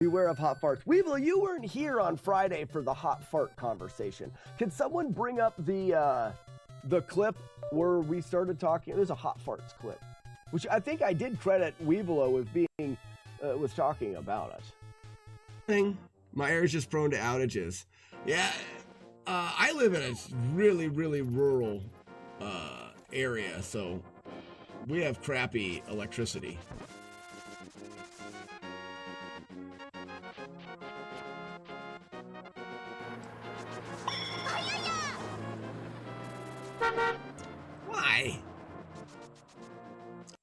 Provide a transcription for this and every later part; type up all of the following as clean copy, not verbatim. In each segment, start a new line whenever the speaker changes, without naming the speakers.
Beware of hot farts. Weevil, you weren't here on Friday for the hot fart conversation. Can someone bring up the clip where we started talking? There's a hot farts clip, which I think I did credit Weevil with being was talking about it. My air's just prone to outages. Yeah, I live in a really, really rural area, so we have crappy electricity. Why?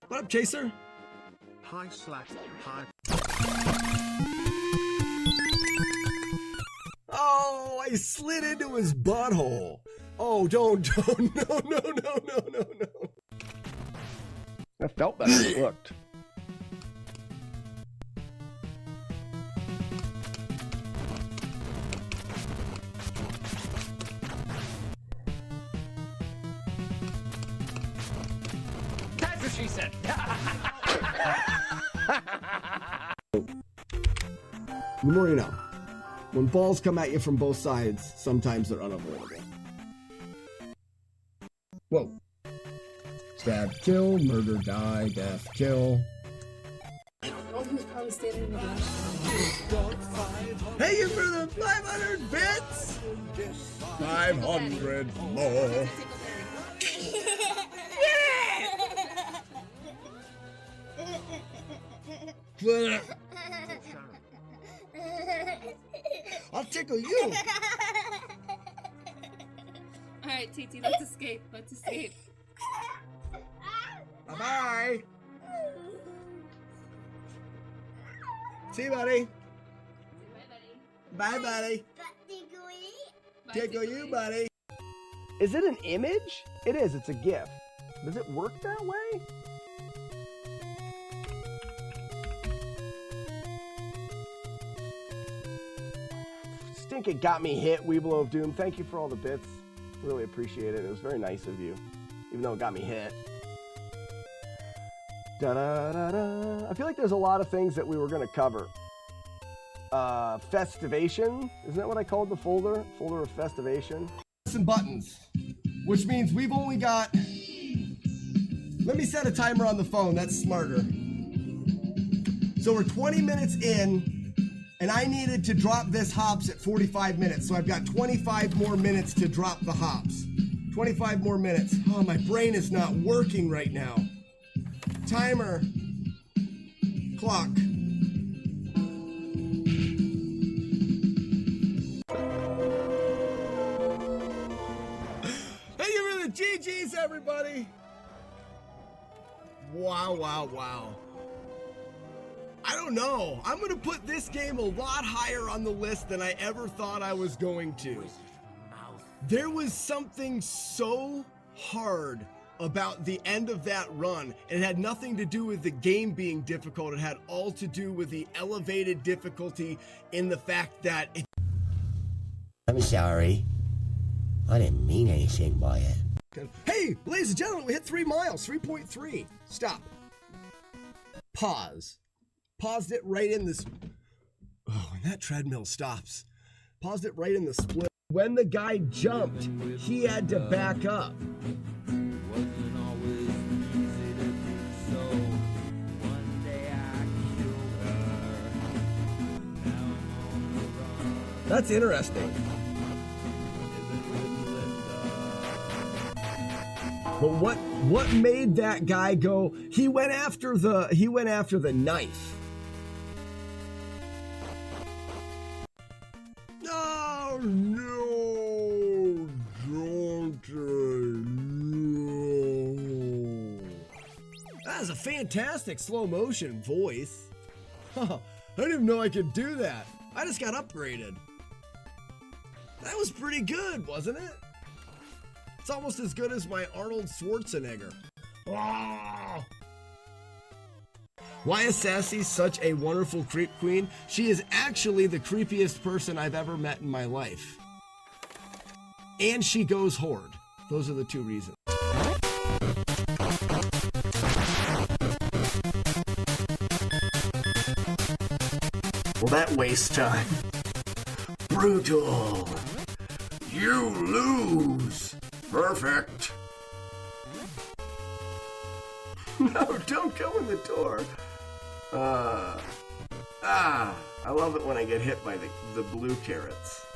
What up, Chaser?
Hi, Slack. Hi.
Oh, I slid into his butthole. Oh, don't, no. That felt better than it looked.
That's what she said.
The more you know. When balls come at you from both sides, sometimes they're unavoidable. Whoa. Stab, kill, murder, die, death, kill.
Who's probably standing in the back?
Hey, you for the 500 bits! 500 more. Yeah! I'll tickle you.
Alright, TT, let's escape. Let's escape.
Bye-bye. See you, buddy. Bye, buddy. Tickle you, buddy. Is it an image? It is. It's a GIF. Does it work that way? Stink, it got me hit, Weeblo of Doom. Thank you for all the bits. Really appreciate it. It was very nice of you, even though it got me hit. Da-da-da-da. I feel like there's a lot of things that we were going to cover. Festivation. Isn't that what I called the folder? Folder of Festivation. Some buttons, which means we've only got... Let me set a timer on the phone. That's smarter. So we're 20 minutes in. And I needed to drop this hops at 45 minutes, so I've got 25 more minutes to drop the hops. 25 more minutes. Oh, my brain is not working right now. Timer. Clock. Thank you for the GGs, everybody. Wow. I don't know. I'm going to put this game a lot higher on the list than I ever thought I was going to. There was something so hard about the end of that run. It had nothing to do with the game being difficult. It had all to do with the elevated difficulty in the fact that it...
I'm sorry. I didn't mean anything by it.
Hey, ladies and gentlemen, we hit 3 miles, 3.3. Stop. Pause. Paused it right in this. Oh, and that treadmill stops. Paused it right in the split. When the guy jumped, he had to back up. That's interesting. But what made that guy go? He went after the knife. Oh no! Don't no. That was a fantastic slow motion voice. I didn't even know I could do that. I just got upgraded. That was pretty good, wasn't it? It's almost as good as my Arnold Schwarzenegger. Oh. Why is Sassy such a wonderful creep queen? She is actually the creepiest person I've ever met in my life. And she goes horde. Those are the 2 reasons. Well, that wastes time. Brutal. You lose. Perfect. No, don't go in the door. I love it when I get hit by the blue carrots.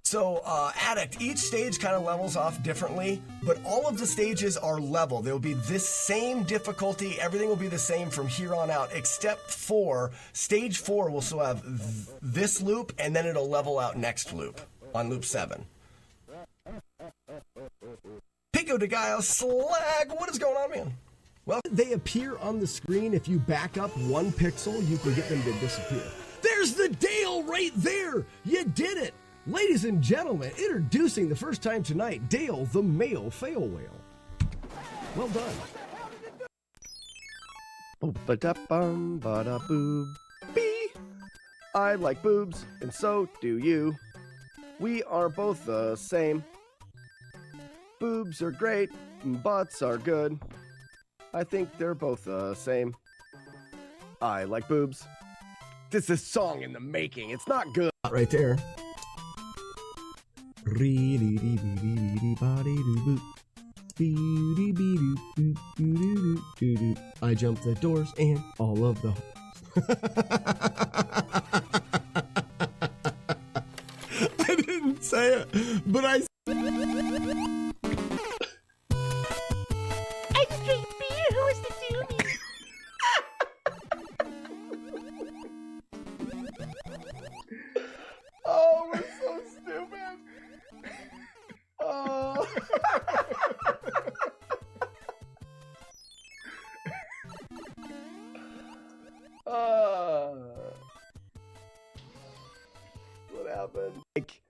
So, Addict, each stage kind of levels off differently, but all of the stages are level. They'll be this same difficulty, everything will be the same from here on out, except for stage 4 will still have this loop, and then it'll level out next loop, on loop 7. Pico de Gallo Slag, what is going on, man? Well, they appear on the screen. If you back up 1 pixel, you can get them to disappear. There's the Dale right there! You did it! Ladies and gentlemen, introducing the first time tonight, Dale the male fail whale. Well done. Ba-da-bum, ba-da-boob. Bee! I like boobs, and so do you. We are both the same. Boobs are great, and butts are good. I think they're both the same. I like boobs. This is song in the making. It's not good. Right there. I jump the doors and all of the I didn't say it, but I Oh, we're so stupid. Oh. What happened? Like,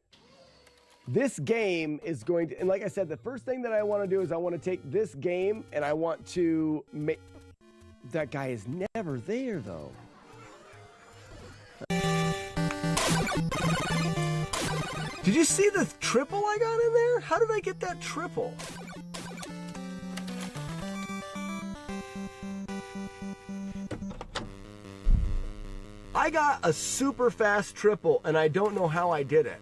this game is going to, and like I said, the first thing that I want to do is I want to take this game and I want to make, that guy is never there though. Did you see the triple I got in there? How did I get that triple? I got a super fast triple and I don't know how I did it.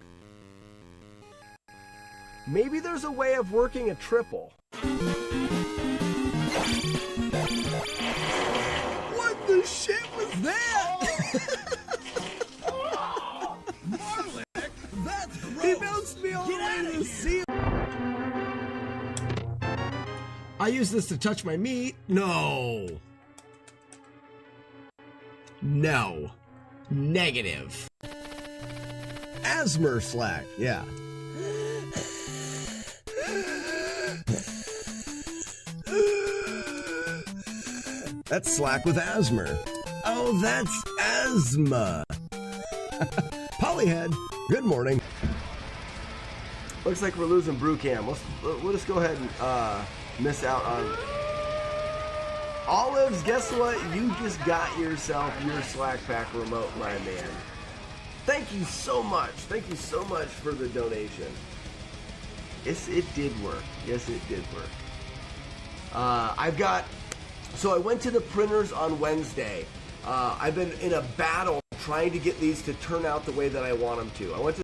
Maybe there's a way of working a triple. What the shit was that? He bounced me all the way to the ceiling. I use this to touch my meat. No. No. Negative. Asthma slack. Yeah. That's slack with asthma. Oh, that's asthma. Polyhead, good morning. Looks like we're losing Brewcam. We'll just go ahead and miss out on Olives. Guess what? You just got yourself your Slack Pack remote, my man. Thank you so much. Thank you so much for the donation. Yes, it did work. Yes, it did work. So I went to the printers on Wednesday. I've been in a battle trying to get these to turn out the way that I want them to. I went to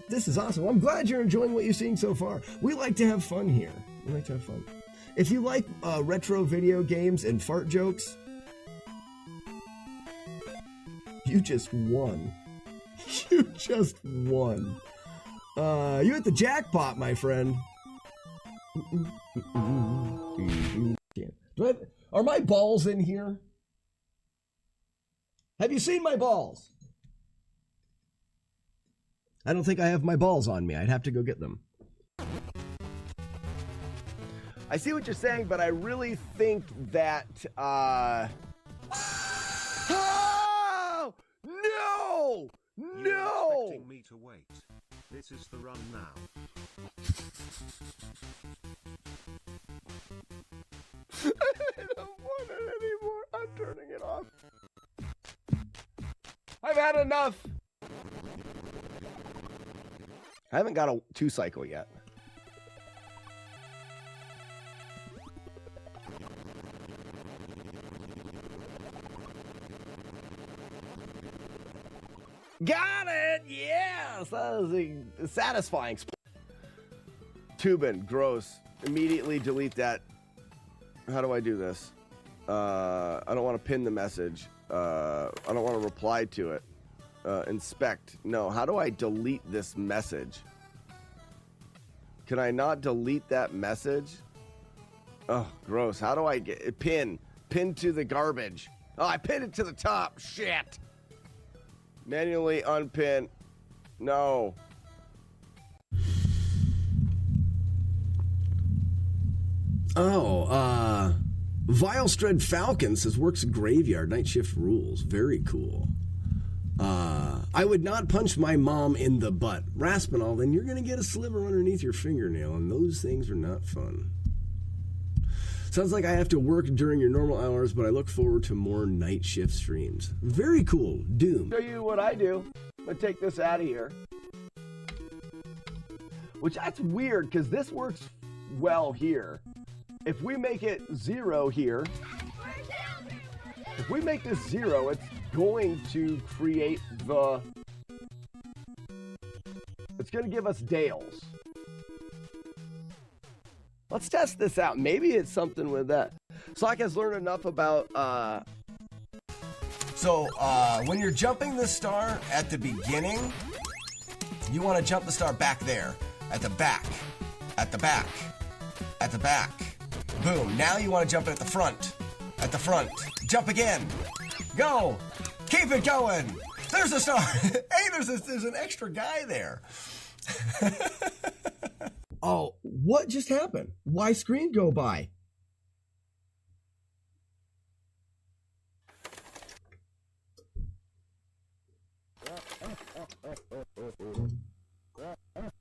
This is awesome. I'm glad you're enjoying what you're seeing so far. We like to have fun here. We like to have fun. If you like retro video games and fart jokes, you just won. You just won. You hit the jackpot, my friend. Are my balls in here? Have you seen my balls? I don't think I have my balls on me. I'd have to go get them. I see what you're saying, but I really think that, Oh! No! No!
You're expecting me to wait. This is the run now.
I don't want it anymore. I'm turning it off. had enough. I haven't got a 2 cycle yet. Got it! Yes! That was a satisfying. Tubin, gross. Immediately delete that. How do I do this? I don't want to pin the message. I don't want to reply to it. Inspect. No, how do I delete this message? Can I not delete that message? Oh, gross. How do I get it? Pin to the garbage. Oh, I pinned it to the top. Shit. Manually unpin. No. Oh, Vilestred Falcon says works graveyard, night shift rules. Very cool. I would not punch my mom in the butt. Raspinol, then you're going to get a sliver underneath your fingernail, and those things are not fun. Sounds like I have to work during your normal hours, but I look forward to more night shift streams. Very cool. Doom. Show you what I do. I'm going to take this out of here. Which, that's weird, because this works well here. If we make it 0 here, if we make this 0, it's going to create the... It's going to give us Dales. Let's test this out. Maybe it's something with that. Slack has learned enough about... when you're jumping the star at the beginning, you want to jump the star back there. At the back. At the back. At the back. Boom. Now you want to jump it at the front. At the front. Jump again. Go. Keep it going. There's a star. Hey, there's an extra guy there. Oh, what just happened? Why screen go by?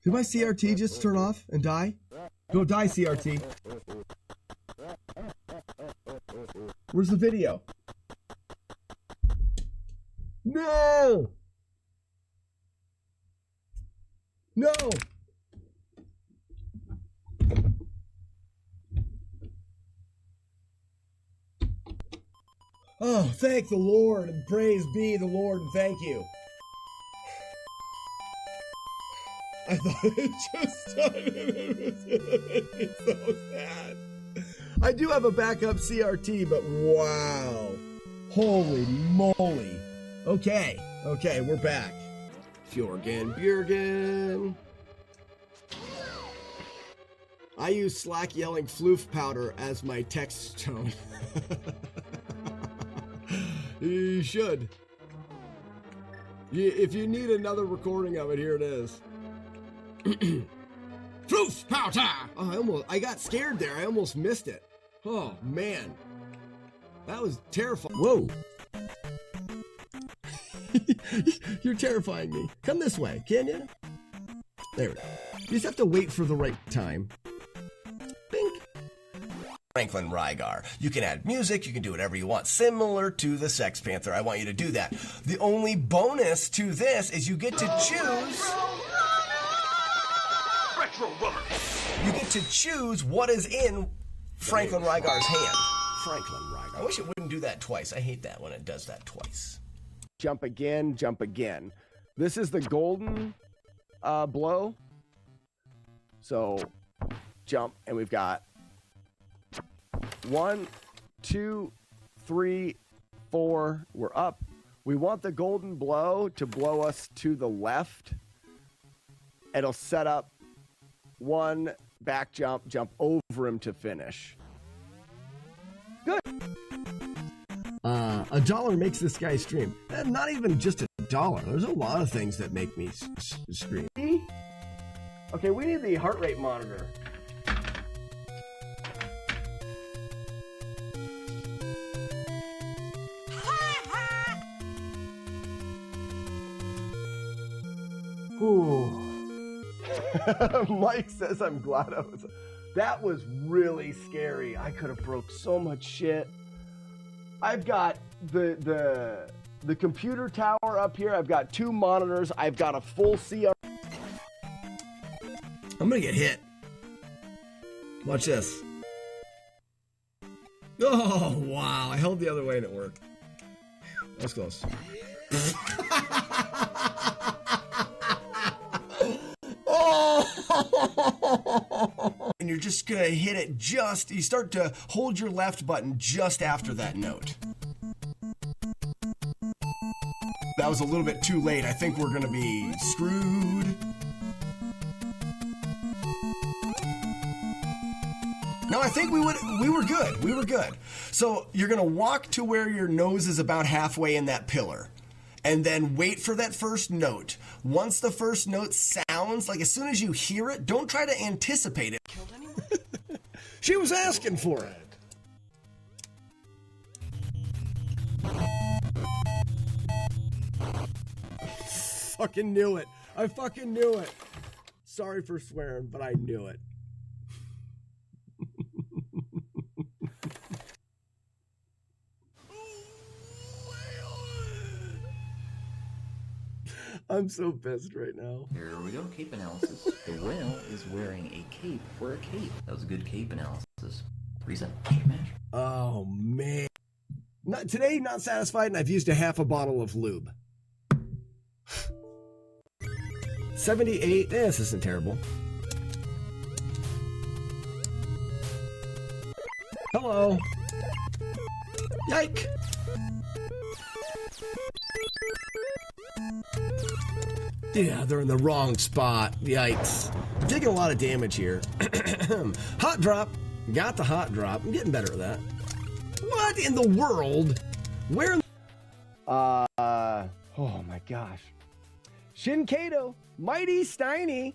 Did my CRT just turn off and die? Go die, CRT. Where's the video? No! No! Oh, thank the Lord, and praise be the Lord, and thank you. I thought it just started. It's so sad. I do have a backup CRT, but wow. Holy moly. Okay, we're back. Fjorgen Björgen. I use Slack yelling floof powder as my text tone. You should. If you need another recording of it, here it is. Floof powder! Oh, I got scared there. I almost missed it. Oh, man. That was terrifying. Whoa. You're terrifying me. Come this way, can you? There we go. You just have to wait for the right time. Bink. Franklin Rygar. You can add music, you can do whatever you want, similar to the Sex Panther. I want you to do that. The only bonus to this is you get to choose... You get to choose what is in Franklin Rygar's hand. Franklin Rygar. I wish it wouldn't do that twice. I hate that when it does that twice. Jump again, jump again. This is the golden blow. So, jump, and we've got 1, 2, 3, 4. We're up. We want the golden blow to blow us to the left. It'll set up 1 back jump, jump over him to finish. Good. $1 makes this guy stream. Not even just $1. There's a lot of things that make me scream. Okay, we need the heart rate monitor. Ooh. Mike says I'm glad I was... That was really scary. I could have broke so much shit. I've got the the computer tower up here. I've got 2 monitors. I've got a full CR. I'm gonna get hit. Watch this. Oh, wow. I held the other way and it worked. That's close. And you're just gonna hit it just, you start to hold your left button just after that note. That was a little bit too late. I think we're gonna be screwed. No, I think we were good. We were good. So you're gonna walk to where your nose is about halfway in that pillar, and then wait for that first note. Once the first note sounds, like as soon as you hear it, don't try to anticipate it. She was asking for it. Fucking knew it. I fucking knew it. Sorry for swearing, but I knew it. I'm so pissed right now.
Here we go, cape analysis. The whale is wearing a cape for a cape. That was a good cape analysis. Reset, mash.
Oh, man. Today, not satisfied, and I've used a half a bottle of lube. 78. This isn't terrible. Hello. Yike. Yeah, they're in the wrong spot. Yikes. I'm taking a lot of damage here. Hot drop. Got the hot drop. I'm getting better at that. What in the world? Where? Oh my gosh. Shinkato. Mighty Steiny.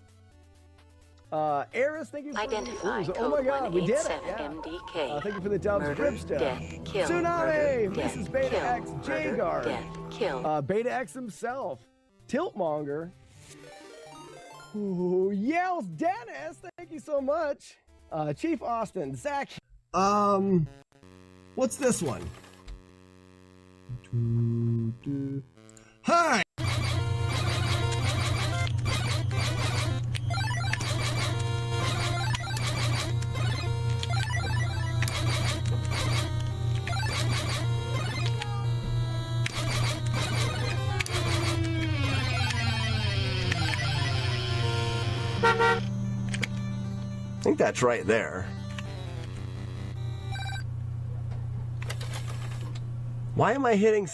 Eris, thank you for
Identify
oh my god, we did it.
187
Yeah.
MDK.
Thank you for the dubs.
Murder,
Cribstone.
death, kill.
Tsunami.
Murder,
This is
death,
Beta
kill.
X.
Murder,
Jagar.
death, kill.
Beta X himself. Tiltmonger. Ooh, Yells Dennis. Thank you so much. Chief Austin. Zach. What's this one? Hi. I think that's right there. Why am I hitting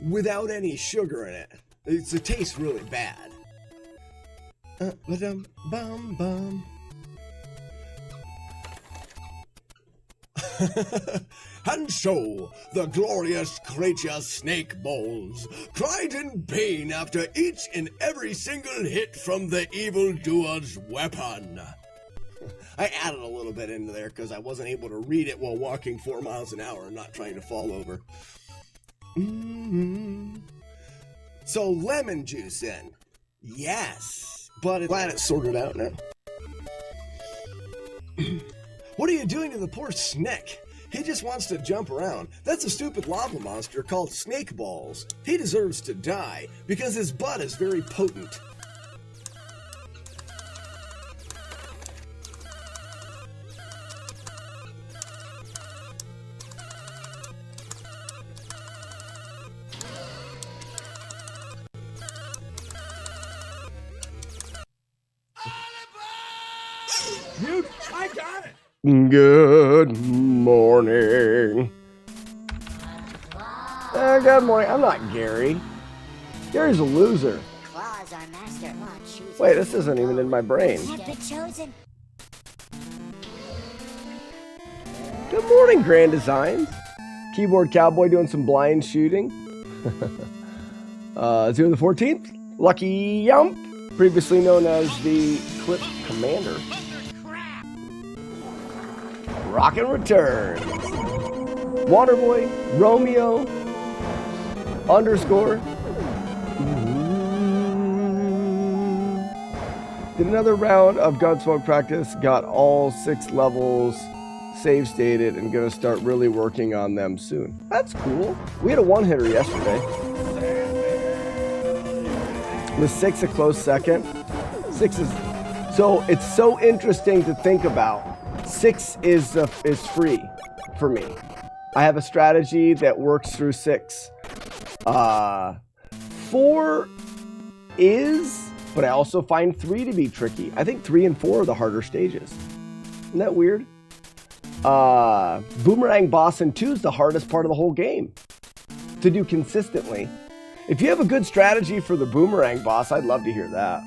without any sugar in it? It tastes really bad. Bum bum. And so, the glorious creature Snake Balls cried in pain after each and every single hit from the evildoer's weapon. I added a little bit into there because I wasn't able to read it while walking 4 miles an hour and not trying to fall over. So lemon juice in. Yes. But I'm glad it's sorted out now. What are you doing to the poor Snick? He just wants to jump around. That's a stupid lava monster called Snake Balls. He deserves to die because his butt is very potent. Dude, I got it! Good morning. Good morning. I'm not Gary. Gary's a loser.
Claws are master.
Wait, this isn't even in my brain.
Have been chosen.
Good morning, Grand Designs. Keyboard Cowboy doing some blind shooting. 0 to the 14th. Lucky Yump, previously known as the Clip Commander. Rock and Return. Waterboy, Romeo, _ Did another round of Gunsmoke practice, got all 6 levels save stated, and gonna start really working on them soon. That's cool. We had a one-hitter yesterday. Was 6 a close second? 6 is... So it's so interesting to think about. 6 is free for me. I have a strategy that works through 6. 4 is, but I also find 3 to be tricky. I think 3 and 4 are the harder stages. Isn't that weird? Boomerang boss in 2 is the hardest part of the whole game to do consistently. If you have a good strategy for the boomerang boss, I'd love to hear that.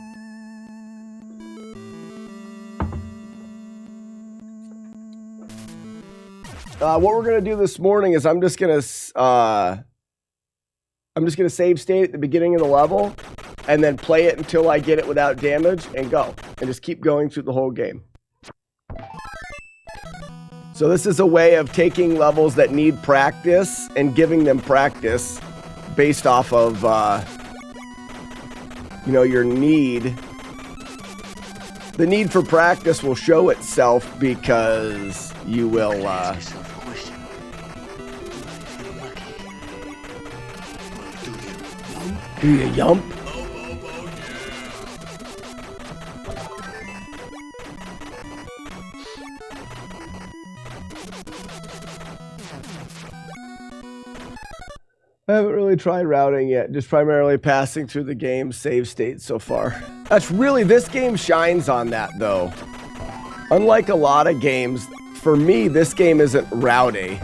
What we're gonna do this morning is I'm just gonna save state at the beginning of the level and then play it until I get it without damage and go. And just keep going through the whole game. So this is a way of taking levels that need practice and giving them practice based off of, you know, your need. The need for practice will show itself because you will, do you yump? I haven't really tried routing yet, just primarily passing through the game's save state so far. That's really, this game shines on that though. Unlike a lot of games, for me, this game isn't rowdy.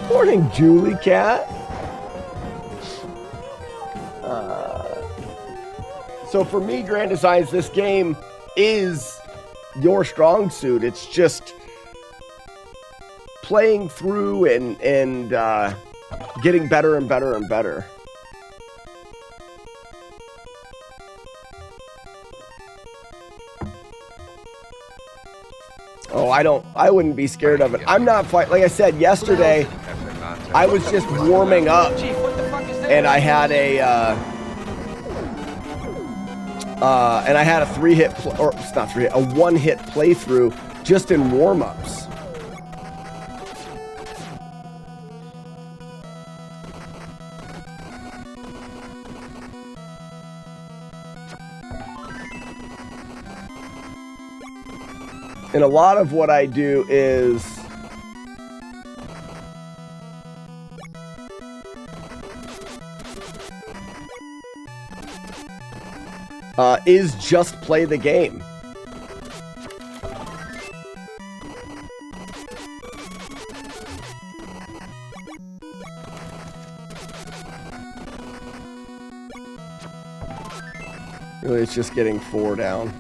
Morning, Julie Cat. So for me, Grand Designs, this game is your strong suit. It's just playing through and getting better and better and better. Oh, I wouldn't be scared of it. I'm not fight. Like I said yesterday, I was just warming up, and I had a a 3-hit, or it's not 3-hit, a 1-hit playthrough just in warm-ups. And a lot of what I do is just play the game. Really, it's just getting 4 down.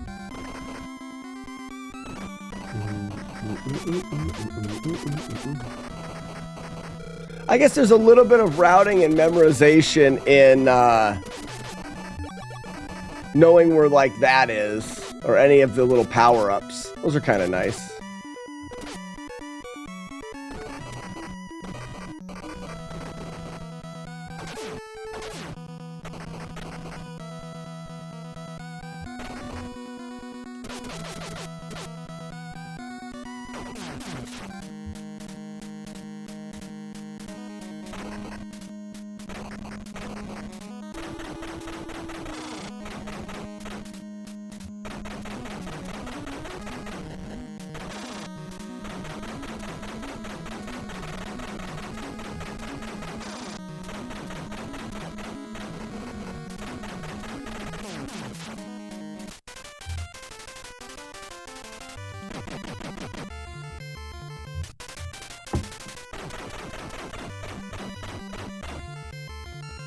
I guess there's a little bit of routing and memorization in knowing where like that is, or any of the little power-ups. Those are kind of nice.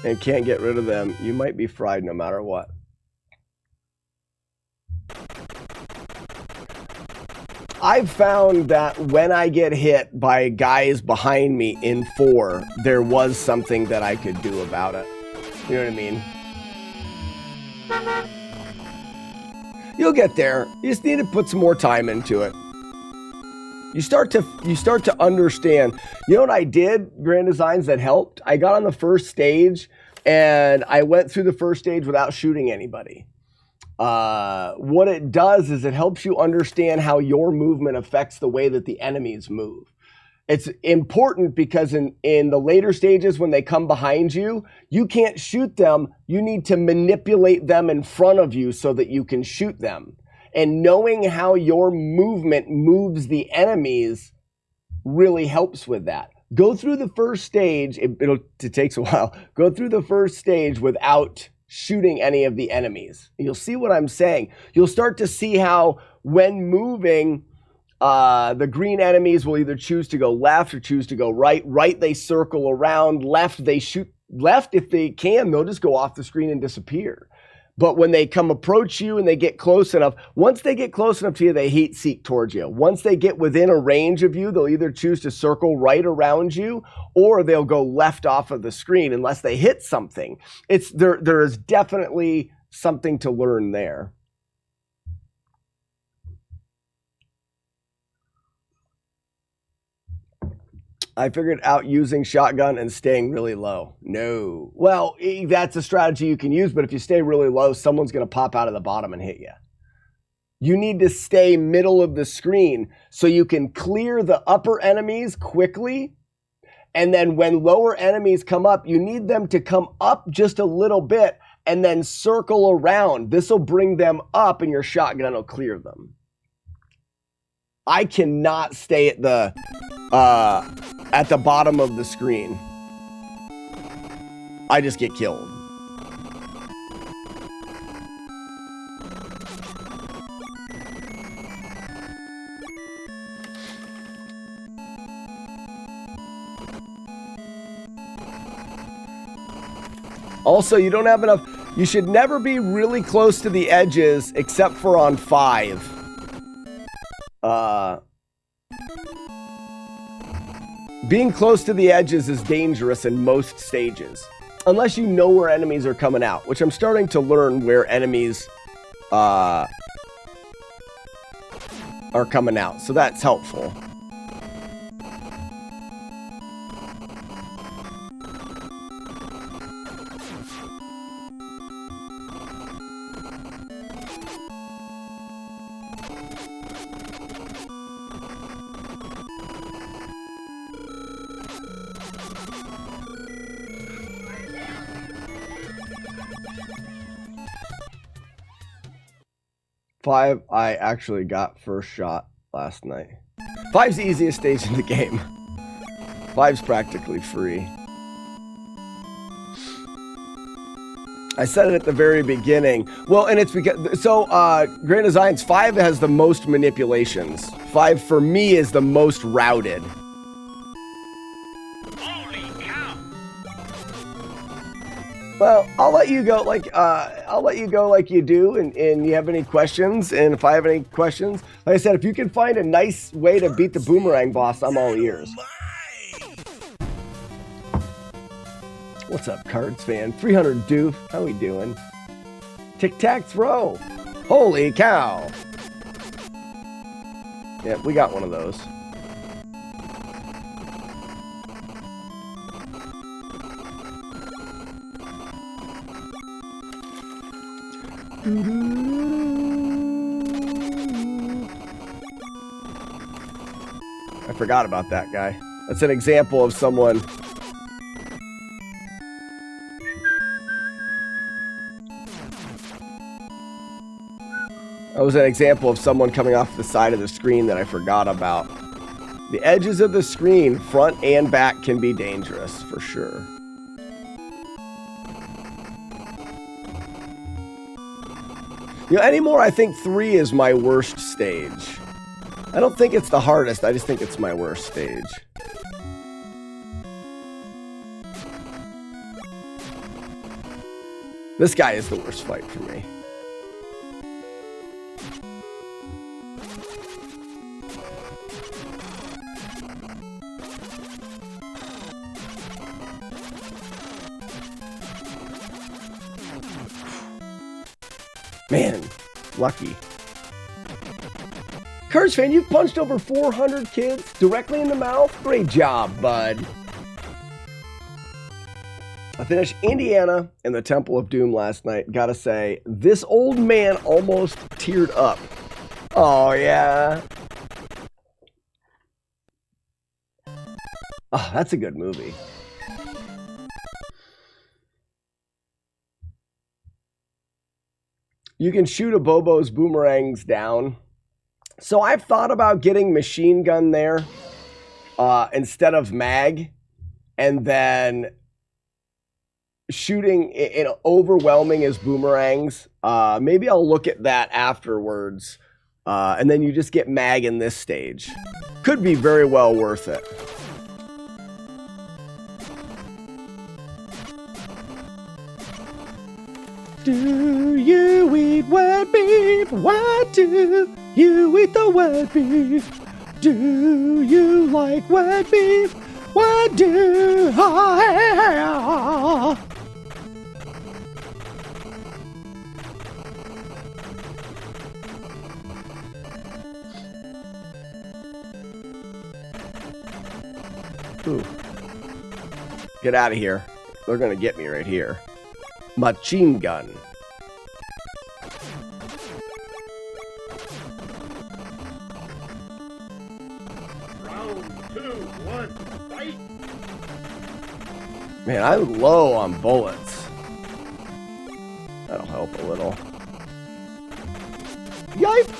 And can't get rid of them, you might be fried no matter what. I've found that when I get hit by guys behind me in 4, there was something that I could do about it. You know what I mean? You'll get there. You just need to put some more time into it. You start to understand. You know what I did, Grand Designs, that helped? I got on the first stage and I went through the first stage without shooting anybody. What it does is it helps you understand how your movement affects the way that the enemies move. It's important because in the later stages when they come behind you, you can't shoot them. You need to manipulate them in front of you so that you can shoot them. And knowing how your movement moves the enemies really helps with that. Go through the first stage. It takes a while. Go through the first stage without shooting any of the enemies. You'll see what I'm saying. You'll start to see how when moving, the green enemies will either choose to go left or choose to go right. Right, they circle around. Left, they shoot left. If they can, they'll just go off the screen and disappear. But when they approach you and they get close enough, once they get close enough to you, they heat seek towards you. Once they get within a range of you, they'll either choose to circle right around you or they'll go left off of the screen unless they hit something. There is definitely something to learn there. I figured out using shotgun and staying really low. No. Well, that's a strategy you can use, but if you stay really low, someone's going to pop out of the bottom and hit you. You need to stay middle of the screen so you can clear the upper enemies quickly. And then when lower enemies come up, you need them to come up just a little bit and then circle around. This will bring them up and your shotgun will clear them. I cannot stay at the bottom of the screen. I just get killed. Also, you don't have enough. You should never be really close to the edges except for on 5. Being close to the edges is dangerous in most stages. Unless you know where enemies are coming out, which I'm starting to learn where enemies are coming out. So that's helpful. Five, I actually got first shot last night. 5's the easiest stage in the game. 5's practically free. I said it at the very beginning. Well, and it's because, so, Grand Designs, 5 has the most manipulations. 5 for me is the most routed. Well, I'll let you go like you do, and you have any questions, and if I have any questions, like I said, if you can find a nice way to beat the boomerang boss, I'm all ears. What's up, Cards fan? 300 Doof, how we doing? Tic-tac-throw. Holy cow. Yeah, we got one of those. I forgot about that guy. That's an example of someone. That was an example of someone coming off the side of the screen that I forgot about. The edges of the screen, front and back, can be dangerous for sure. You know, anymore, I think 3 is my worst stage. I don't think it's the hardest, I just think it's my worst stage. This guy is the worst fight for me. Man, lucky. Curse fan, you've punched over 400 kids directly in the mouth. Great job, bud. I finished Indiana and the Temple of Doom last night. Gotta say, this old man almost teared up. Oh, yeah. Oh, that's a good movie. You can shoot a Bobo's boomerangs down. So I've thought about getting machine gun there instead of mag, and then shooting and overwhelming his boomerangs. Maybe I'll look at that afterwards, and then you just get mag in this stage. Could be very well worth it. Do you eat wet beef? Why do you eat the wet beef? Do you like wet beef? Why do I? Ooh. Get out of here. They're gonna get me right here. Machine gun.
Round 2, 1, fight!
Man, I'm low on bullets. That'll help a little. Yipe!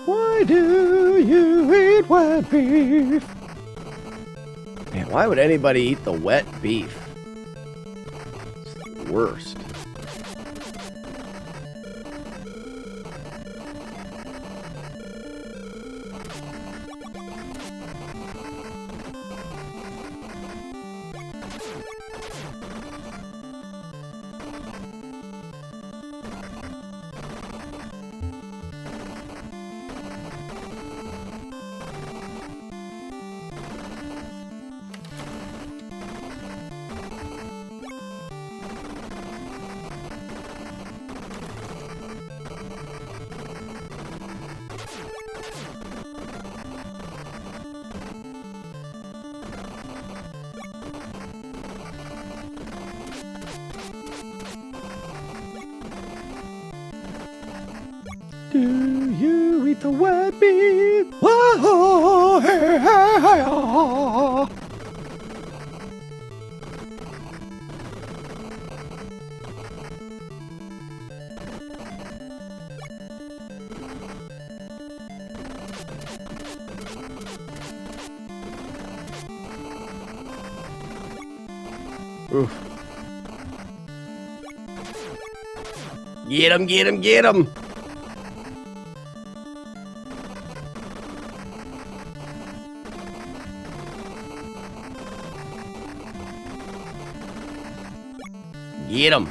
Why do you eat wet beef? Man, why would anybody eat the wet beef? It's the worst. Do you eat the wet beef? Whoa, hey, hey, hey, oh. Oof. Get him, get him, get him! Get him!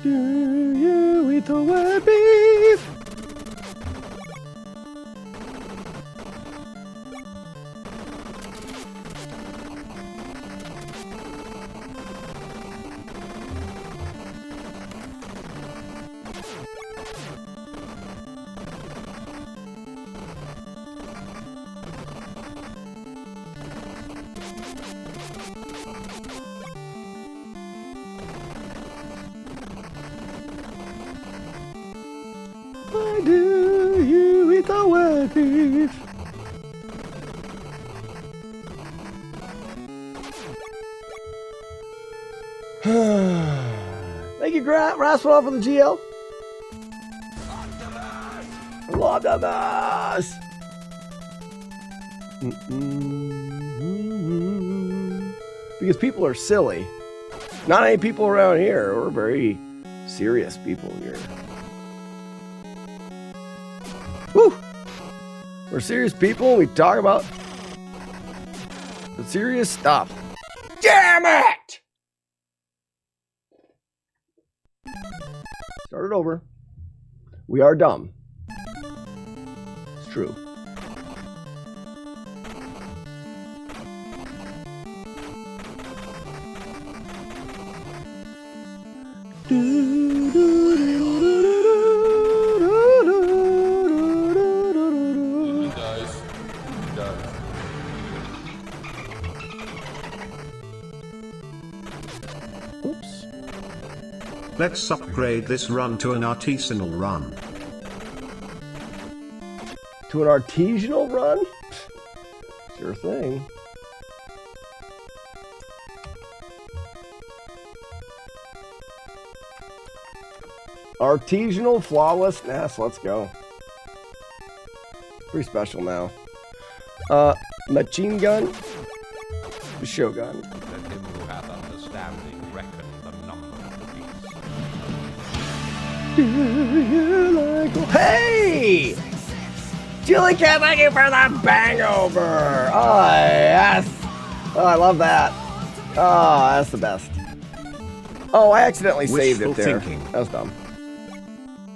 Do you eat the wet beef? Why do you eat the wet beef? Thank you, Rasputin, for the GL. Optimus! Because people are silly. Not any people around here. We're very serious people here. Woo! We're serious people. We talk about the serious stuff. Damn it! Start it over. We are dumb. It's true. Oops.
Let's upgrade this run to an artisanal run.
To an artisanal run? Sure thing. Artisanal flawless NES, let's go. Pretty special now. Machine gun, Shogun.
Let him who hath understanding reckon the number of the beast.
Do you like? Hey! Julie Cat, thank you for the bangover. Oh yes. Oh, I love that. Oh, that's the best. Oh, I accidentally saved it there.
Thinking.
That was dumb.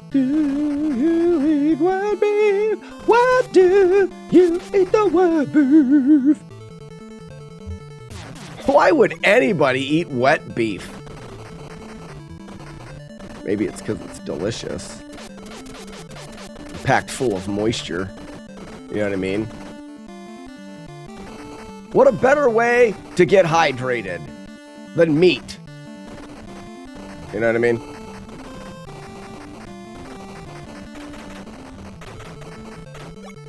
Do you eat white beef? Why do you eat the white beef? Why would anybody eat wet beef? Maybe it's because it's delicious. Packed full of moisture. You know what I mean? What a better way to get hydrated than meat. You know what I mean?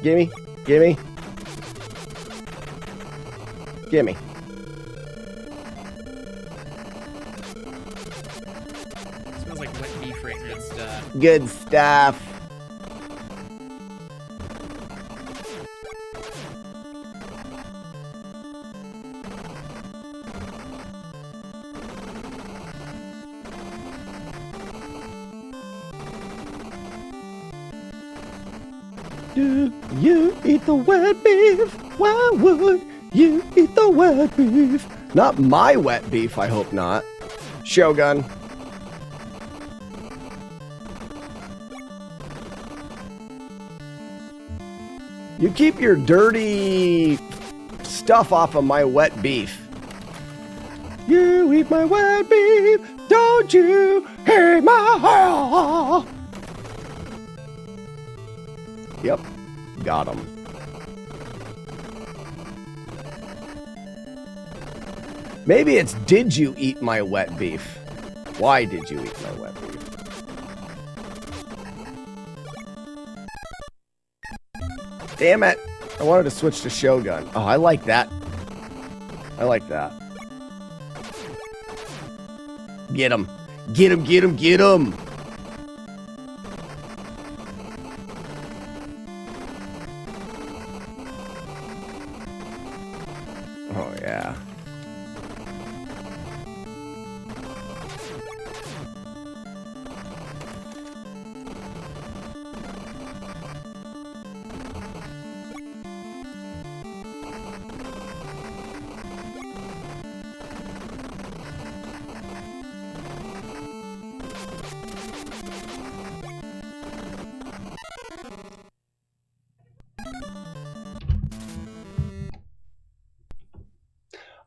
Gimme, gimme, gimme.
Smells like wet beef right now. Good stuff.
Good stuff. Do you eat the wet beef? Why would you eat the wet beef? Not my wet beef, I hope not. Shogun. You keep your dirty stuff off of my wet beef. You eat my wet beef, don't you hate my hair? Yep, got him. Maybe it's did you eat my wet beef? Why did you eat my wet beef? Damn it. I wanted to switch to Shogun. Oh, I like that. I like that. Get him. Get him, get him, get him. Oh, yeah.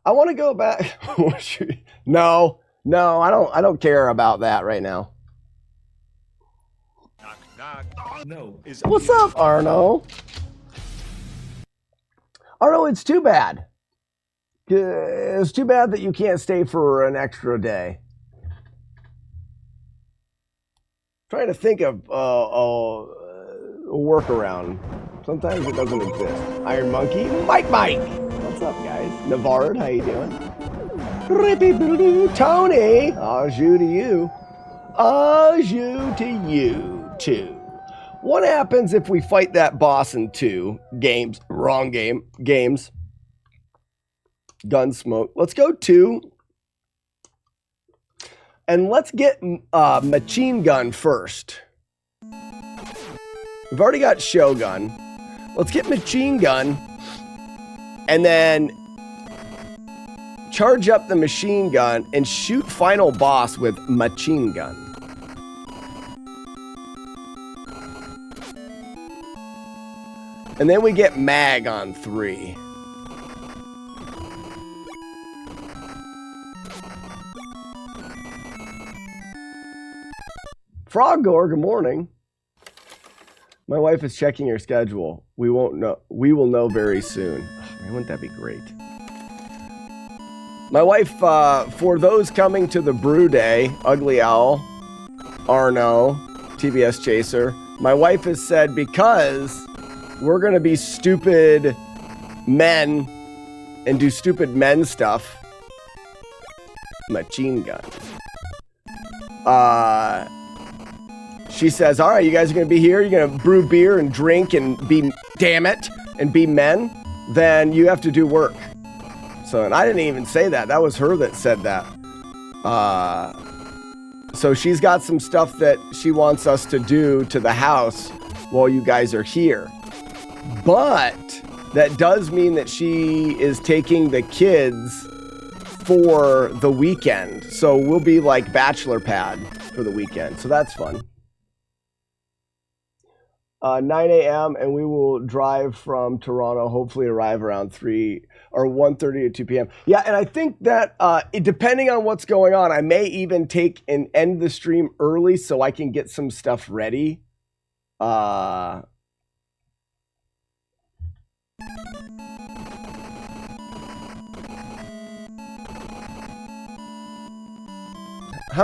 I want to go back. No, I don't care about that right now.
Knock, knock. No.
What's up, Arno? Arno, it's too bad. It's too bad that you can't stay for an extra day. Trying to think of a workaround. Sometimes it doesn't exist. Iron Monkey, Mike. What's up, guys? Navard, how you doing? Tony, au jus to you. Au jus to you, too. What happens if we fight that boss in 2 games? Wrong game. Games. Gunsmoke. Let's go 2. And let's get Machine Gun first. We've already got Shogun. Let's get Machine Gun. And then charge up the Machine Gun and shoot final boss with Machine Gun. And then we get Mag on 3. Frogor, good morning. My wife is checking her schedule. We won't know. We will know very soon. Oh, man, wouldn't that be great? My wife, for those coming to the brew day, Ugly Owl, Arno, TBS Chaser, my wife has said because we're going to be stupid men and do stupid men stuff. Machine Gun. She says, all right, you guys are going to be here. You're going to brew beer and drink and be, damn it, and be men. Then you have to do work. So, and I didn't even say that. That was her that said that. So she's got some stuff that she wants us to do to the house while you guys are here. But that does mean that she is taking the kids for the weekend. So we'll be like bachelor pad for the weekend. So that's fun. 9 a.m. and we will drive from Toronto, hopefully arrive around 3 or 1:30 or 2 p.m. Yeah, and I think that depending on what's going on, I may even take and end the stream early so I can get some stuff ready. How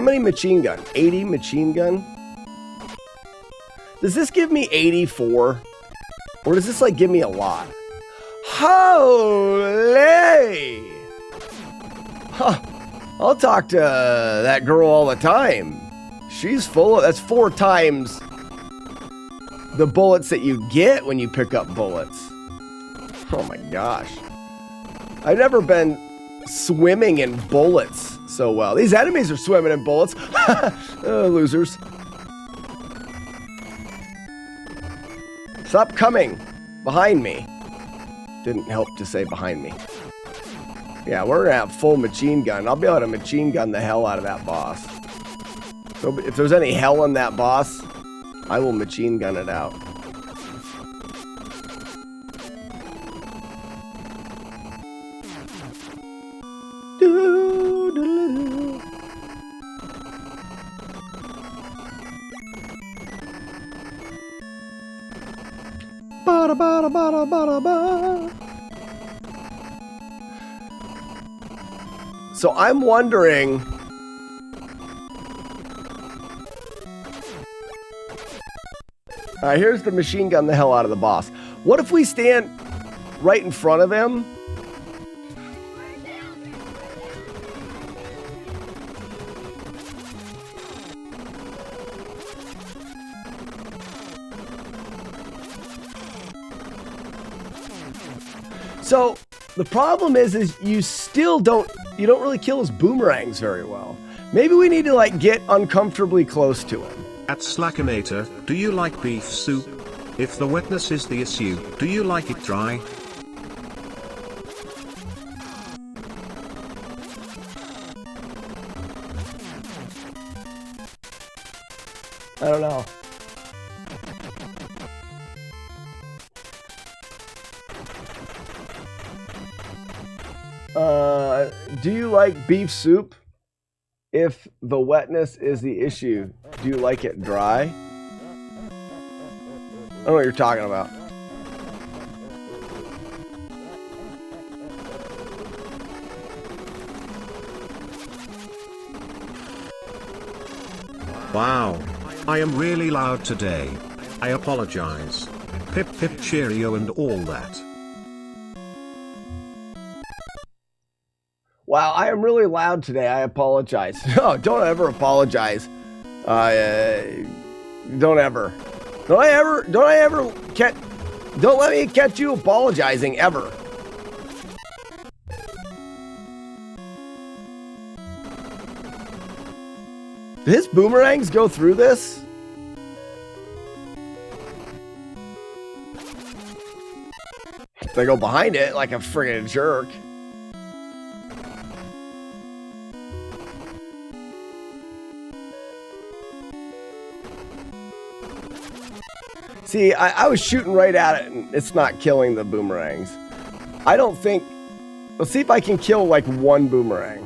many machine gun? 80 machine gun? Does this give me 84? Or does this like give me a lot? Holy! Huh. I'll talk to that girl all the time. She's full of, that's 4 times the bullets that you get when you pick up bullets. Oh my gosh. I've never been swimming in bullets so well. These enemies are swimming in bullets. Losers. Stop coming behind me. Didn't help to say behind me. Yeah, we're gonna have full machine gun. I'll be able to machine gun the hell out of that boss. So if there's any hell in that boss, I will machine gun it out. So I'm wondering, here's the machine gun the hell out of the boss. What if we stand right in front of him? So the problem is you still don't really kill his boomerangs very well. Maybe we need to like get uncomfortably close to him.
At Slackinator, do you like beef soup? If the wetness is the issue, do you like it dry?
I don't know. Do you like beef soup? If the wetness is the issue, do you like it dry? I don't know what you're talking about.
Wow. I am really loud today. I apologize. Pip pip cheerio and all that.
Wow, I am really loud today. I apologize. No, don't ever apologize. Don't ever. Don't let me catch you apologizing ever. Did his boomerangs go through this? They go behind it like a friggin' jerk. See, I was shooting right at it and it's not killing the boomerangs. I don't think... Let's see if I can kill like one boomerang.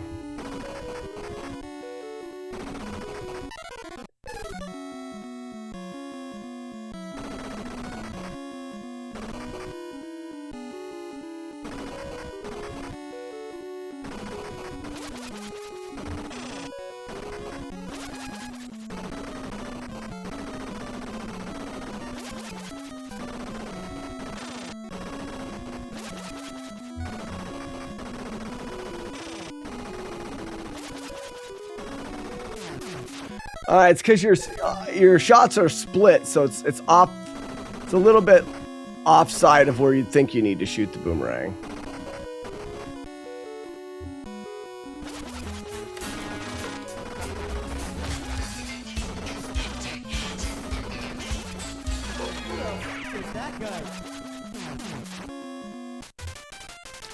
It's because your shots are split, so it's off. It's a little bit offside of where you'd think you need to shoot the boomerang.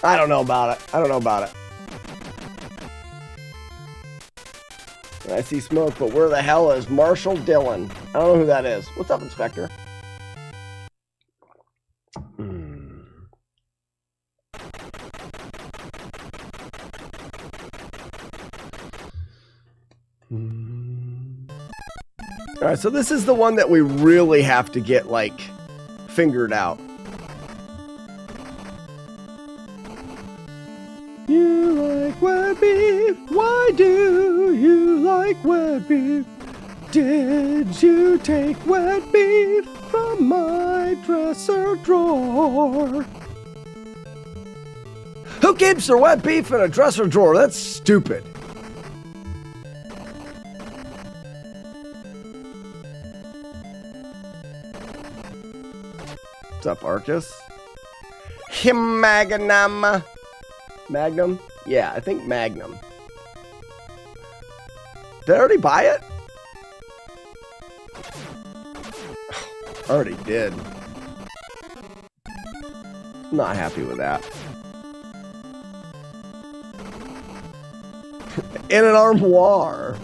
I don't know about it. I see smoke, but where the hell is Marshall Dillon? I don't know who that is. What's up, Inspector? Alright, so this is the one that we really have to get, like, fingered out. You like wet beef? Why do you like wet beef? Did you take wet beef from my dresser drawer? Who keeps their wet beef in a dresser drawer? That's stupid. What's up, Arcus? Magnum. Magnum? Yeah, I think Magnum. Did I already buy it? Already did. Not happy with that. In an armoire.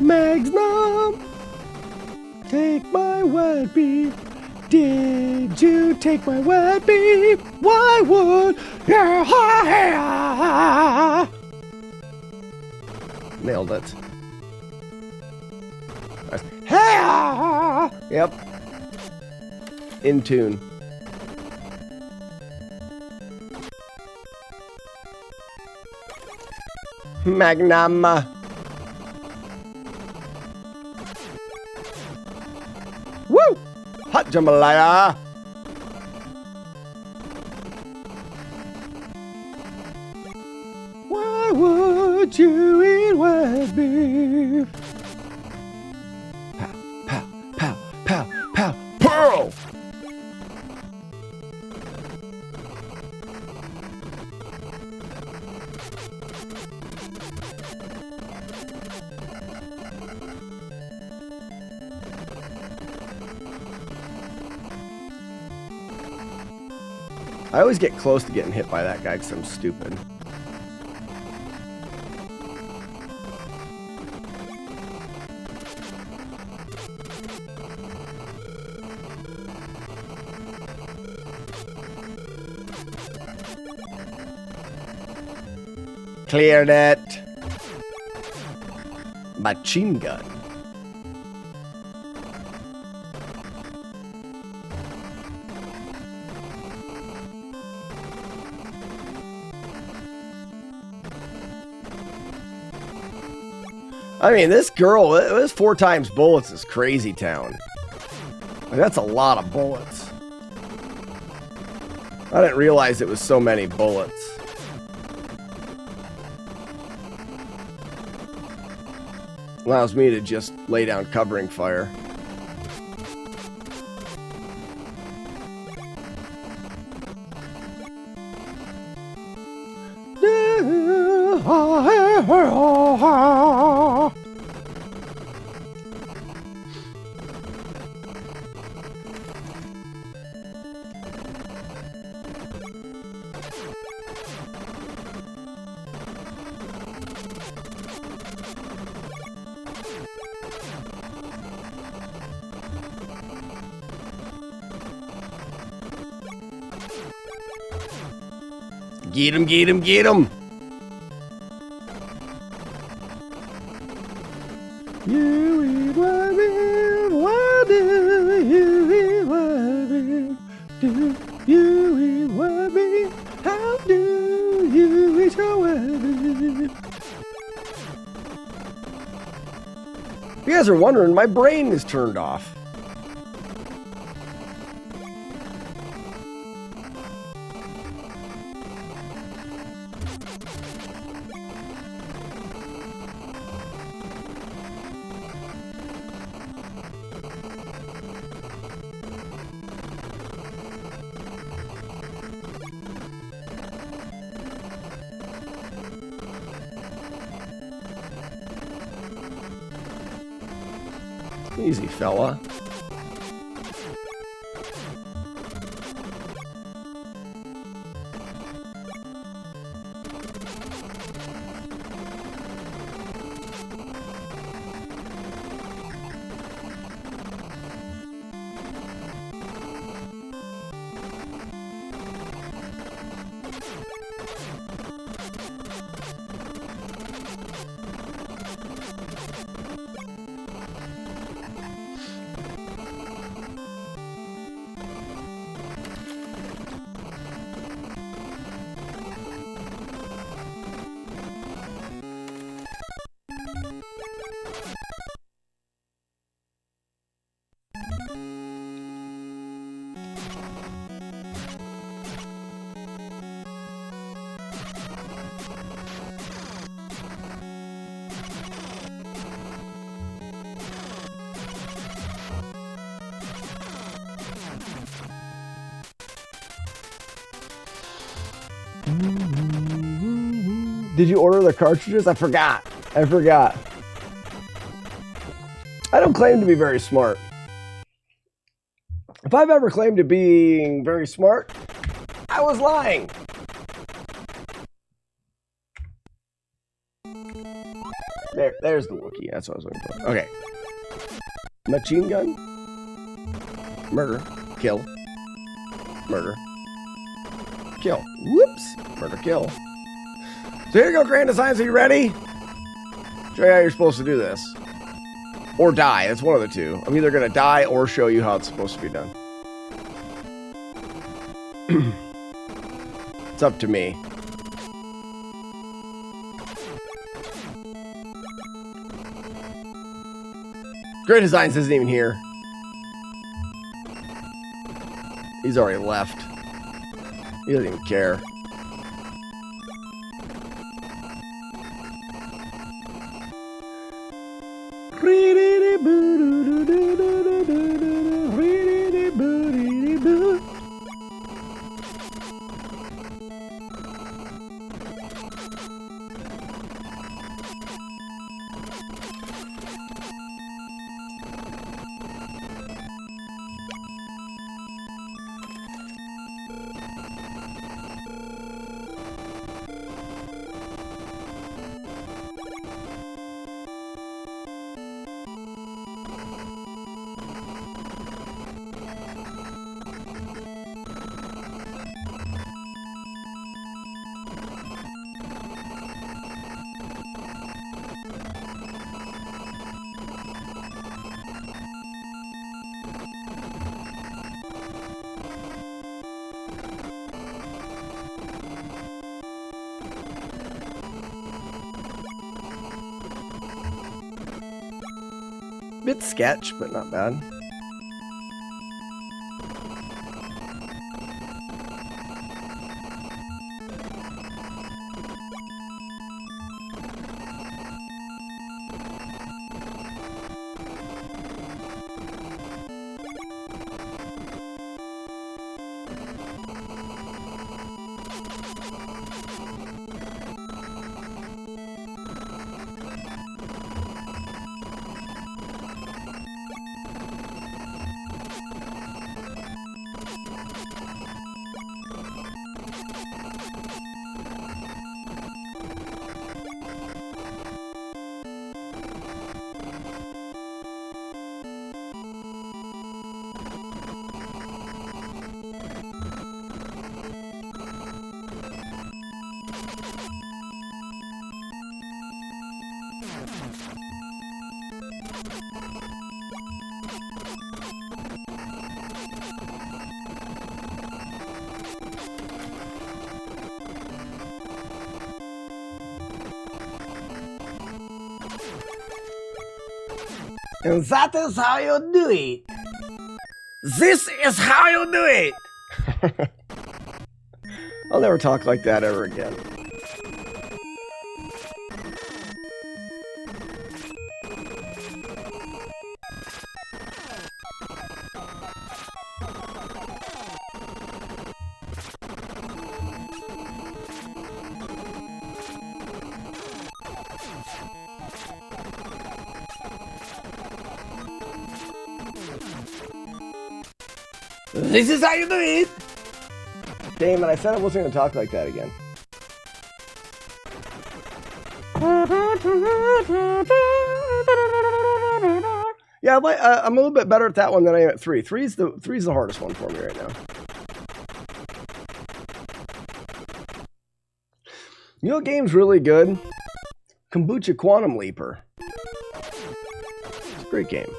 Magnum, take my wet beef. Did you take my wet beef? Why would you? Nailed it. Yep. In tune. Magnum. Woo! Hot jambalaya. Why would you eat wet beef? Pow, pow, pow, pow, pow, pearl! I always get close to getting hit by that guy because I'm stupid. Cleared it. Machine gun. I mean, this girl, this 4 times bullets is crazy town. Like, that's a lot of bullets. I didn't realize it was so many bullets. Allows me to just lay down covering fire. Get him, get him, get him! You love it, why do you love it? Do you love me? How do you show it? You guys are wondering, my brain is turned off. Easy, fella. Did you order the cartridges? I forgot. I don't claim to be very smart. If I've ever claimed to being very smart, I was lying. There's the Wookiee. That's what I was looking for. Okay. Machine gun. Murder. Kill. Murder. Kill. Whoops. Murder, kill. So here you go, Grand Designs. Are you ready? Show you how you're supposed to do this. Or die. That's one of the two. I'm either going to die or show you how it's supposed to be done. It's up to me. Grand Designs isn't even here. He's already left. He doesn't even care. Bit sketch, but not bad. And that is how you do it. This is how you do it. I'll never talk like that ever again. This is how you do it! Damn it, I said I wasn't going to talk like that again. Yeah, I'm a little bit better at that one than I am at 3. Three's the hardest one for me right now. You know what game's really good? Kombucha Quantum Leaper. It's a great game.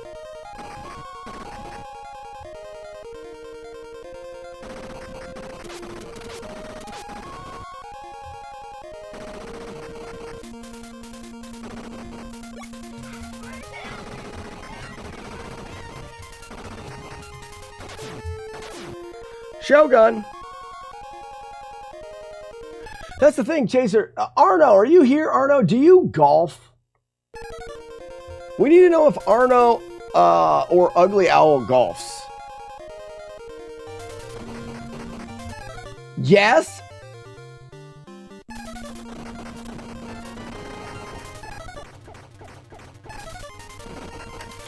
Shogun. That's the thing, Chaser. Arno, are you here? Arno, do you golf? We need to know if Arno or Ugly Owl golfs. Yes?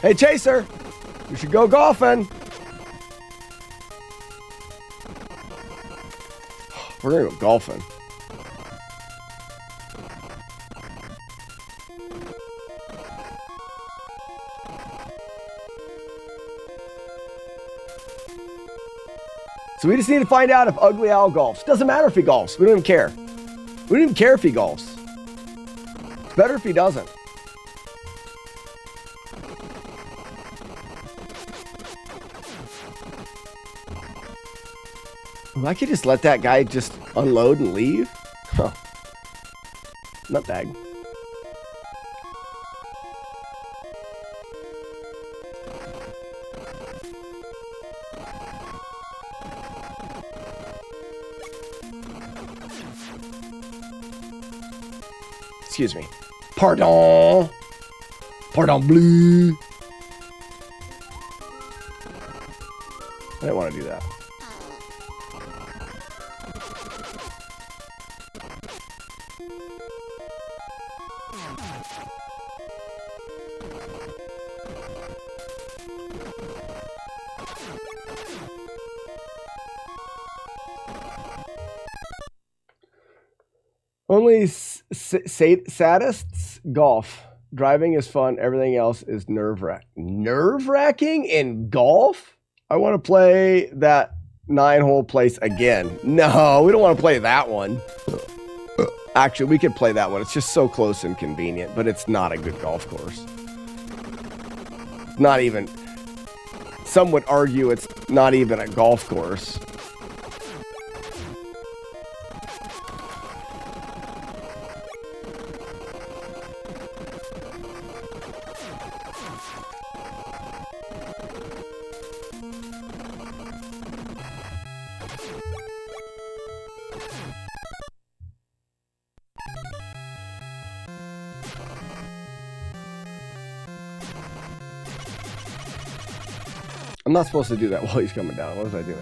Hey, Chaser, you should go golfing. We're gonna go golfing. So we just need to find out if Ugly Owl golfs. Doesn't matter if he golfs. We don't even care. We don't even care if he golfs. It's better if he doesn't. Well, I could just let that guy just unload and leave? Huh. Nutbag. Excuse me. Pardon. Pardon bleu. I didn't want to do that. Only sadists golf. Driving is fun. Everything else is nerve-wracking. Nerve-wracking in golf? I want to play that 9-hole place again. No, we don't want to play that one. Actually, we could play that one. It's just so close and convenient, but it's not a good golf course. Not even... Some would argue it's not even a golf course. I'm not supposed to do that while he's coming down. What was I doing?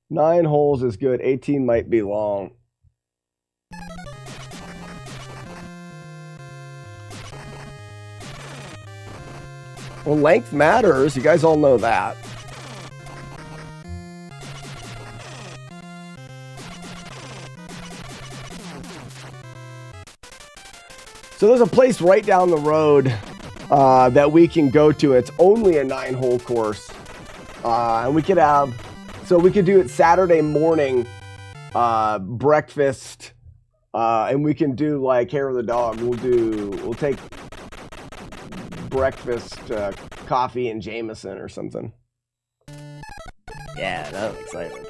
9 holes is good. 18 might be long. Well, length matters. You guys all know that. So there's a place right down the road that we can go to. It's only a 9-hole course. And we could have, so we could do it Saturday morning, breakfast, and we can do like hair of the dog. We'll take breakfast, coffee and Jameson or something. Yeah, that's exciting.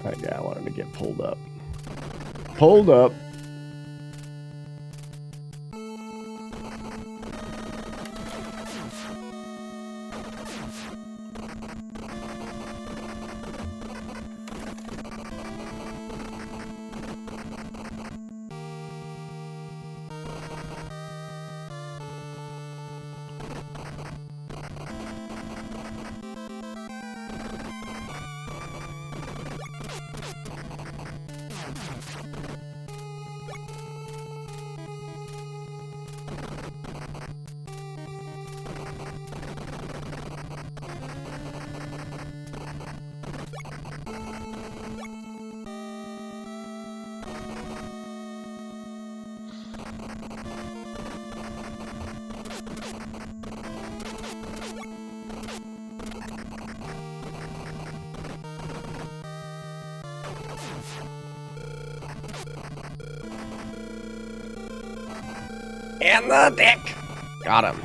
That guy wanted to get pulled up. Pulled up. And the dick. Got him.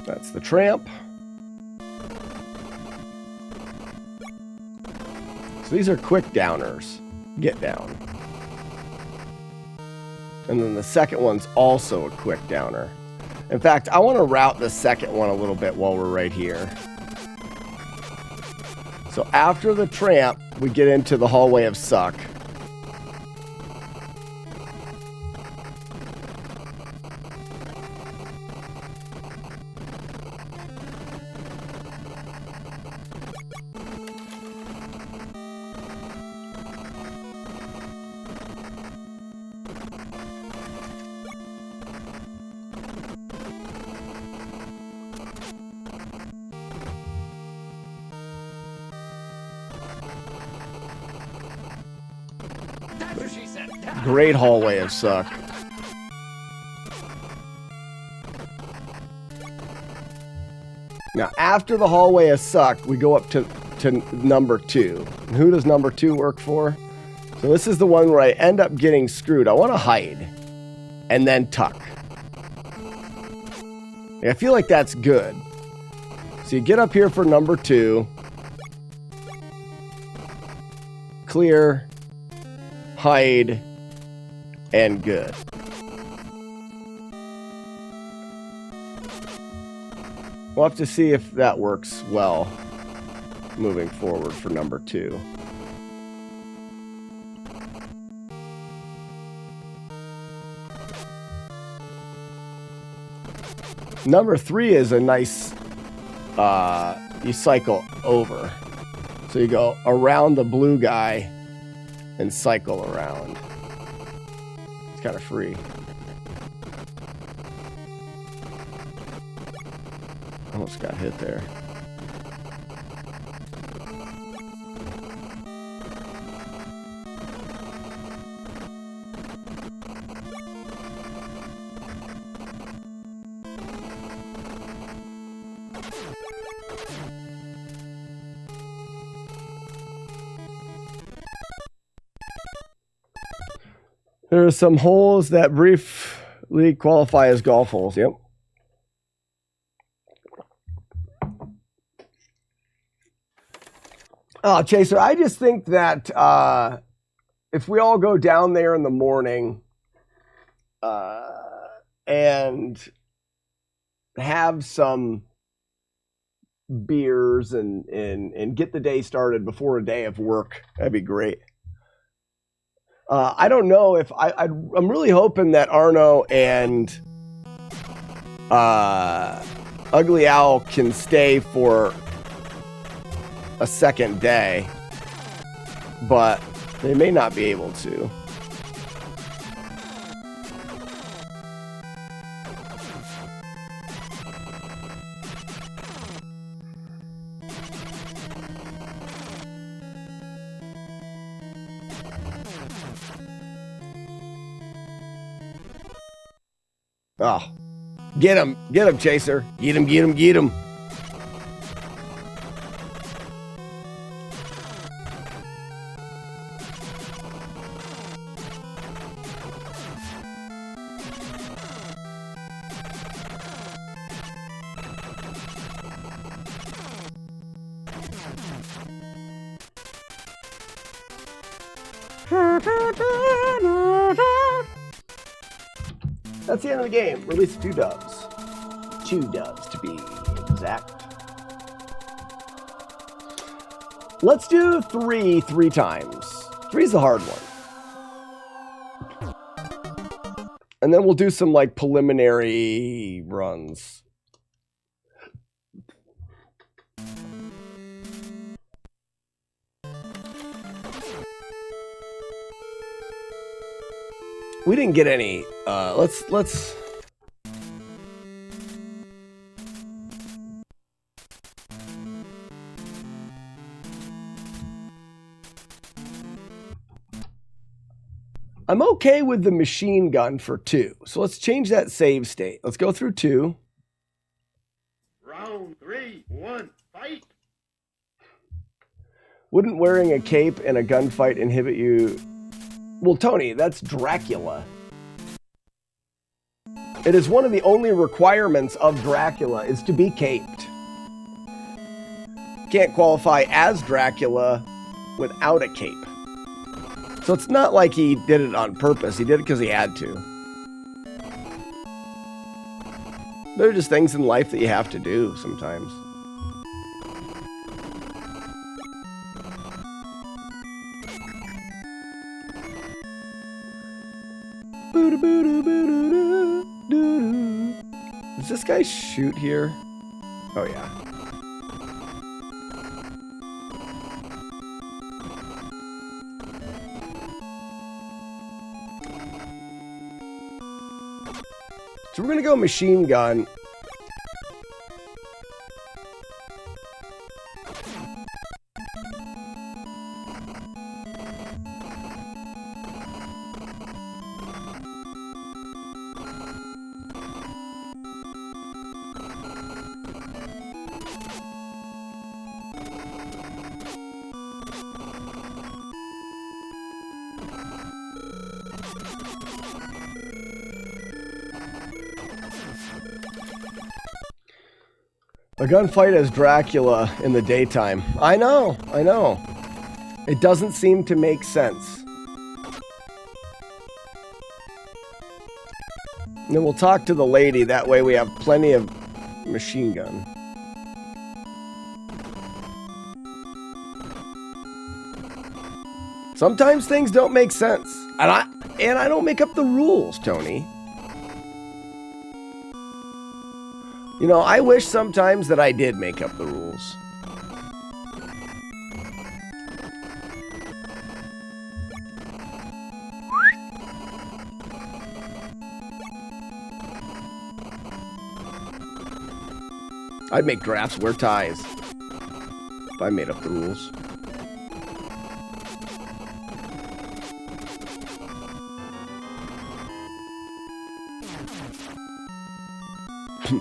That's the tramp. So these are quick downers. Get down. And then the second one's also a quick downer. In fact, I want to route the second one a little bit while we're right here. So after the tramp, we get into the hallway of suck. Great hallway of suck. Now, after the hallway of suck, we go up to number 2. And who does number 2 work for? So this is the one where I end up getting screwed. I want to hide and then tuck. I feel like that's good. So you get up here for number 2. Clear. Hide. And good. We'll have to see if that works well moving forward for number 2. Number 3 is a nice, you cycle over. So you go around the blue guy and cycle around. It's kind of free. Almost got hit there. There are some holes that briefly qualify as golf holes. Yep. Oh, Chaser, I just think that if we all go down there in the morning and have some beers and get the day started before a day of work, that'd be great. I don't know if I'm really hoping that Arno and Ugly Owl can stay for a second day, but they may not be able to. Oh, get him, Chaser. Get him. That's the end of the game. Release 2 doves. 2 doves to be exact. Let's do 3 times. 3 is the hard one. And then we'll do some like preliminary runs. We didn't get any. Let's. I'm okay with the machine gun for 2. So let's change that save state. Let's go through 2.
Round 3, 1, fight!
Wouldn't wearing a cape in a gunfight inhibit you? Well, Tony, that's Dracula. It is one of the only requirements of Dracula is to be caped. Can't qualify as Dracula without a cape. So it's not like he did it on purpose. He did it because he had to. There are just things in life that you have to do sometimes. Does this guy shoot here? Oh, yeah. So we're going to go machine gun. A gunfight as Dracula in the daytime. I know. It doesn't seem to make sense. And then we'll talk to the lady. That way we have plenty of machine gun. Sometimes things don't make sense. And I don't make up the rules, Tony. You know, I wish sometimes that I did make up the rules. I'd make drafts wear ties if I made up the rules.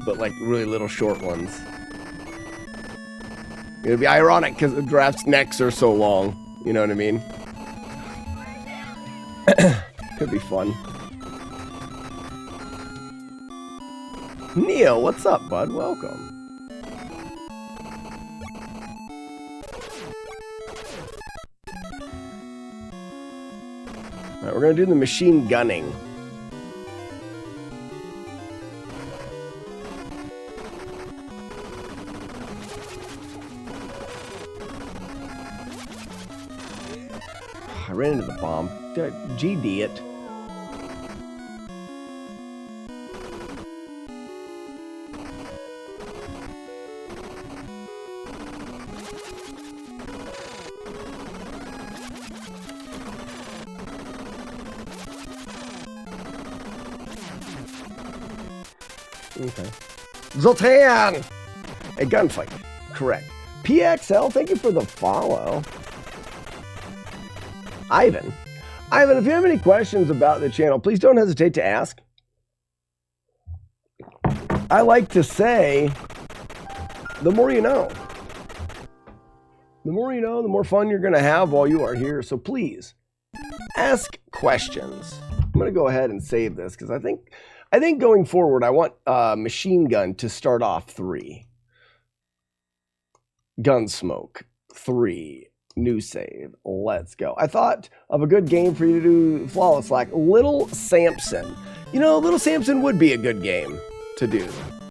But like really little short ones. It'd be ironic because the draft's necks are so long. You know what I mean? Could be fun. Neil, what's up, bud? Welcome. Alright, we're gonna do the machine gunning. I ran into the bomb. GD it. Okay. Zoltan! A gunfight. Correct. PXL, thank you for the follow. Ivan, if you have any questions about the channel, please don't hesitate to ask. I like to say, the more you know. The more you know, the more fun you're going to have while you are here. So please, ask questions. I'm going to go ahead and save this because I think going forward, I want machine gun to start off 3. Gunsmoke, 3. New save. Let's go. I thought of a good game for you to do flawless, like Little Samson. You know, Little Samson would be a good game to do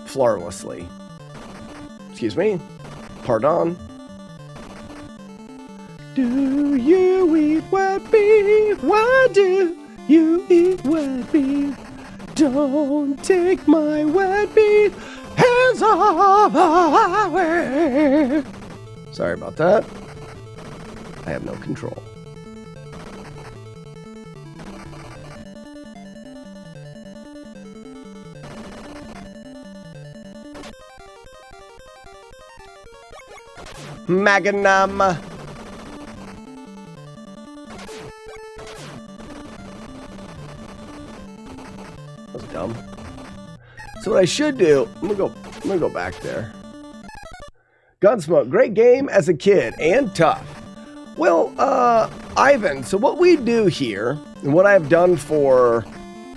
flawlessly. Excuse me. Pardon. Do you eat wet beef? Why do you eat wet beef? Don't take my wet beef. Hands off the highway. Sorry about that. I have no control. Magnum. That was dumb. So what I should do, I'm gonna go back there. Gunsmoke, great game as a kid and tough. Well, Ivan, so what we do here, and what I've done for,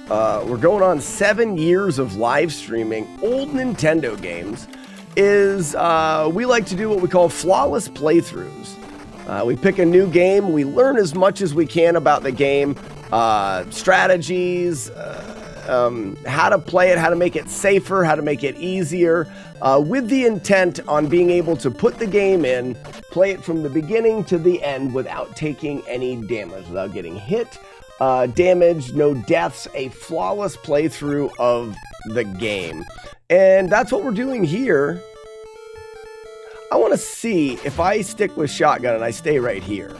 we're going on 7 years of live streaming old Nintendo games, is we like to do what we call flawless playthroughs. We pick a new game, we learn as much as we can about the game, strategies, how to play it, how to make it safer, how to make it easier, with the intent on being able to put the game in, play it from the beginning to the end without taking any damage, without getting hit, damaged, no deaths, a flawless playthrough of the game. And that's what we're doing here. I want to see if I stick with shotgun and I stay right here.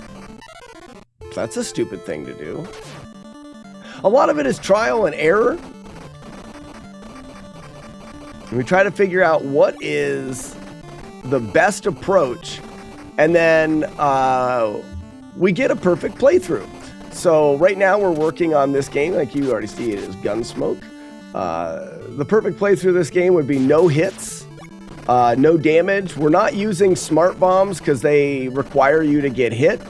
That's a stupid thing to do. A lot of it is trial and error. And we try to figure out what is the best approach, and then we get a perfect playthrough. So right now we're working on this game, like you already see it is Gunsmoke. The perfect playthrough of this game would be no hits, no damage. We're not using smart bombs because they require you to get hit.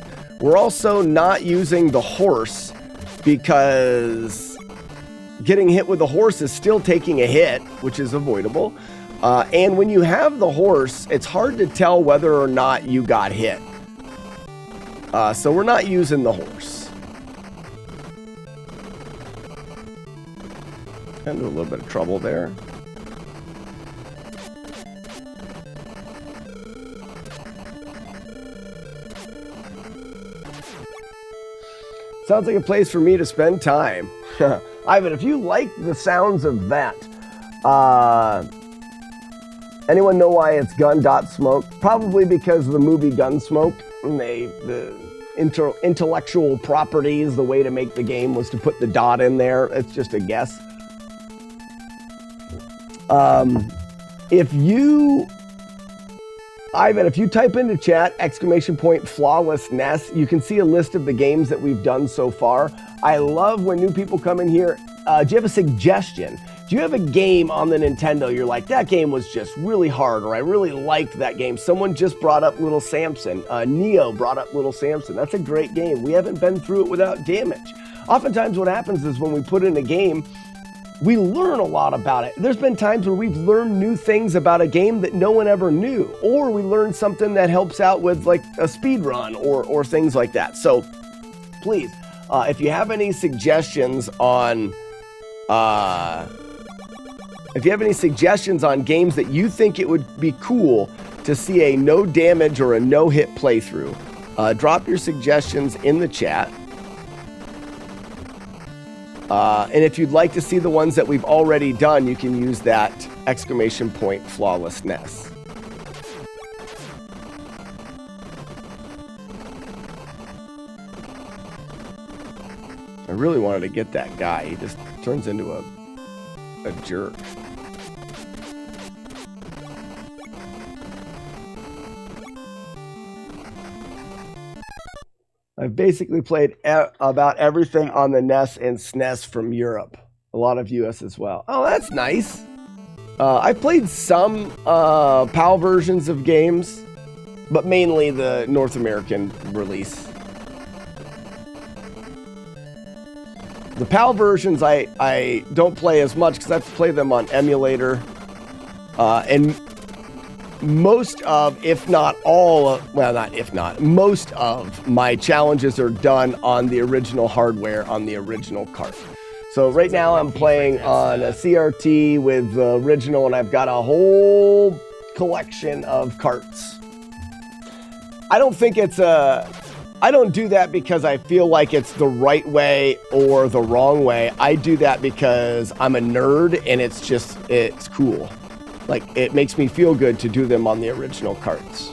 We're also not using the horse because getting hit with the horse is still taking a hit, which is avoidable. And when you have the horse, it's hard to tell whether or not you got hit. So we're not using the horse. Got into a little bit of trouble there. Sounds like a place for me to spend time. Ivan, if you like the sounds of that, anyone know why it's gun.smoke? Probably because of the movie Gunsmoke. The intellectual properties, the way to make the game was to put the dot in there. It's just a guess. Ivan, if you type into chat, !FlawlessNES, you can see a list of the games that we've done so far. I love when new people come in here. Do you have a suggestion? Do you have a game on the Nintendo you're like, that game was just really hard, or I really liked that game? Someone just brought up Little Samson. Neo brought up Little Samson. That's a great game. We haven't been through it without damage. Oftentimes what happens is when we put in a game, we learn a lot about it. There's been times where we've learned new things about a game that no one ever knew, or we learned something that helps out with like a speed run or things like that. So please, if you have any suggestions on games that you think it would be cool to see a no damage or a no hit playthrough, drop your suggestions in the chat. And if you'd like to see the ones that we've already done, you can use that !FlawlessNES. I really wanted to get that guy. He just turns into a jerk. I've basically played about everything on the NES and SNES from Europe. A lot of US as well. Oh, that's nice. I've played some PAL versions of games, but mainly the North American release. The PAL versions I don't play as much because I have to play them on emulator. And most of, if not all, well, not if not, most of my challenges are done on the original hardware, on the original cart. So right now I'm playing on a CRT with the original, and I've got a whole collection of carts. I don't think it's I don't do that because I feel like it's the right way or the wrong way. I do that because I'm a nerd and it's cool. Like, it makes me feel good to do them on the original carts.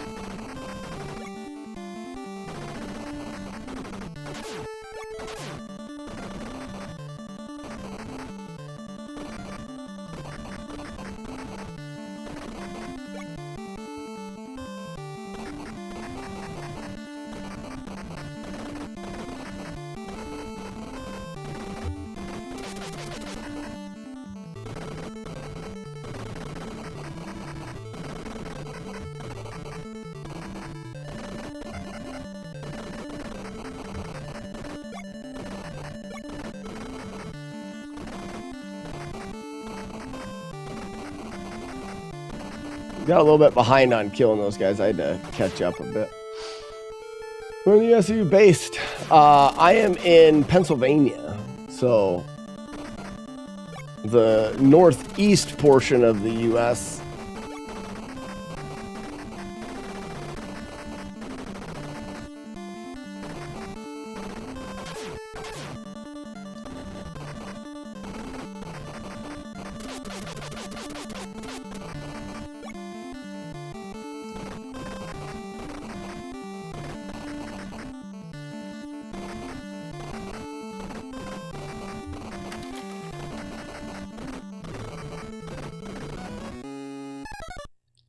Got a little bit behind on killing those guys. I had to catch up a bit. Where are the SU based? I am in Pennsylvania, so the northeast portion of the U.S.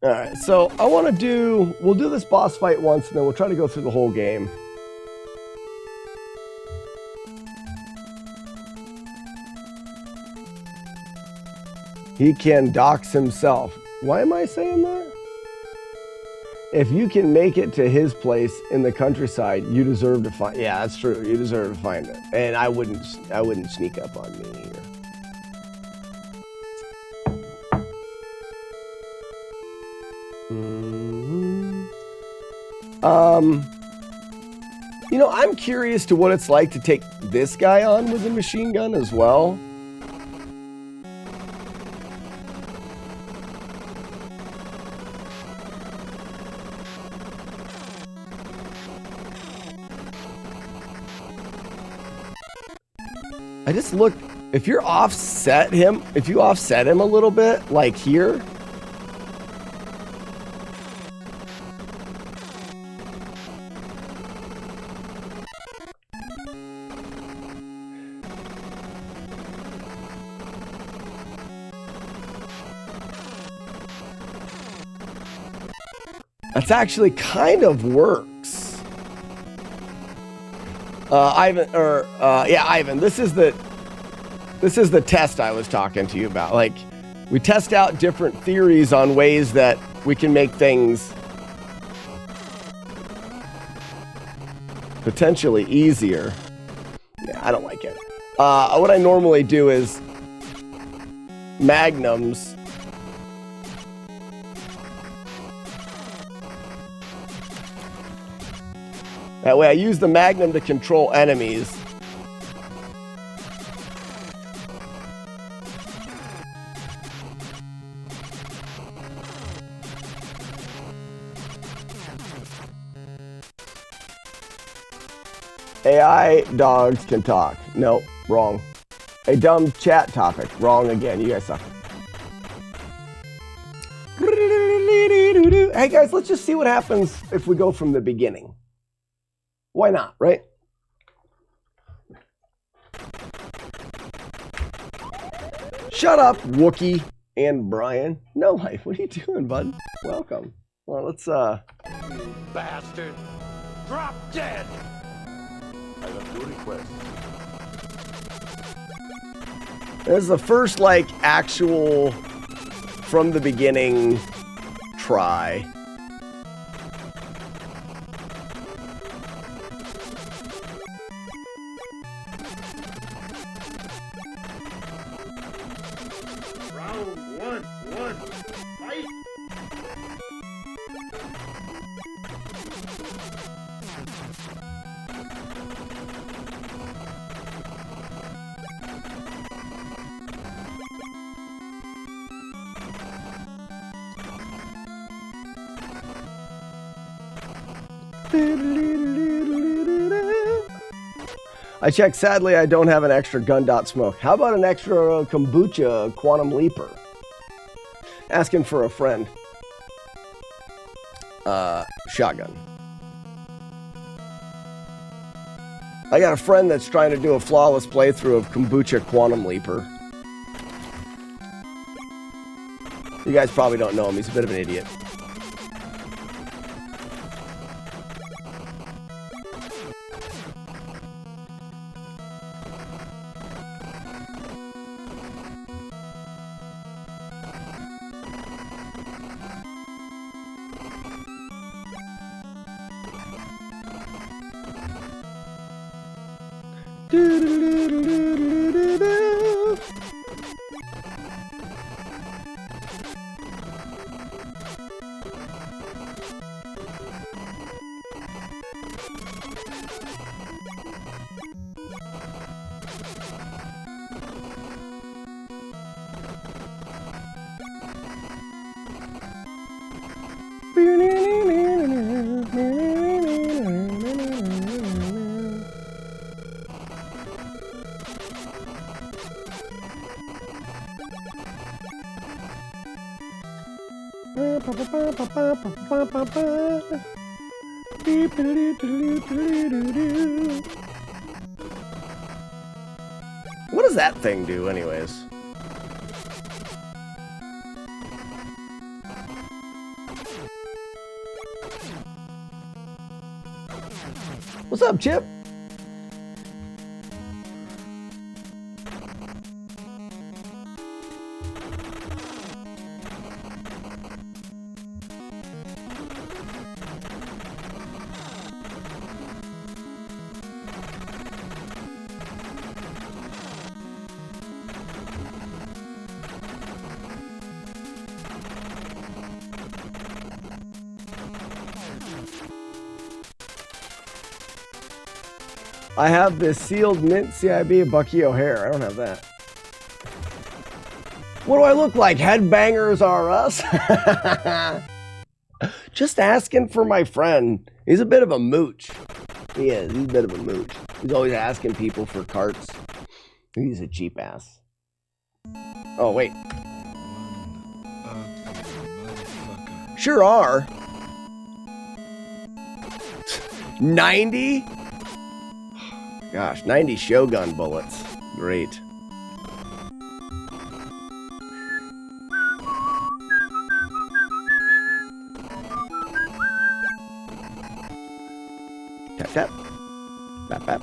Alright, so I want to we'll do this boss fight once, and then we'll try to go through the whole game. He can dox himself. Why am I saying that? If you can make it to his place in the countryside, you deserve to find. Yeah, that's true. You deserve to find it, and I wouldn't sneak up on me here. You know, I'm curious to what it's like to take this guy on with a machine gun as well. I just looked, if you offset him a little bit, like here. That's actually kind of works. Ivan, this is the test I was talking to you about. Like, we test out different theories on ways that we can make things potentially easier. Yeah, I don't like it. What I normally do is magnums. That way I use the magnum to control enemies. AI dogs can talk. Nope, wrong. A dumb chat topic. Wrong again. You guys suck. Hey guys, let's just see what happens if we go from the beginning. Why not, right? Shut up, Wookie and Brian. No life. What are you doing, bud? Welcome. Well, let's
Bastard! Drop dead! I have two requests.
This is the first, like, actual from the beginning try. I checked. Sadly, I don't have an extra gun dot smoke. How about an extra kombucha quantum leaper? Asking for a friend. Shotgun. I got a friend that's trying to do a flawless playthrough of kombucha quantum leaper. You guys probably don't know him. He's a bit of an idiot. What does that thing do, anyways? What's up, Chip? I have this sealed mint CIB Bucky O'Hare. I don't have that. What do I look like? Headbangers are us? Just asking for my friend. He's a bit of a mooch. He is. He's a bit of a mooch. He's always asking people for carts. He's a cheap ass. Oh, wait. Sure are. 90? Gosh, 90 Shogun bullets. Great. Tap, tap. Bap, bap.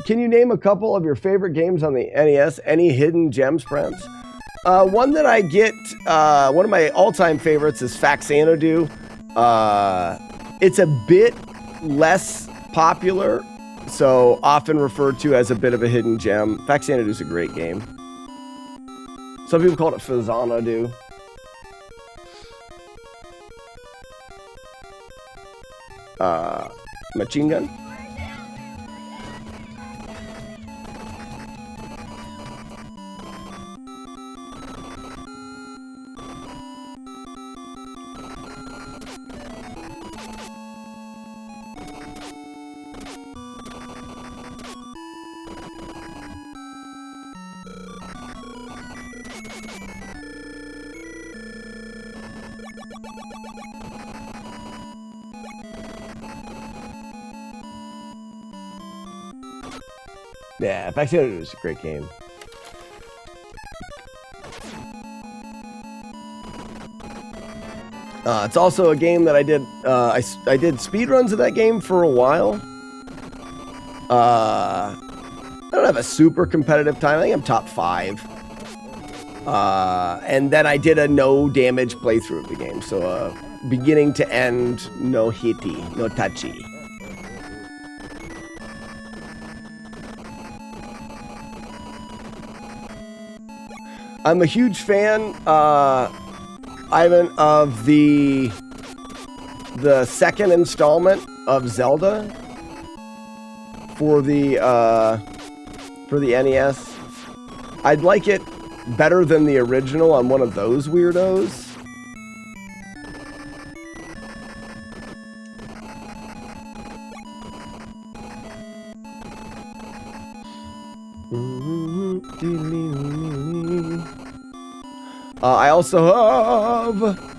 Can you name a couple of your favorite games on the NES? Any hidden gems, friends? One that I get, one of my all-time favorites is Faxanadu. It's a bit less popular, so often referred to as a bit of a hidden gem. Faxanadu is a great game. Some people call it Fazanadu. Machine gun. Yeah, Faxanadu is a great game. It's also a game that I did. I did speedruns of that game for a while. I don't have a super competitive time. I think I'm top 5. And then I did a no damage playthrough of the game. So beginning to end, no hitty, no touchy. I'm a huge fan, Ivan, of the second installment of Zelda for the NES. I'd like it better than the original. I'm one of those weirdos. I also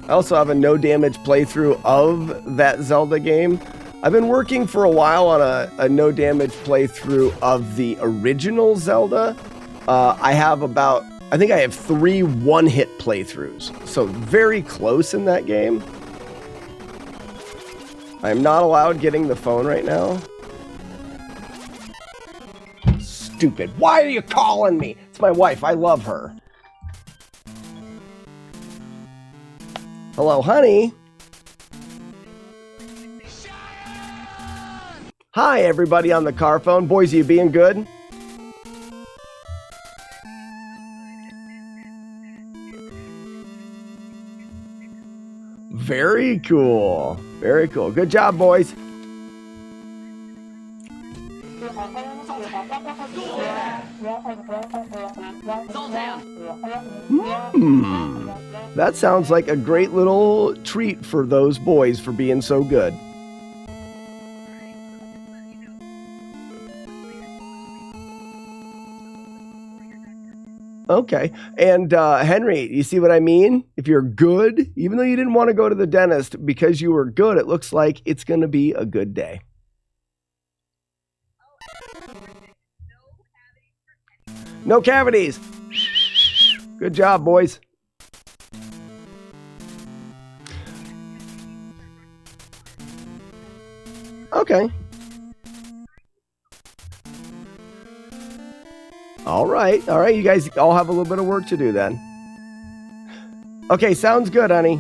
have a no damage playthrough of that Zelda game. I've been working for a while on a no damage playthrough of the original Zelda. I think I have 3 one-hit playthroughs, so very close in that game. I am not allowed getting the phone right now. Stupid. Why are you calling me? It's my wife. I love her. Hello, honey. Hi, everybody on the car phone. Boys, are you being good? Very cool. Very cool. Good job, boys. That sounds like a great little treat for those boys for being so good. Okay. And Henry, you see what I mean? If you're good, even though you didn't want to go to the dentist, because you were good, it looks like it's going to be a good day. No cavities. Good job, boys. Okay. All right. You guys all have a little bit of work to do then. Okay, sounds good, honey.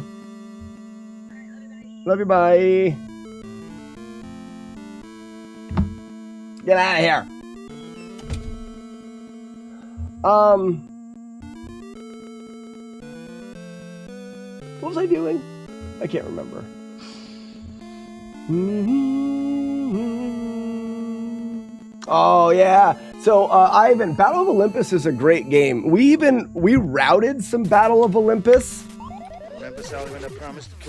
Love you, bye. Get out of here. What was I doing? I can't remember. Oh, yeah. So, Ivan, Battle of Olympus is a great game. We routed some Battle of Olympus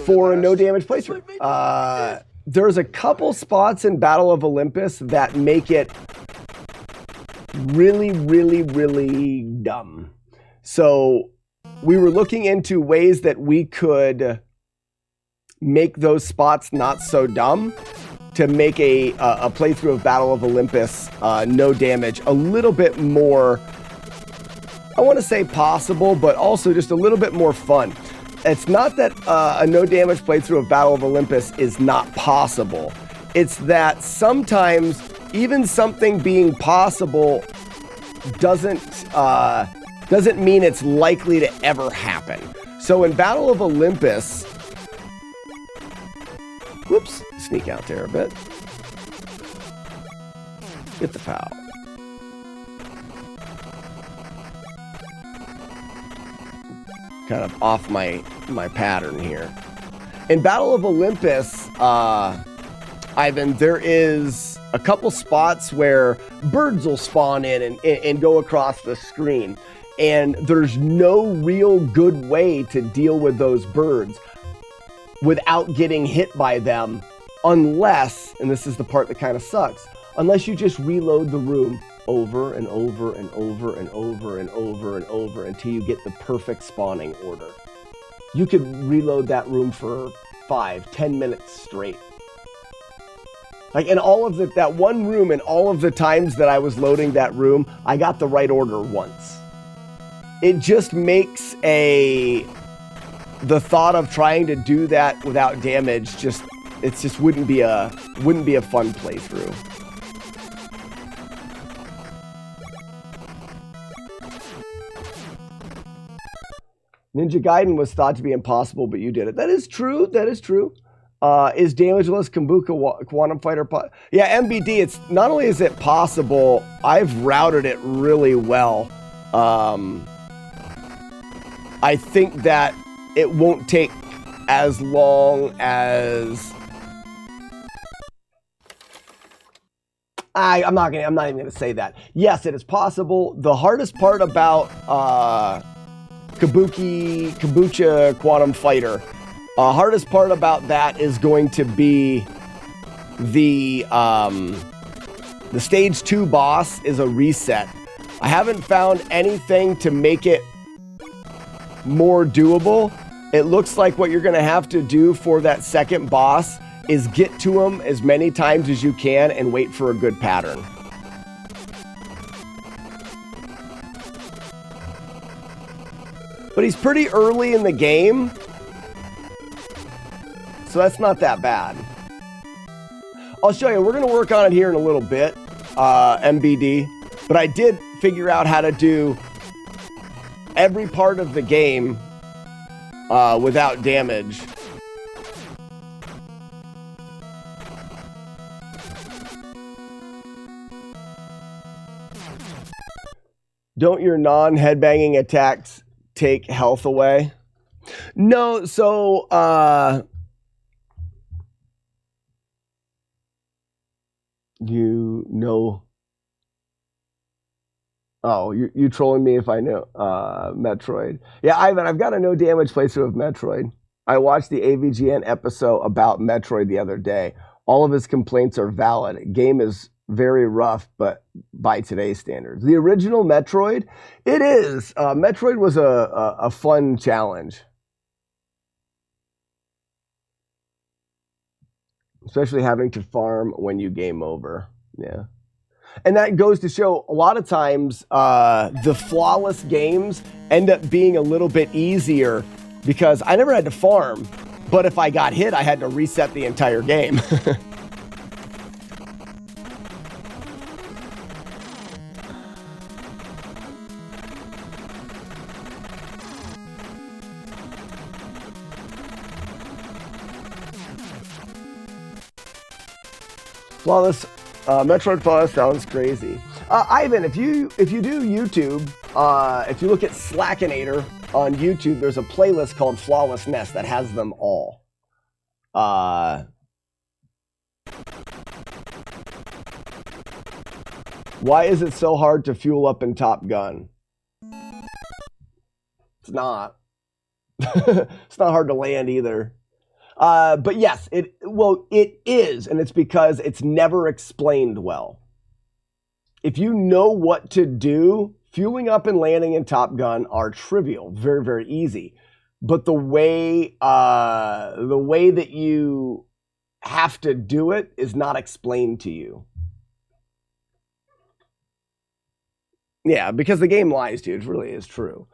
for a no damage playthrough. There's a couple spots in Battle of Olympus that make it really, really, really dumb. So, we were looking into ways that we could make those spots not so dumb, to make a playthrough of Battle of Olympus, no damage, a little bit more, I want to say possible, but also just a little bit more fun. It's not that a no damage playthrough of Battle of Olympus is not possible. It's that sometimes even something being possible doesn't mean it's likely to ever happen. So in Battle of Olympus, whoops, sneak out there a bit. Get the foul. Kind of off my pattern here. In Battle of Olympus, Ivan, there is a couple spots where birds will spawn in and go across the screen. And there's no real good way to deal with those birds without getting hit by them, unless, and this is the part that kind of sucks, unless you just reload the room over and over and over and over and over and over until you get the perfect spawning order. You could reload that room for 5-10 minutes straight. Like in all of that one room, and all of the times that I was loading that room, I got the right order once. It just makes the thought of trying to do that without damage it just wouldn't be a fun playthrough. Ninja Gaiden was thought to be impossible, but you did it. That is true. Is damageless Kambuka Quantum Fighter? Yeah, MBD. It's not only is it possible, I've routed it really well. I think that it won't take as long as I'm not even gonna say that. Yes, it is possible. The hardest part about Kombucha Quantum Fighter, hardest part about that is going to be the stage 2 boss is a reset. I haven't found anything to make it more doable. It looks like what you're going to have to do for that second boss is get to him as many times as you can and wait for a good pattern. But he's pretty early in the game, so that's not that bad. I'll show you. We're going to work on it here in a little bit, MBD. But I did figure out how to do every part of the game without damage. Don't your non-headbanging attacks take health away? No, so you know. Oh, you trolling me if I know Metroid. Yeah, Ivan, I've got a no damage playthrough of Metroid. I watched the AVGN episode about Metroid the other day. All of his complaints are valid. Game is very rough, but by today's standards. The original Metroid, it is. Metroid was a fun challenge. Especially having to farm when you game over. Yeah. And that goes to show a lot of times the flawless games end up being a little bit easier because I never had to farm, but if I got hit, I had to reset the entire game. Flawless. Metroid Flawless sounds crazy. Ivan, if you do YouTube, if you look at Slackinator on YouTube, there's a playlist called FlawlessNES that has them all. Why is it so hard to fuel up in Top Gun? It's not. It's not hard to land either. But yes, it is, and it's because it's never explained well. If you know what to do, fueling up and landing in Top Gun are trivial, very, very easy. But the way that you have to do it is not explained to you. Yeah, because the game lies to you. It really is true.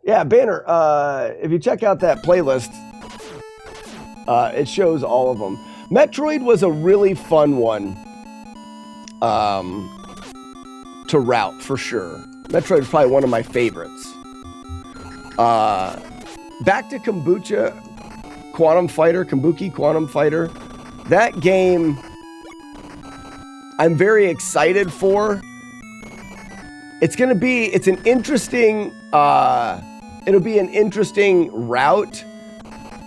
Yeah, Banner, if you check out that playlist, it shows all of them. Metroid was a really fun one to route, for sure. Metroid is probably one of my favorites. Back to Kabuki Quantum Fighter. That game, I'm very excited for. It's an interesting, it'll be an interesting route.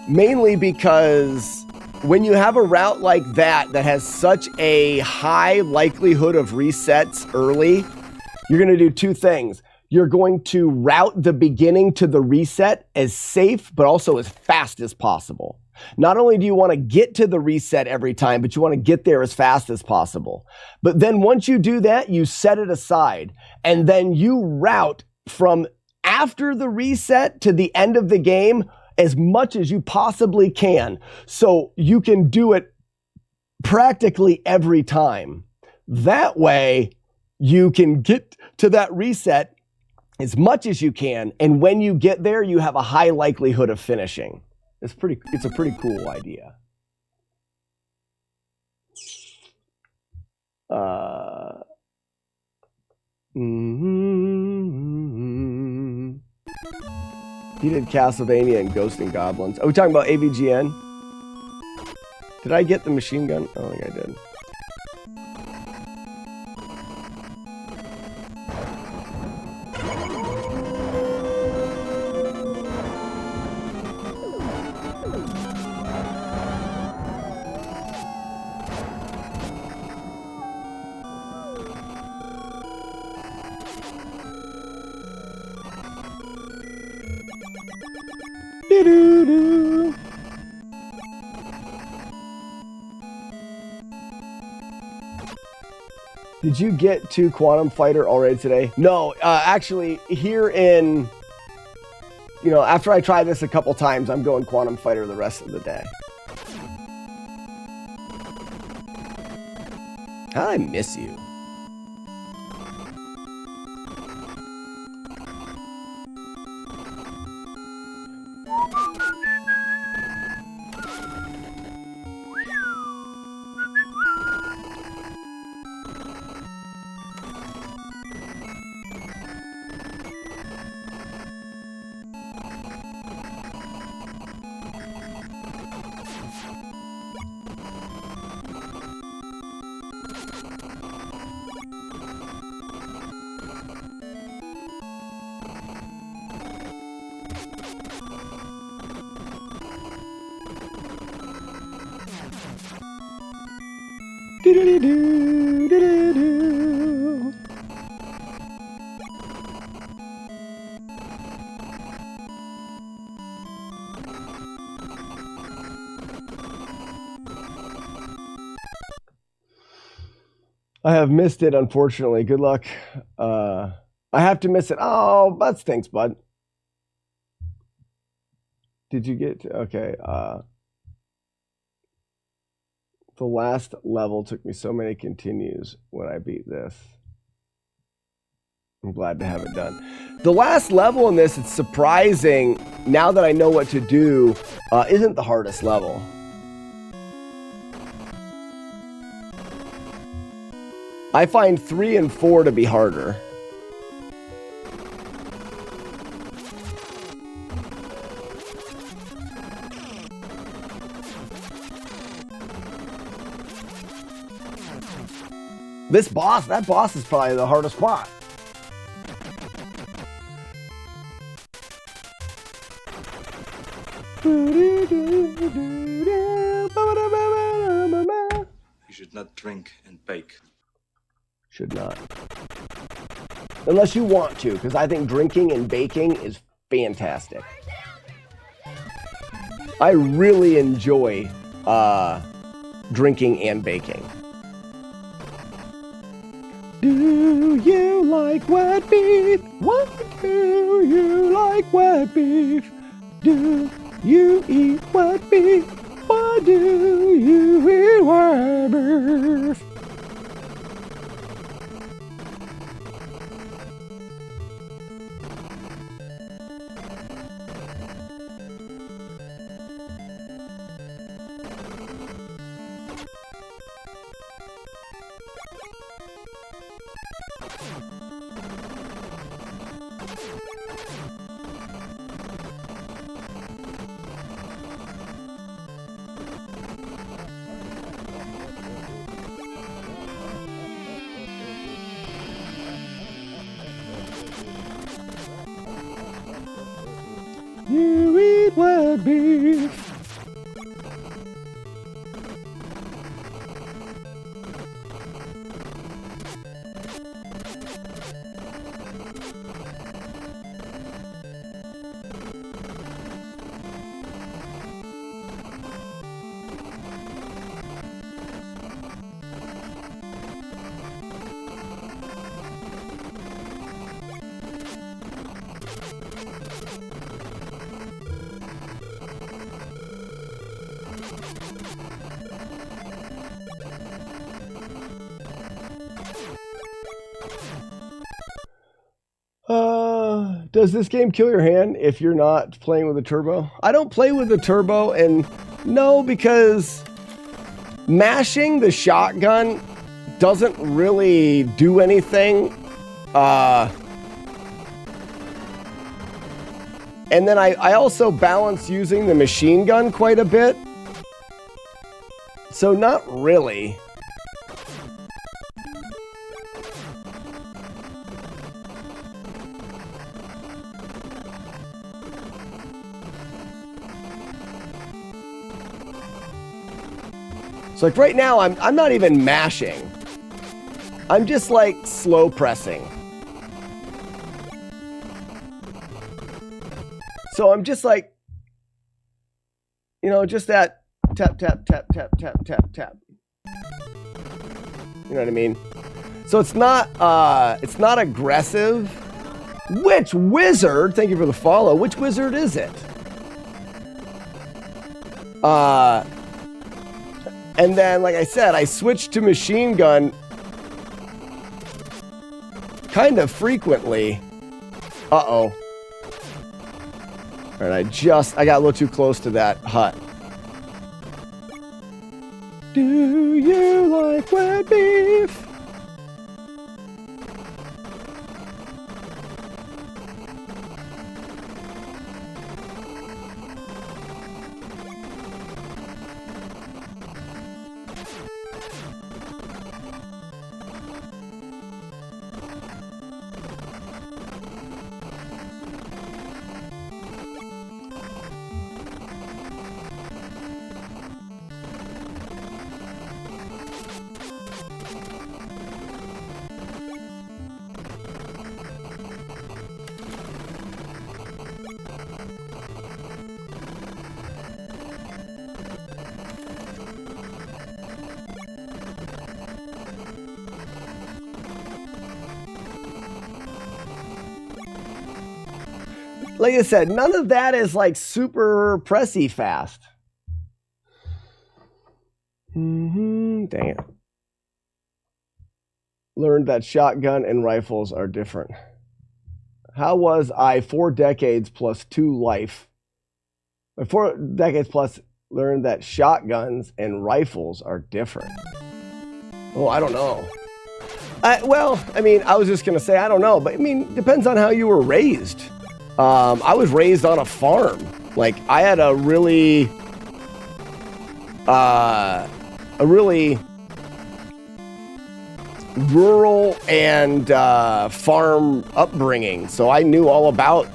Mainly because when you have a route like that has such a high likelihood of resets early, you're going to do two things. You're going to route the beginning to the reset as safe, but also as fast as possible. Not only do you want to get to the reset every time, but you want to get there as fast as possible. But then once you do that, you set it aside, and then you route from after the reset to the end of the game as much as you possibly can, so you can do it practically every time. That way, you can get to that reset as much as you can, and when you get there, you have a high likelihood of finishing. It's a pretty cool idea. He did Castlevania and Ghosts and Goblins. Are we talking about AVGN? Did I get the machine gun? I don't think I did. Did you get to Quantum Fighter already today? No, actually, here in you know, after I try this a couple times, I'm going Quantum Fighter the rest of the day. How did I miss you? I have missed it, unfortunately. Good luck. I have to miss it. Oh, that stinks, bud. Did you get... Okay. The last level took me so many continues when I beat this. I'm glad to have it done. The last level in this, it's surprising, now that I know what to do, isn't the hardest level. I find 3 and 4 to be harder. This boss, that boss is probably the hardest spot.
You should not drink and bake.
Should not. Unless you want to, because I think drinking and baking is fantastic. I really enjoy drinking and baking. Do you like wet beef? What do you like wet beef? Do you eat wet beef? Why do you eat wet beef? You eat wet beef. Does this game kill your hand if you're not playing with a turbo? I don't play with a turbo, and no, because mashing the shotgun doesn't really do anything. And then I also balance using the machine gun quite a bit. So not really. So like right now, I'm not even mashing. I'm just like slow pressing. So I'm just like, you know, just that tap, tap, tap, tap, tap, tap, tap. You know what I mean? So it's not aggressive. Which wizard? Thank you for the follow. Which wizard is it? And then, like I said, I switched to machine gun kind of frequently. Uh-oh. All right, I got a little too close to that hut. Do you like wet beef? Like I said, none of that is like super pressy fast. Dang it. Learned that shotgun and rifles are different. How was I 4 decades plus 2 life? 4 decades plus learned that shotguns and rifles are different. Oh, I don't know. Well, I mean, I was just going to say, I don't know. But I mean, depends on how you were raised. I was raised on a farm. Like, I had a really rural and farm upbringing. So I knew all about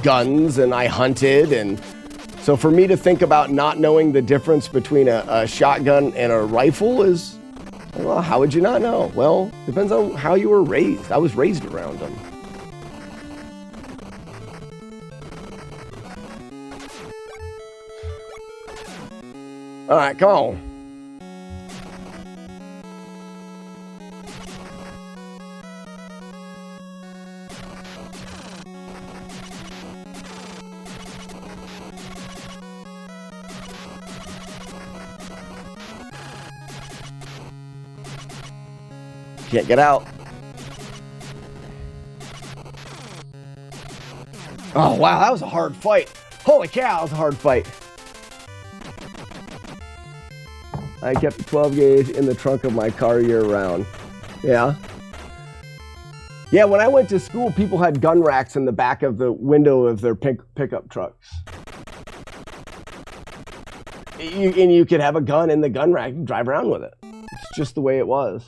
guns and I hunted. And so for me to think about not knowing the difference between a shotgun and a rifle is, well, how would you not know? Well, depends on how you were raised. I was raised around them. All right, come on. Can't get out. Oh, wow, that was a hard fight. Holy cow, that was a hard fight. I kept a 12 gauge in the trunk of my car year round. Yeah. Yeah, when I went to school, people had gun racks in the back of the window of their pickup trucks. And you could have a gun in the gun rack and drive around with it. It's just the way it was.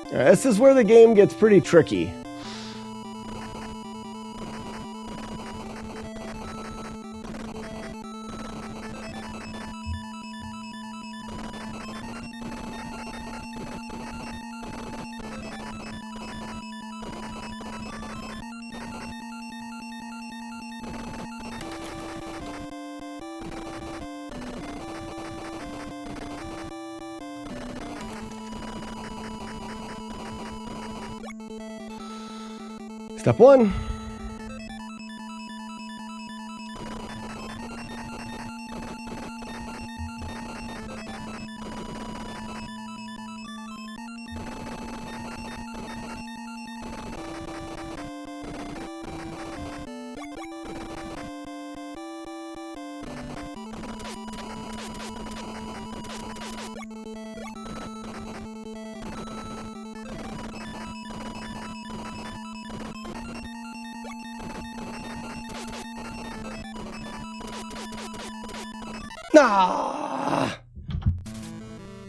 This is where the game gets pretty tricky. Step 1. Ah!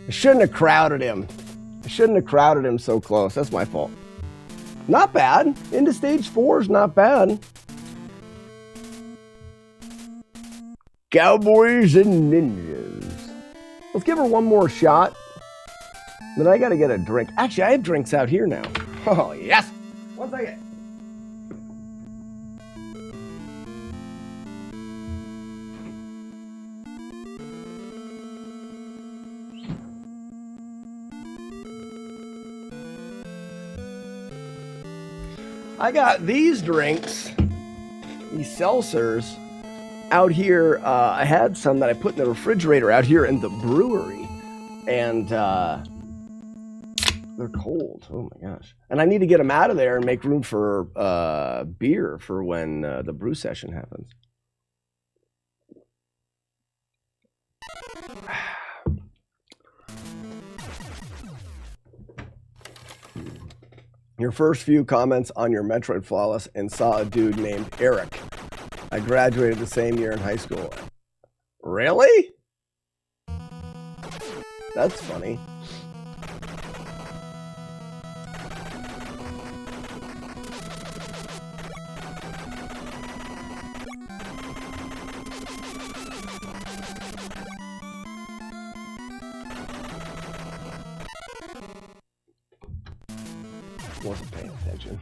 I shouldn't have crowded him. I shouldn't have crowded him so close. That's my fault. Not bad. Into stage 4 is not bad. Cowboys and ninjas. Let's give her one more shot. Then I gotta get a drink. Actually, I have drinks out here now. Oh, yes. 1 second. I got these drinks, these seltzers, out here. I had some that I put in the refrigerator out here in the brewery, and they're cold. Oh my gosh. And I need to get them out of there and make room for beer for when the brew session happens. Your first few comments on your Metroid Flawless and saw a dude named Eric. I graduated the same year in high school. Really? That's funny. Wasn't paying attention.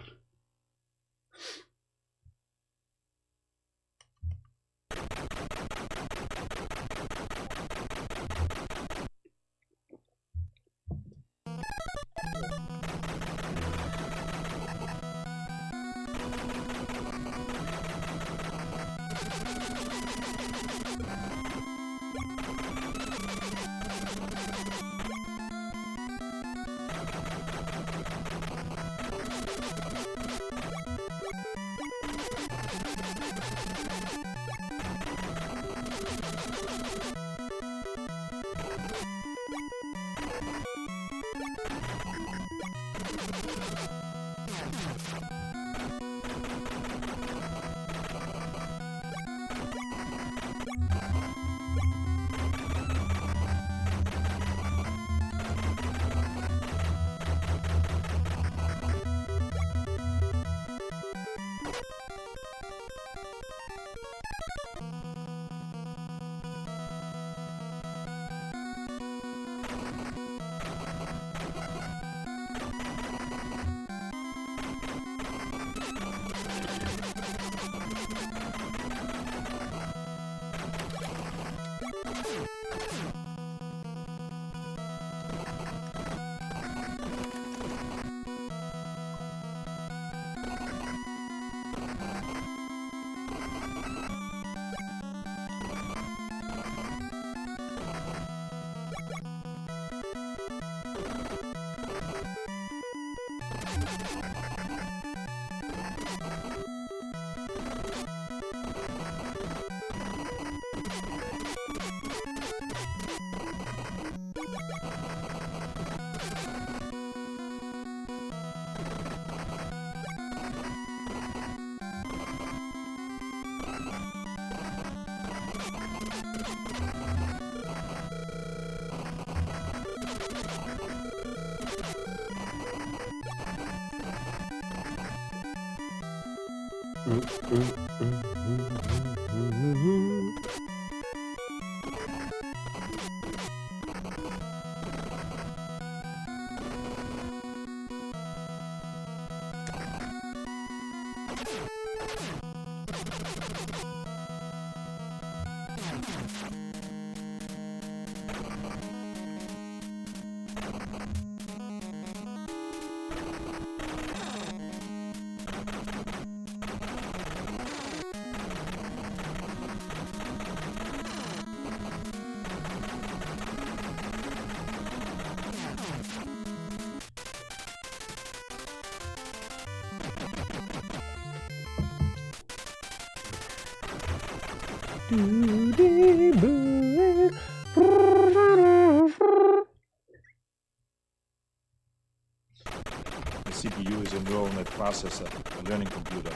The CPU is a neural net processor, a learning computer.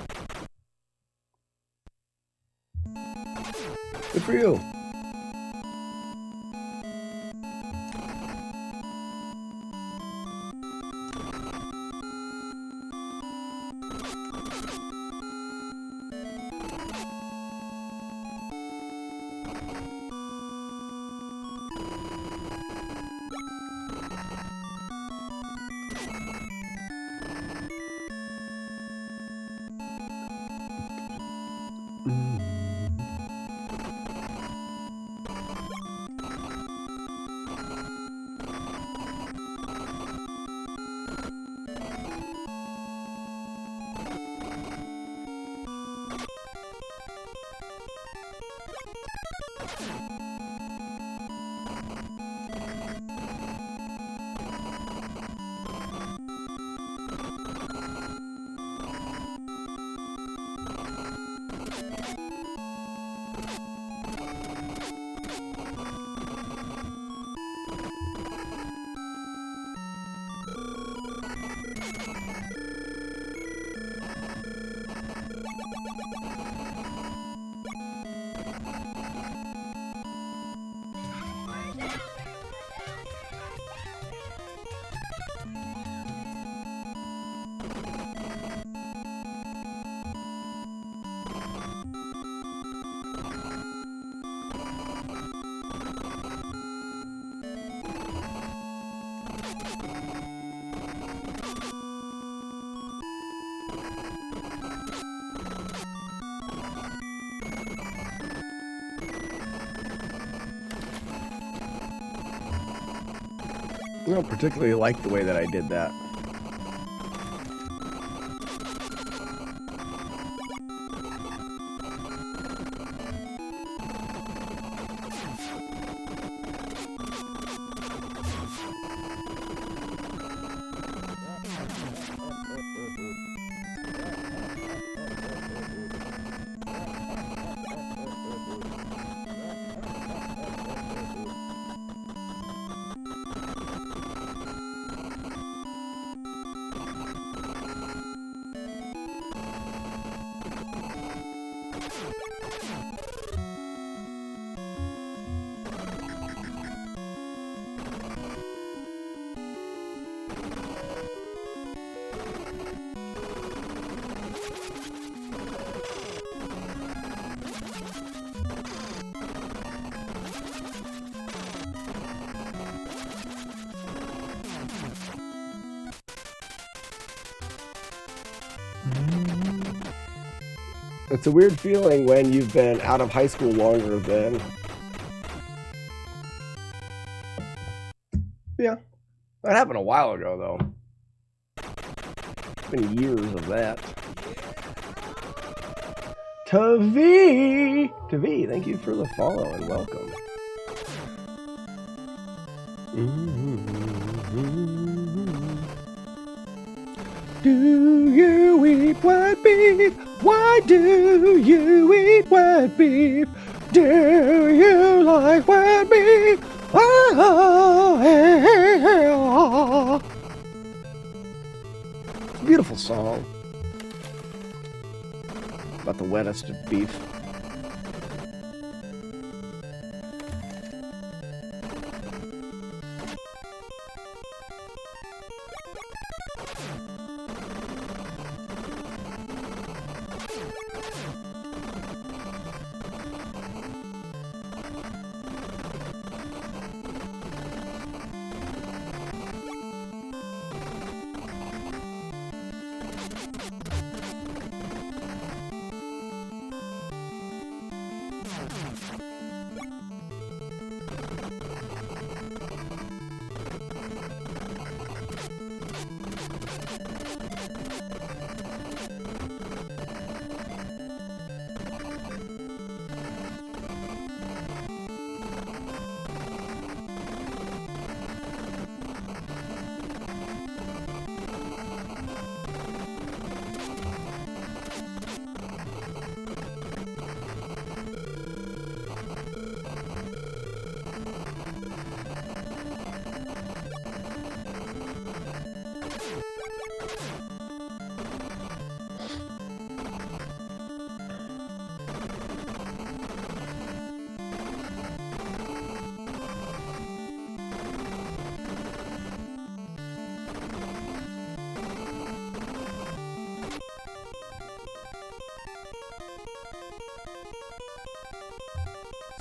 Good for you. I don't particularly like the way that I did that. It's a weird feeling when you've been out of high school longer than... Yeah, that happened a while ago, though. It's been years of that. Tavi, thank you for the follow and welcome. Do you eat wet beef? Why do you eat wet beef? Do you like wet beef? Oh, yeah. It's a beautiful song about the wettest of beef.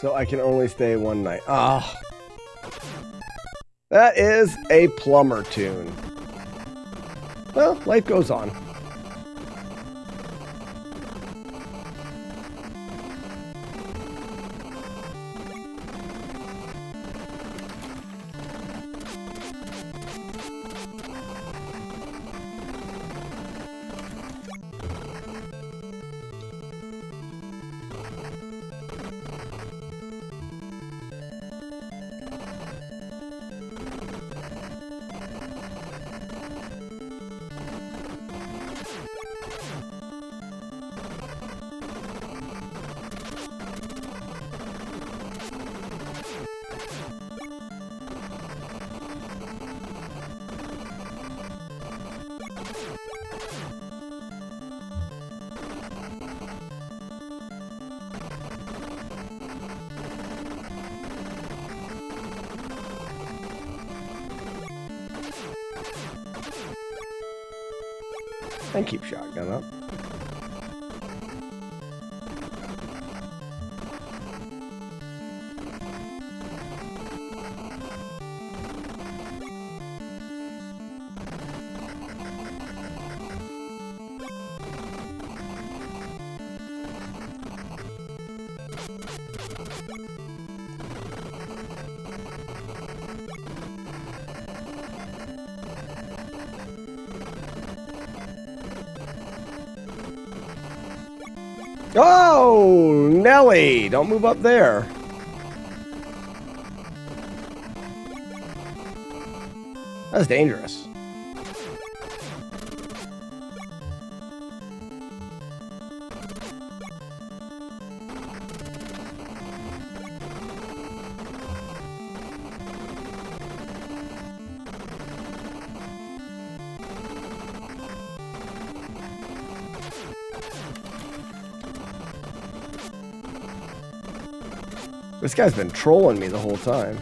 So I can only stay one night. Ah, that is a plumber tune. Well, life goes on. And keep shotgun up. Oh, Nelly, don't move up there. That's dangerous. This guy's been trolling me the whole time.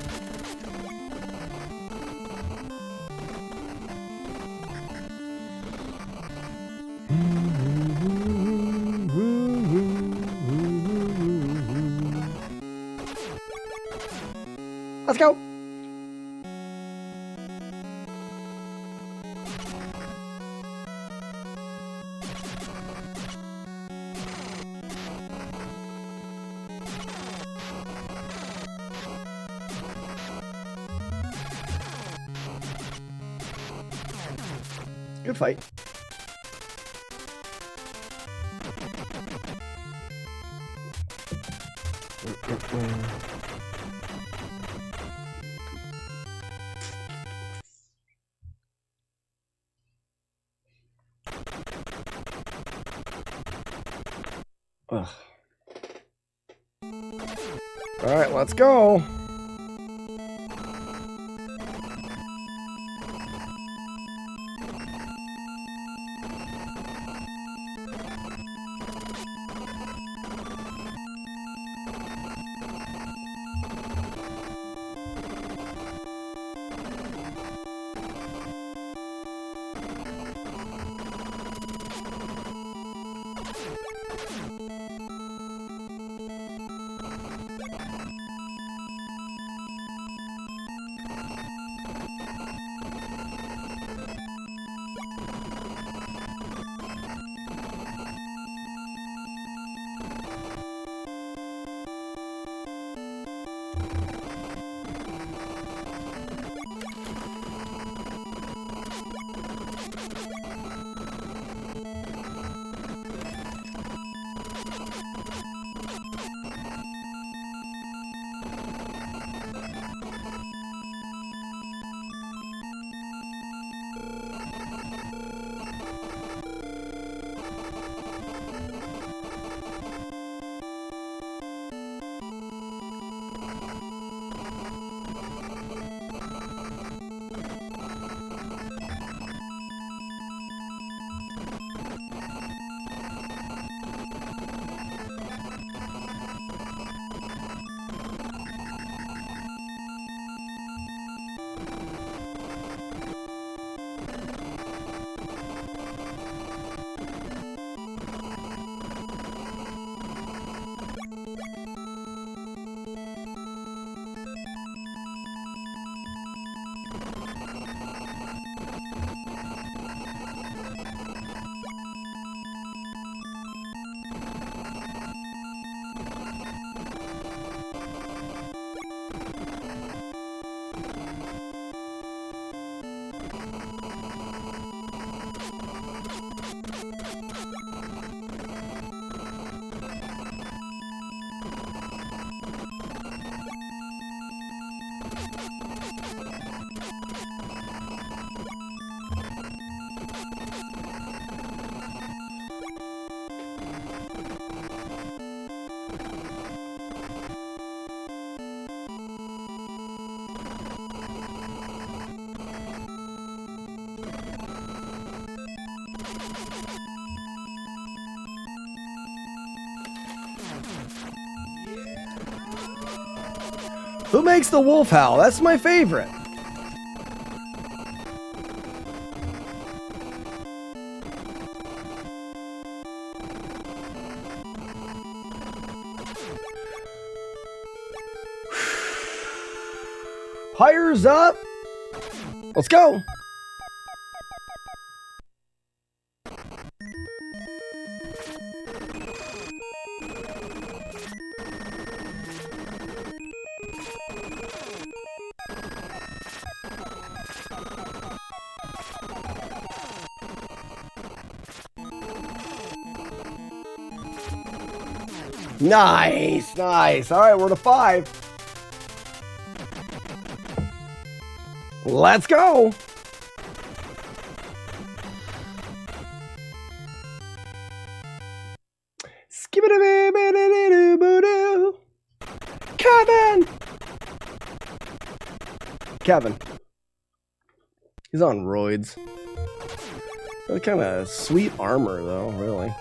Let's go. Good fight. Ugh. All right, let's go. Who makes the wolf howl? That's my favorite. Hires up. Let's go. Nice, nice. All right, we're to 5. Let's go. Skibidi-bidi-bidi-boo-doo. Kevin. He's on roids. Really kind of sweet armor, though, really.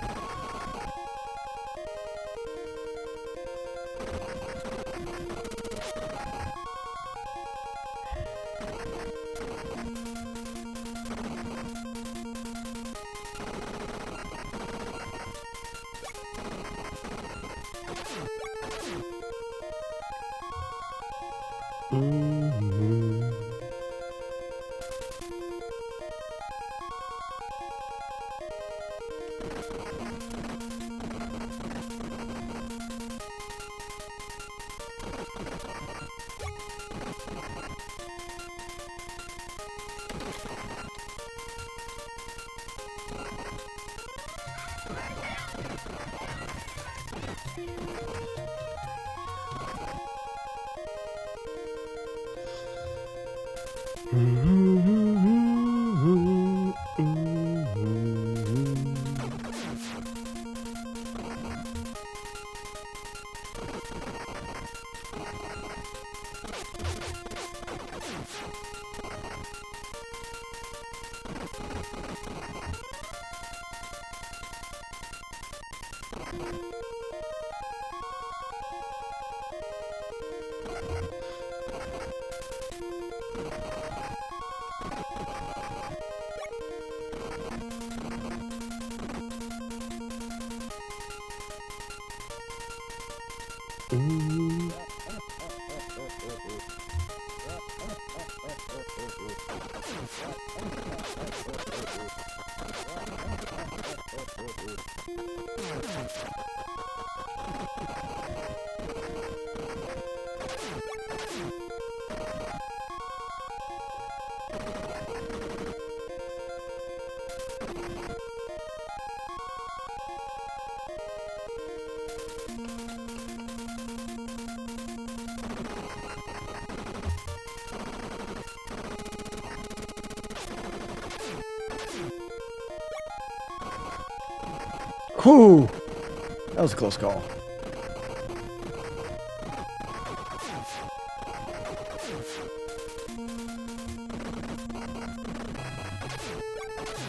Whew. That was a close call.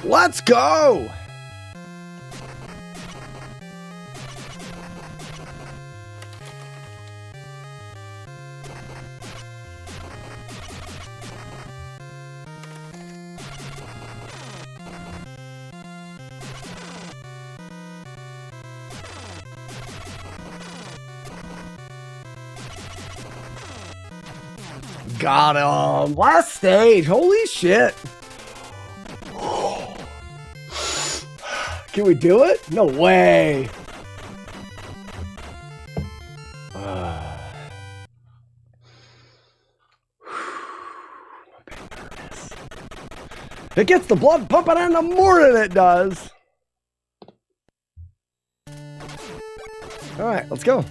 Let's go! Got him! Last stage! Holy shit! Can we do it? No way! It gets the blood pumping in the more than it does! Alright, let's go.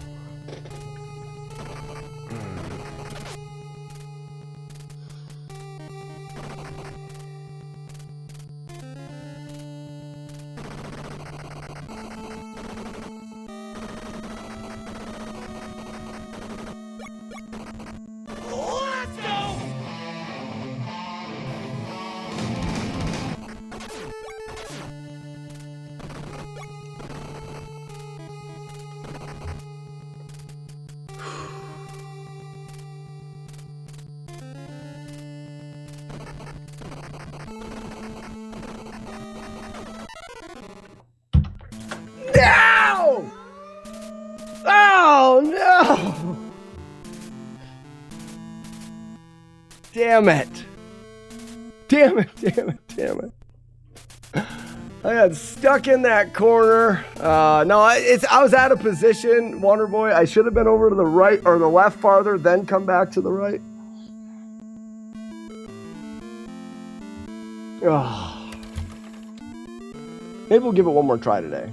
Damn it. Damn it, damn it, damn it. I got stuck in that corner. No, I was out of position, Wonder Boy. I should have been over to the right or the left farther, then come back to the right. Oh. Maybe we'll give it one more try today.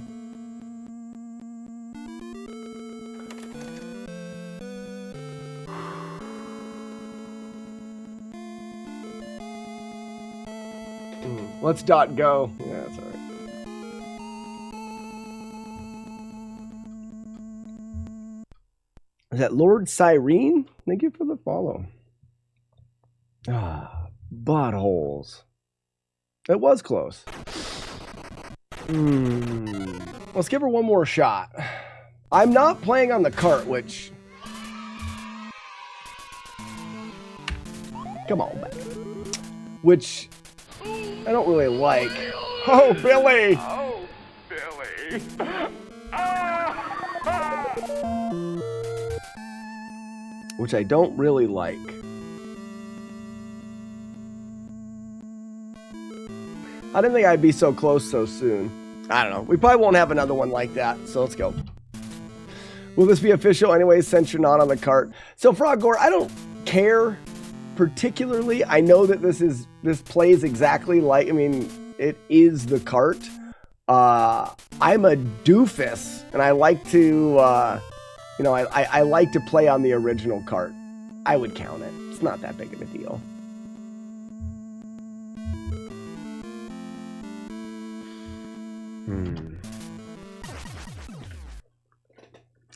Let's .go. Yeah, that's all right. Is that Lord Cyrene? Thank you for the follow. Ah, buttholes. It was close. Let's give her one more shot. I'm not playing on the cart, which... Come on, back. Which I don't really like. Oh, Billy!
Oh, Billy.
Which I don't really like. I didn't think I'd be so close so soon. I don't know. We probably won't have another one like that, so let's go. Will this be official anyways, since you're not on the cart? So, Frogcore, I don't care particularly. I know that this plays exactly like, I mean, it is the cart. I'm a doofus, and I like to, I like to play on the original cart. I would count it. It's not that big of a deal.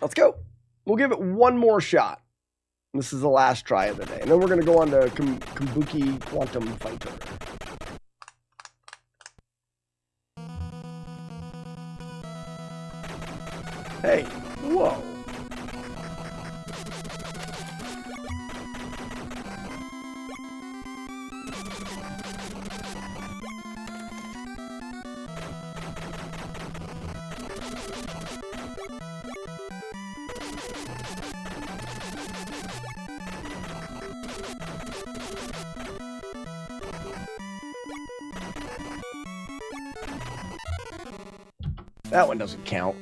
Let's go. We'll give it one more shot. This is the last try of the day. And then we're going to go on to Kabuki Quantum Fighter. Hey, whoa. That one doesn't count.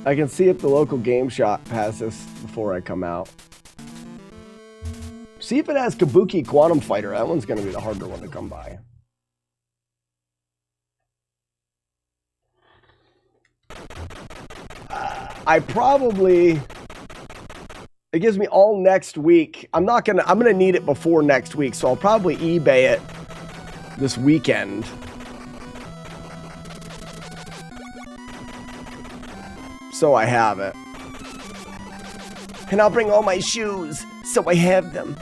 I can see if the local game shop has this before I come out. See if it has Kabuki Quantum Fighter. That one's going to be the harder one to come by. I probably... It gives me all next week. I'm going to need it before next week, so I'll probably eBay it this weekend. So I have it. And I'll bring all my shoes, so I have them.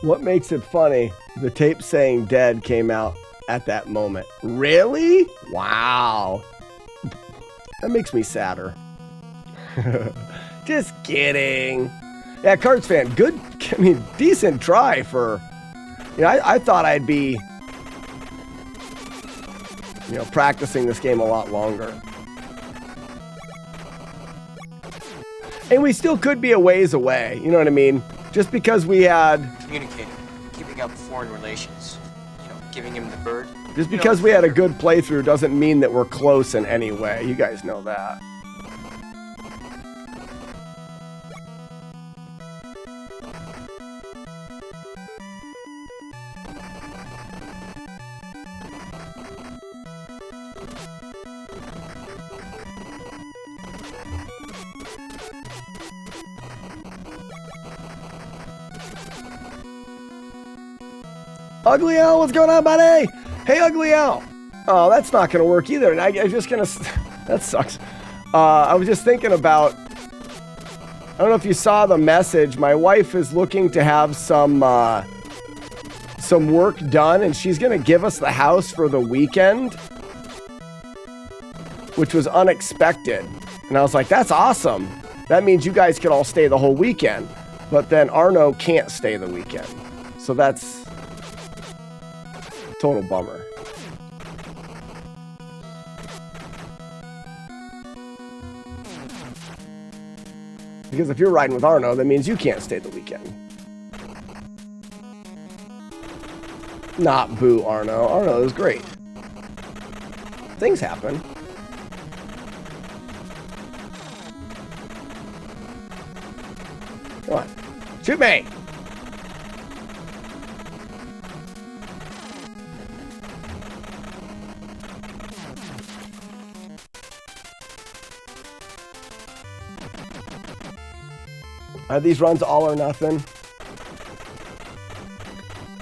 What makes it funny? The tape saying dead came out at that moment. Really? Wow. That makes me sadder. Just kidding. Yeah, Cards fan, good, I mean, decent try for, you know, I thought I'd be, you know, practicing this game a lot longer. And we still could be a ways away, you know what I mean? Just because we had...
Communicating, keeping up foreign relations, you know, giving him the bird.
Just because we had a good playthrough doesn't mean that we're close in any way. You guys know that. Ugly Al, what's going on, buddy? Hey, Ugly Al. Oh, that's not going to work either. And I'm just going to... That sucks. I was just thinking about, I don't know if you saw the message. My wife is looking to have some work done, and she's going to give us the house for the weekend, which was unexpected. And I was like, that's awesome. That means you guys could all stay the whole weekend. But then Arno can't stay the weekend. So that's total bummer. Because if you're riding with Arno, that means you can't stay the weekend. Not boo Arno. Arno is great. Things happen. Come on. Shoot me! Are these runs all or nothing?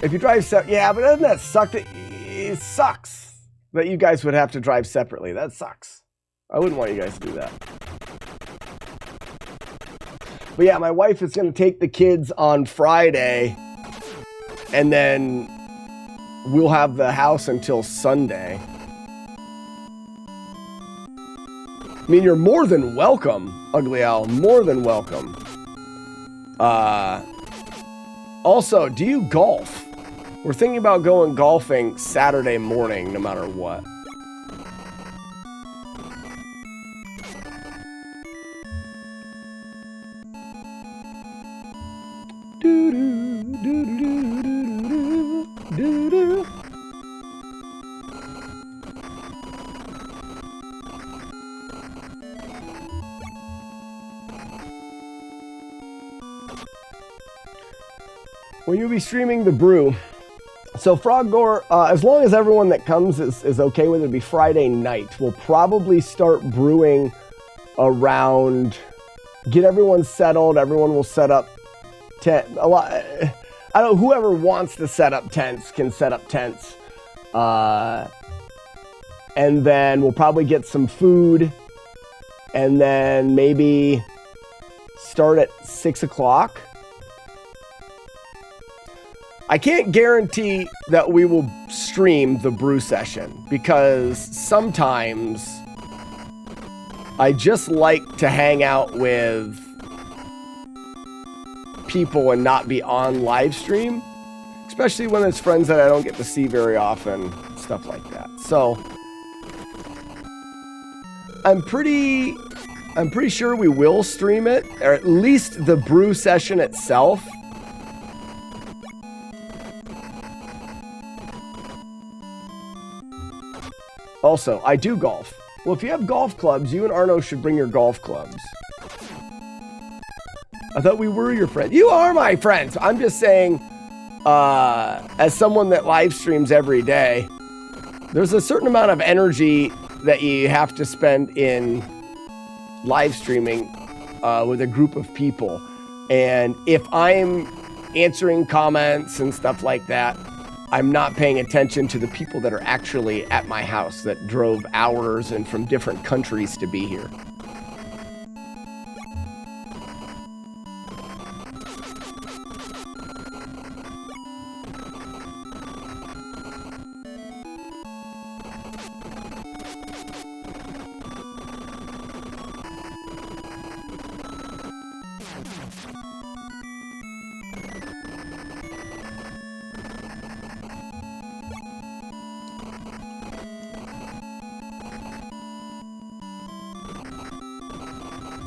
If you drive yeah, but doesn't that suck? It sucks that you guys would have to drive separately. That sucks. I wouldn't want you guys to do that. But yeah, my wife is going to take the kids on Friday, and then we'll have the house until Sunday. I mean, you're more than welcome, Ugly Owl. More than welcome. Also, do you golf? We're thinking about going golfing Saturday morning, no matter what. Will you be streaming the brew? So Froggore, as long as everyone that comes is okay with it, it'll be Friday night. We'll probably start brewing around, get everyone settled. Everyone will set up tent. I don't know, whoever wants to set up tents can set up tents. And then we'll probably get some food, and then maybe start at 6 o'clock. I can't guarantee that we will stream the brew session, because sometimes I just like to hang out with people and not be on live stream, especially when it's friends that I don't get to see very often, stuff like that. So I'm pretty sure we will stream it, or at least the brew session itself. Also, I do golf. Well, if you have golf clubs, you and Arno should bring your golf clubs. I thought we were your friends. You are my friends. I'm just saying, as someone that live streams every day, there's a certain amount of energy that you have to spend in live streaming with a group of people. And if I'm answering comments and stuff like that, I'm not paying attention to the people that are actually at my house that drove hours and from different countries to be here.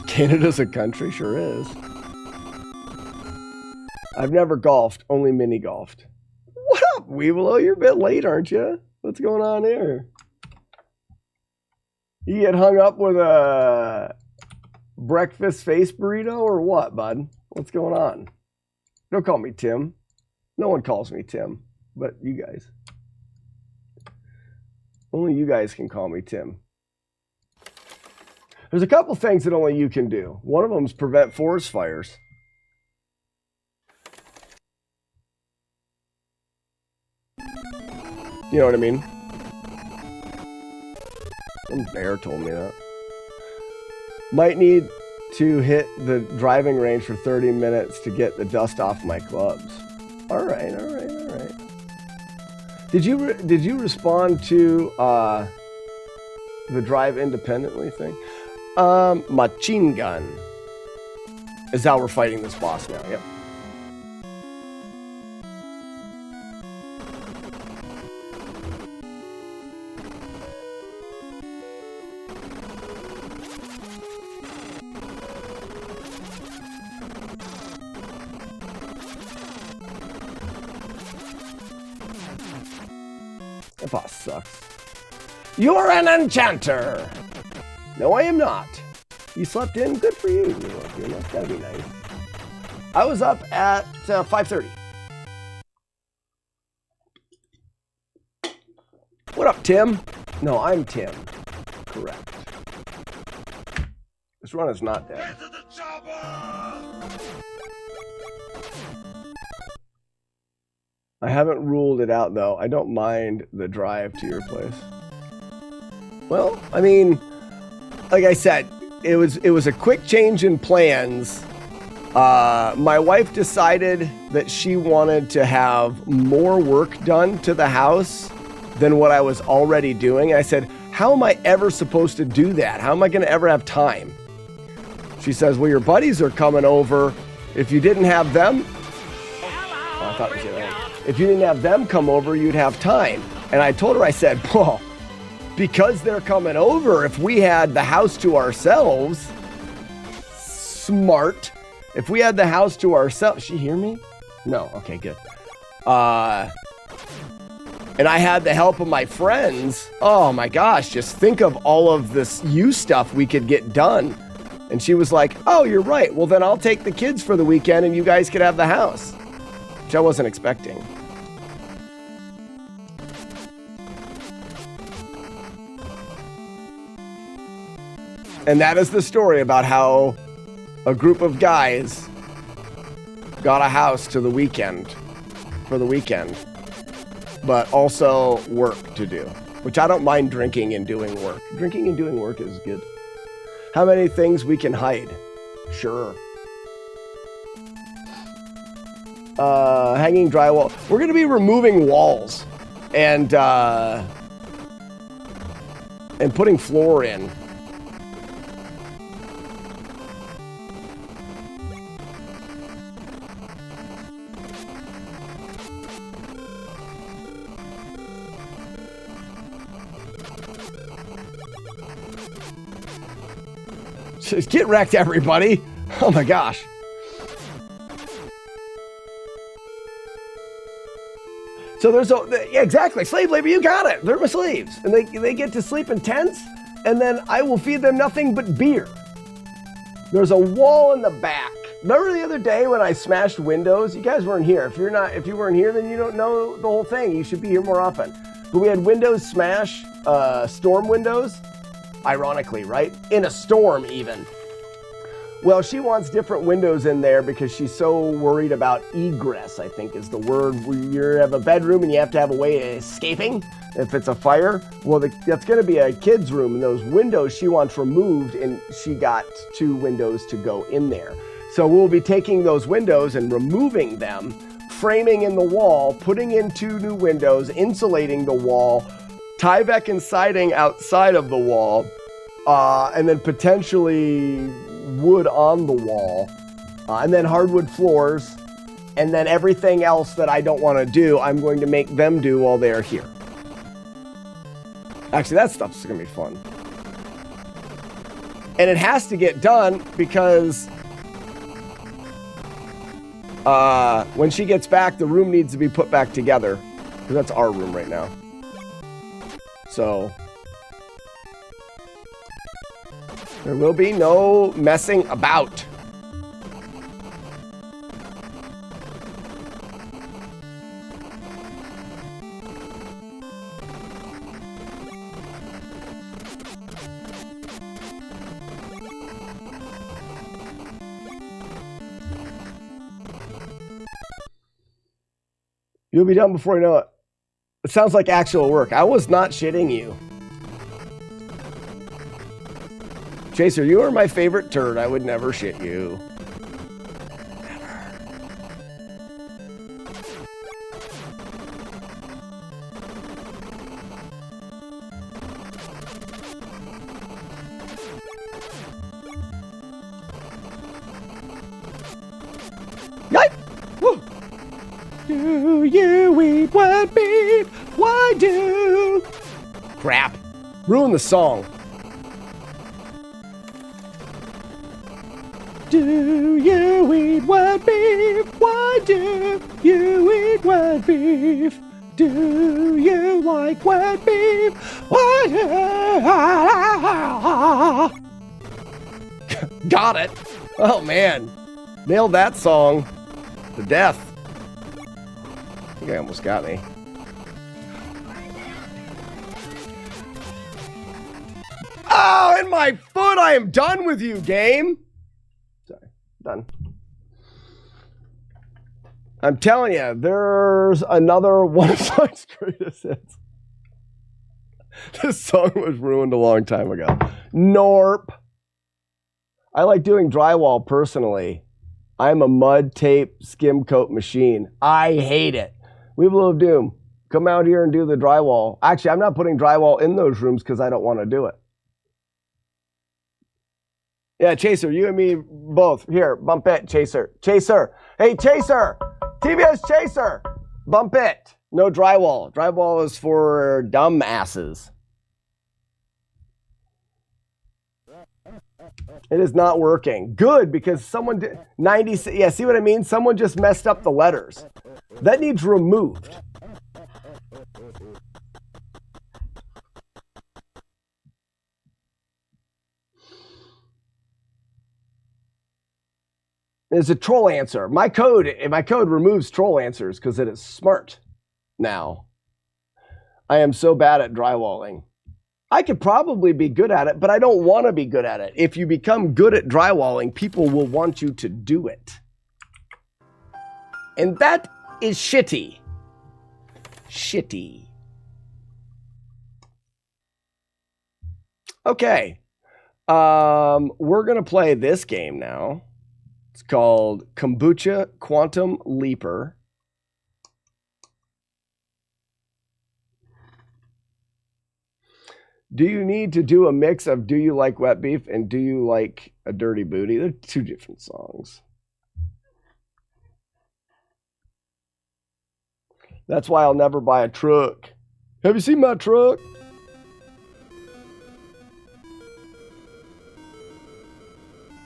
Canada's a country, sure is. I've never golfed, only mini golfed. What up, Weevilo? You're a bit late, aren't you? What's going on here? You get hung up with a breakfast face burrito or what, bud? What's going on? Don't call me Tim. No one calls me Tim, but you guys. Only you guys can call me Tim. There's a couple things that only you can do. One of them is prevent forest fires. You know what I mean? Some bear told me that. Might need to hit the driving range for 30 minutes to get the dust off my clubs. All right. Did you respond to the drive independently thing? Machine gun is how we're fighting this boss now. Yep. The boss sucks. You're an enchanter! No, I am not. You slept in? Good for you. That's gotta be nice. I was up at 5:30. What up, Tim? No, I'm Tim. Correct. This run is not dead. I haven't ruled it out, though. I don't mind the drive to your place. Well, I mean, like I said, it was a quick change in plans. My wife decided that she wanted to have more work done to the house than what I was already doing. I said, how am I ever supposed to do that? How am I going to ever have time? She says, well, your buddies are coming over. If you didn't have them... Oh, I thought it was that. If you didn't have them come over, you'd have time. And I told her, I said, well, because they're coming over, if we had the house to ourselves, smart. If we had the house to ourselves, she hear me? No, okay, good. And I had the help of my friends. Oh my gosh, just think of all of this stuff we could get done. And she was like, oh, you're right. Well, then I'll take the kids for the weekend and you guys could have the house. Which I wasn't expecting. And that is the story about how a group of guys got a house to the weekend, for the weekend, but also work to do, which I don't mind drinking and doing work. Drinking and doing work is good. How many things we can hide? Sure. Hanging drywall. We're going to be removing walls and putting floor in. Just get wrecked, everybody. Oh my gosh. So there's yeah, exactly, slave labor, you got it. They're my slaves. And they get to sleep in tents, and then I will feed them nothing but beer. There's a wall in the back. Remember the other day when I smashed windows? You guys weren't here. If you weren't here, then you don't know the whole thing. You should be here more often. But we had windows smash, storm windows. Ironically, right? In a storm, even. Well, she wants different windows in there because she's so worried about egress, I think is the word. You have a bedroom and you have to have a way of escaping if it's a fire. Well, that's going to be a kid's room, and those windows she wants removed, and she got 2 windows to go in there. So we'll be taking those windows and removing them, framing in the wall, putting in 2 new windows, insulating the wall, Tyvek and siding outside of the wall, and then potentially wood on the wall, and then hardwood floors, and then everything else that I don't want to do, I'm going to make them do while they're here. Actually, that stuff's going to be fun. And it has to get done because when she gets back, the room needs to be put back together, because that's our room right now. So there will be no messing about. You'll be done before you know it. It sounds like actual work. I was not shitting you. Chaser, you are my favorite turd. I would never shit you. Do you eat wet beef? Why do? Crap. Ruin the song. Do you eat wet beef? Why do you eat wet beef? Do you like wet beef? Why do? Got it. Oh man. Nailed that song to death. I think I almost got me. Oh, in my foot! I am done with you, game. Sorry, done. I'm telling you, there's another one of my greatest hits. This song was ruined a long time ago. Norp. I like doing drywall personally. I'm a mud tape skim coat machine. I hate it. Weevil of Doom, come out here and do the drywall. Actually, I'm not putting drywall in those rooms because I don't want to do it. Yeah, Chaser, you and me both. Here, bump it, Chaser. Chaser. Hey, Chaser. TBS Chaser. Bump it. No drywall. Drywall is for dumb asses. It is not working. Good, because someone did 90. Yeah, see what I mean? Someone just messed up the letters. That needs removed. It's a troll answer. My code removes troll answers because it is smart now. I am so bad at drywalling. I could probably be good at it, but I don't want to be good at it. If you become good at drywalling, people will want you to do it. And that is shitty. Shitty. Okay. We're going to play this game now. It's called Kombucha Quantum Leaper. Do you need to do a mix of Do You Like Wet Beef and Do You Like a Dirty Booty? They're two different songs. That's why I'll never buy a truck. Have you seen my truck?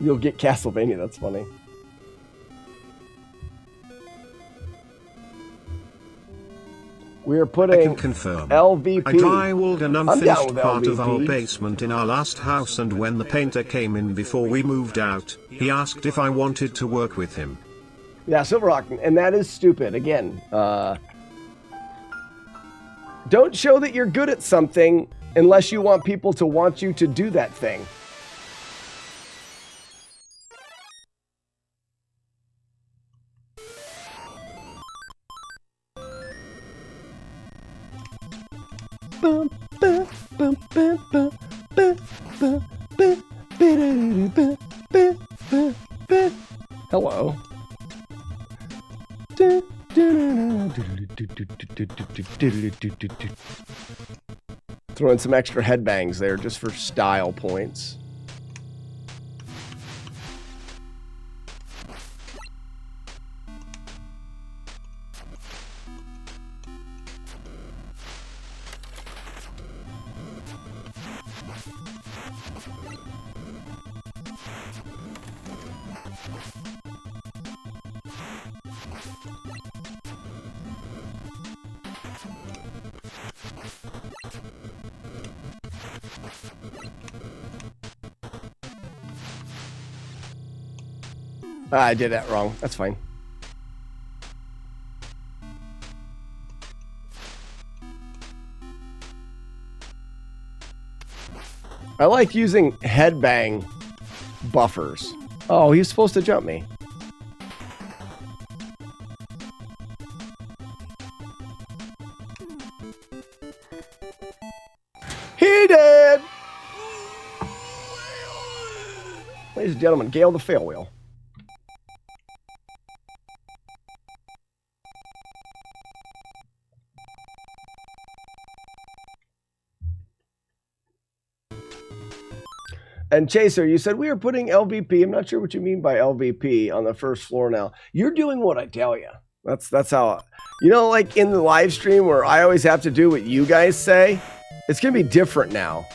You'll get Castlevania, that's funny. We are putting
I can confirm.
LVP.
I drywalled an unfinished part of our basement in our last house, and when the painter came in before we moved out, he asked if I wanted to work with him.
Yeah, Silverhawk, and that is stupid. Again, don't show that you're good at something unless you want people to want you to do that thing. Hello. Throw in some extra headbangs there just for style points. I did that wrong. That's fine. I like using headbang buffers. Oh, he's supposed to jump me. He did! Ladies and gentlemen, Gale the fail wheel. And Chaser, you said we are putting LVP. I'm not sure what you mean by LVP on the first floor now. You're doing what I tell you. That's how, you know, like in the live stream where I always have to do what you guys say. It's going to be different now.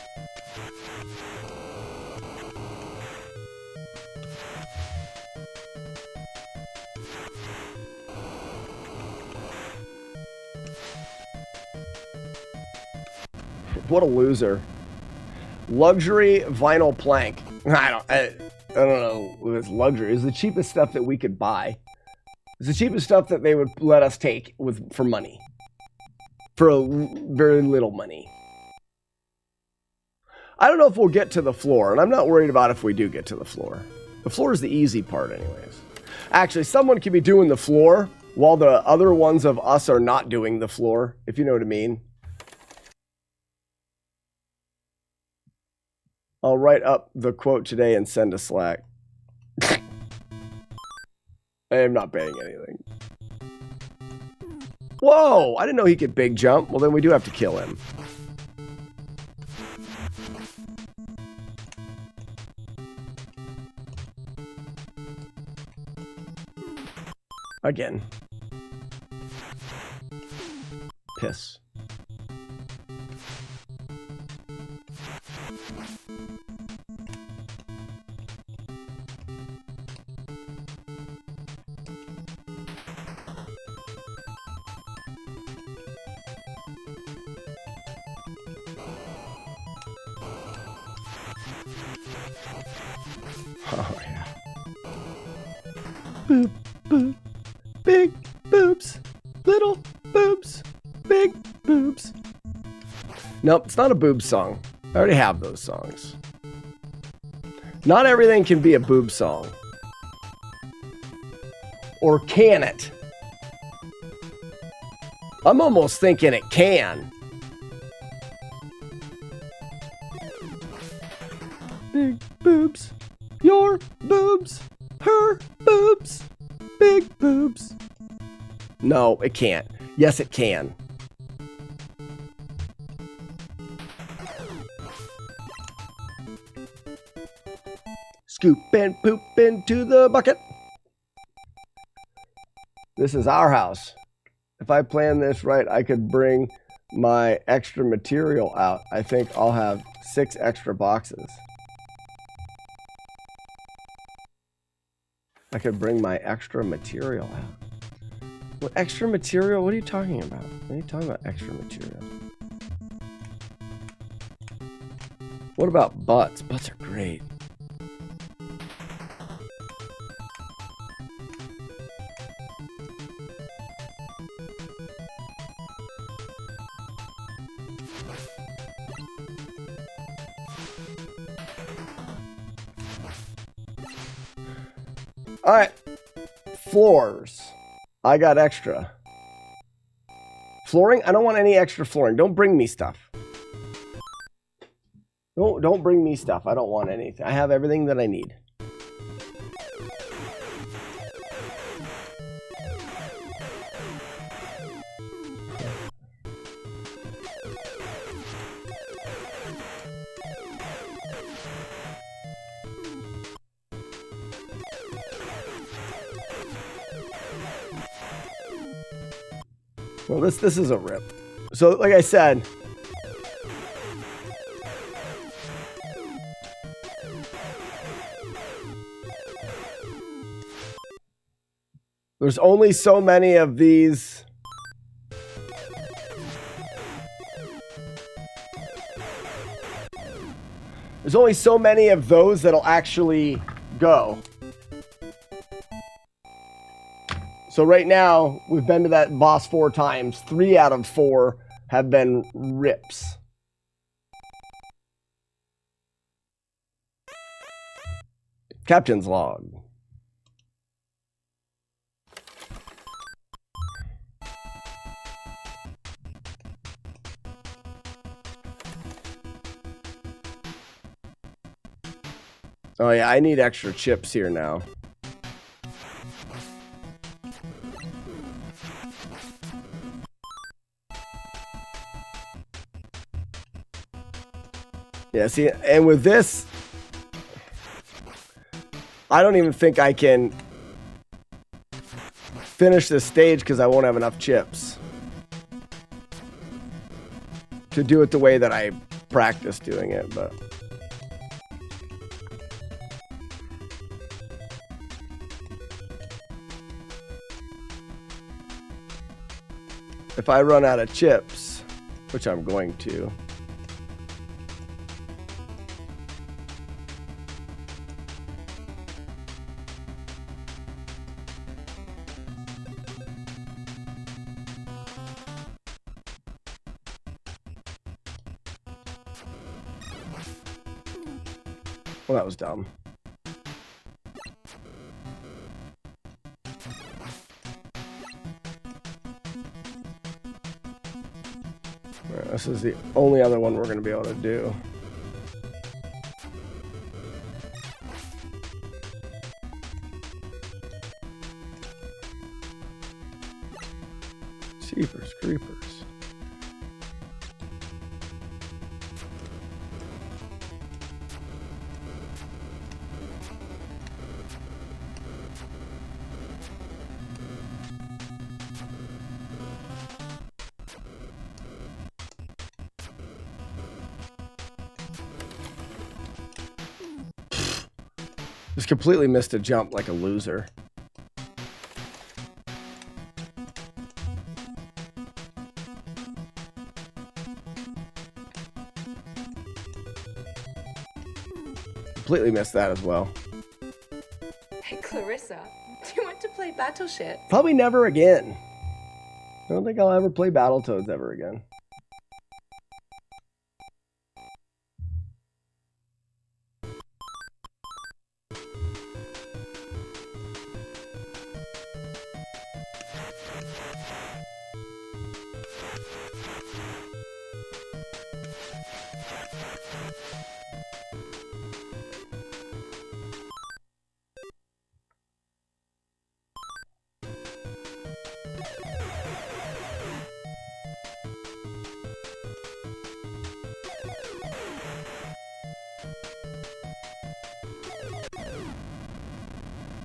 What a loser. Luxury vinyl plank. I don't know if it's luxury. It's the cheapest stuff that we could buy. It's the cheapest stuff that they would let us take for money. For very little money. I don't know if we'll get to the floor, and I'm not worried about if we do get to the floor. The floor is the easy part anyways. Actually, someone could be doing the floor while the other ones of us are not doing the floor, if you know what I mean. I'll write up the quote today and send a Slack. I am not banning anything. Whoa! I didn't know he could big jump. Well, then we do have to kill him. Again. Piss. Oh, yeah. Boop, boop. Big boobs. Little boobs. Big boobs. Nope, it's not a boob song. I already have those songs. Not everything can be a boob song. Or can it? I'm almost thinking it can. Big boobs. Your boobs. Her boobs. Big boobs. No, it can't. Yes, it can. Scoop and poop into the bucket. This is our house. If I plan this right, I could bring my extra material out. I think I'll have 6 extra boxes. I could bring my extra material out. What extra material? What are you talking about? What are you talking about extra material? What about butts? Butts are great. All right, floors. I got extra. Flooring? I don't want any extra flooring. Don't bring me stuff. Don't bring me stuff. I don't want anything. I have everything that I need. Well, this is a rip. So, like I said, there's only so many of these. There's only so many of those that'll actually go. So right now, we've been to that boss 4 times. 3 out of 4 have been rips. Captain's log. Oh yeah, I need extra chips here now. Yeah, see, and with this, I don't even think I can finish this stage because I won't have enough chips to do it the way that I practice doing it, but if I run out of chips, which I'm going to, well, that was dumb. Right, this is the only other one we're going to be able to do. Jeepers creepers. Just completely missed a jump like a loser. Completely missed that as well.
Hey, Clarissa, do you want to play Battleship?
Probably never again. I don't think I'll ever play Battletoads ever again.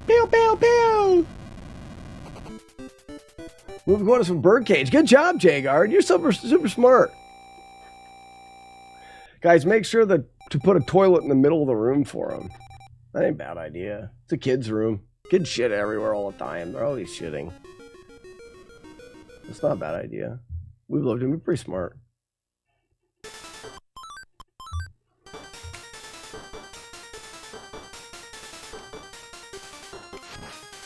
Pew, pew, pew! Moving quarters from Birdcage. Good job, Jagard. You're super smart. Guys, make sure to put a toilet in the middle of the room for them. That ain't a bad idea. It's a kid's room. Kids shit everywhere all the time. They're always shitting. It's not a bad idea. We've looked at him. We're pretty smart.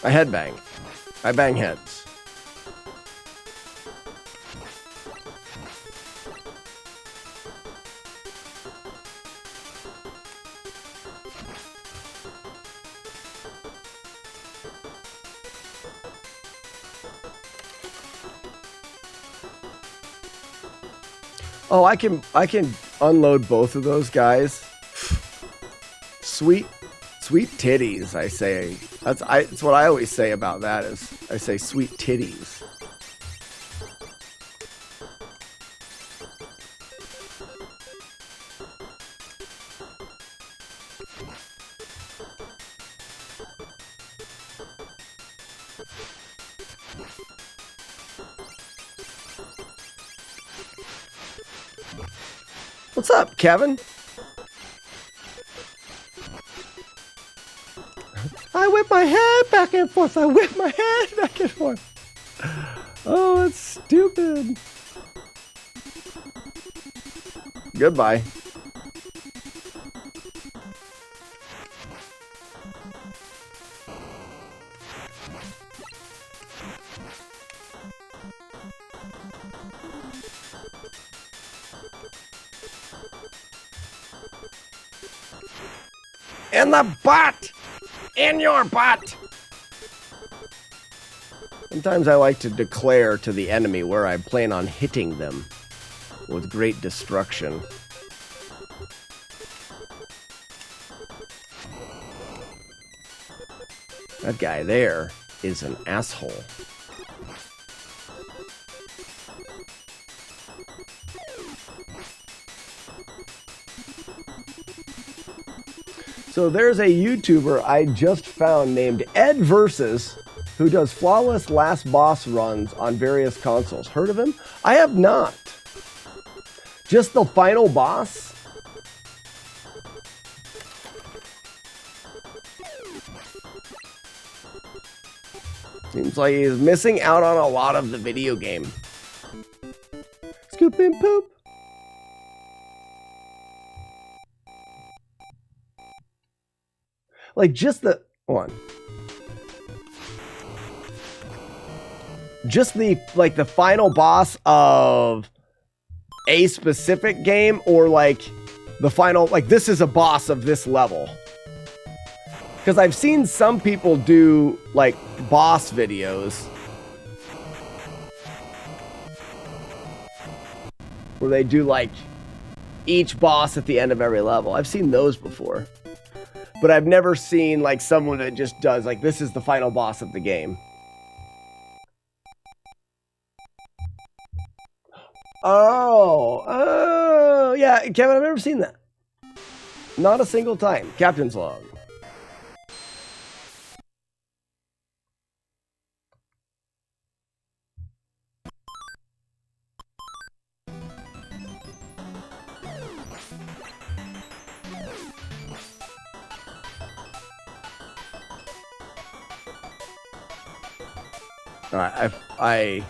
I headbang. I bang heads. Oh, I can unload both of those guys. Sweet titties, I say. That's what I always say about that is I say sweet titties. What's up, Kevin? I whip my head back and forth. I whip my head back and forth. Oh, that's stupid. Goodbye. In the butt! In your butt! Sometimes I like to declare to the enemy where I plan on hitting them with great destruction. That guy there is an asshole. So there's a YouTuber I just found named Ed Versus who does flawless last boss runs on various consoles. Heard of him? I have not. Just the final boss? Seems like he's missing out on a lot of the video game. Scoop and poop. Like just the one. Just the like the final boss of a specific game, or like the final, like this is a boss of this level. Because I've seen some people do like boss videos where they do like each boss at the end of every level. I've seen those before. But I've never seen like someone that just does like this is the final boss of the game. Oh, yeah, Kevin, I've never seen that. Not a single time. Captain's log. All right,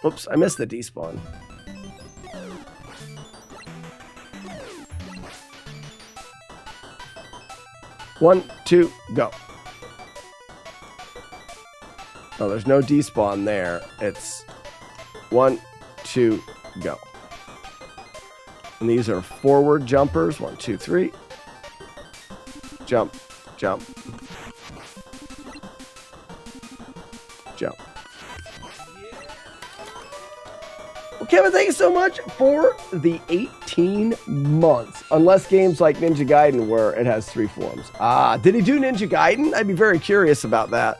oops, I missed the despawn. One, two, go. Oh, there's no despawn there. It's 1, 2, go. And these are forward jumpers. 1, 2, 3. Jump, jump. Jump. Well, Kevin, thank you so much for the 18 months. Unless games like Ninja Gaiden where it has 3 forms. Ah, did he do Ninja Gaiden? I'd be very curious about that.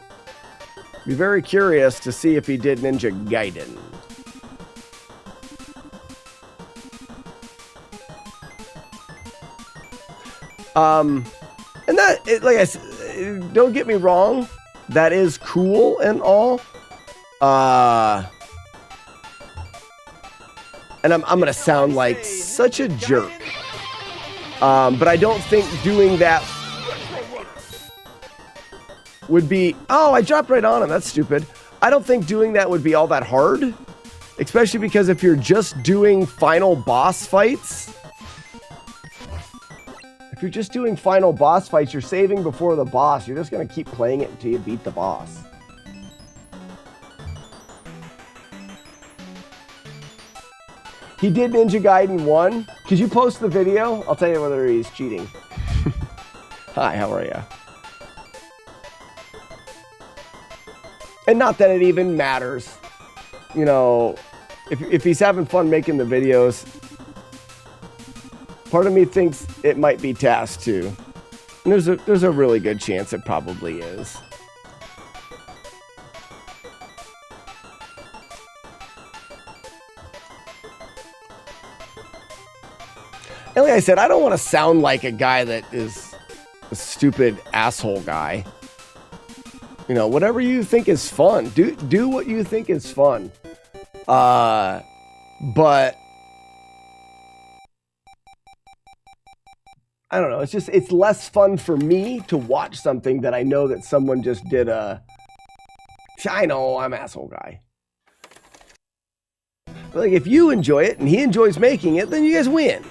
Be very curious to see if he did Ninja Gaiden. And that, like I said, don't get me wrong, that is cool and all. And I'm gonna sound like such a jerk. But I don't think doing that would be... Oh, I dropped right on him. That's stupid. I don't think doing that would be all that hard. Especially because if you're just doing final boss fights... If you're just doing final boss fights, you're saving before the boss. You're just going to keep playing it until you beat the boss. He did Ninja Gaiden 1. Could you post the video? I'll tell you whether he's cheating. Hi, how are you? And not that it even matters. You know, if he's having fun making the videos, part of me thinks it might be tasked too. And there's a really good chance it probably is. And like I said, I don't want to sound like a guy that is a stupid asshole guy. You know, whatever you think is fun, do what you think is fun. But I don't know. It's less fun for me to watch something that I know that someone just did I know I'm an asshole guy. But like if you enjoy it and he enjoys making it, then you guys win.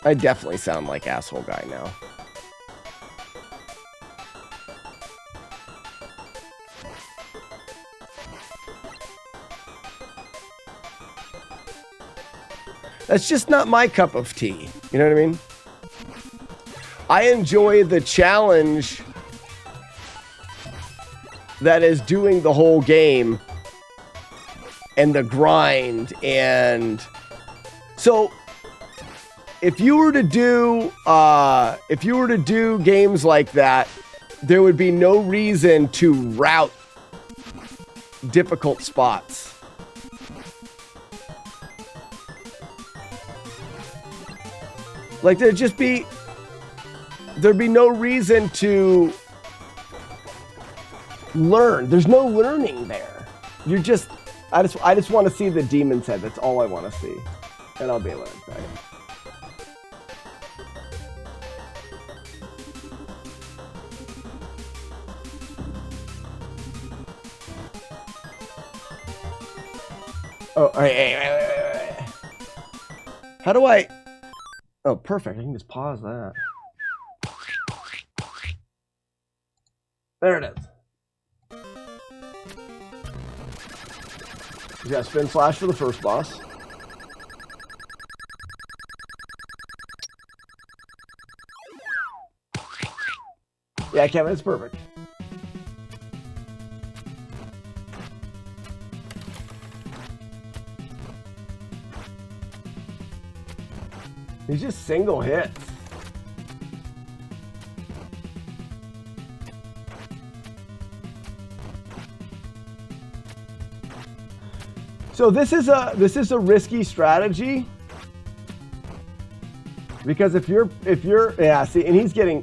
I definitely sound like asshole guy now. That's just not my cup of tea. You know what I mean? I enjoy the challenge that is doing the whole game and the grind. And so if you were to do games like that, there would be no reason to route difficult spots. Like there'd be no reason to learn. There's no learning there. I just want to see the demon's head. That's all I want to see. And I'll be able to say it. Oh, wait. How do I... Oh, perfect. I can just pause that. There it is. You got spin slash for the first boss. Yeah, Kevin, it's perfect. He's just single hits. So this is a risky strategy because if you're yeah, see, and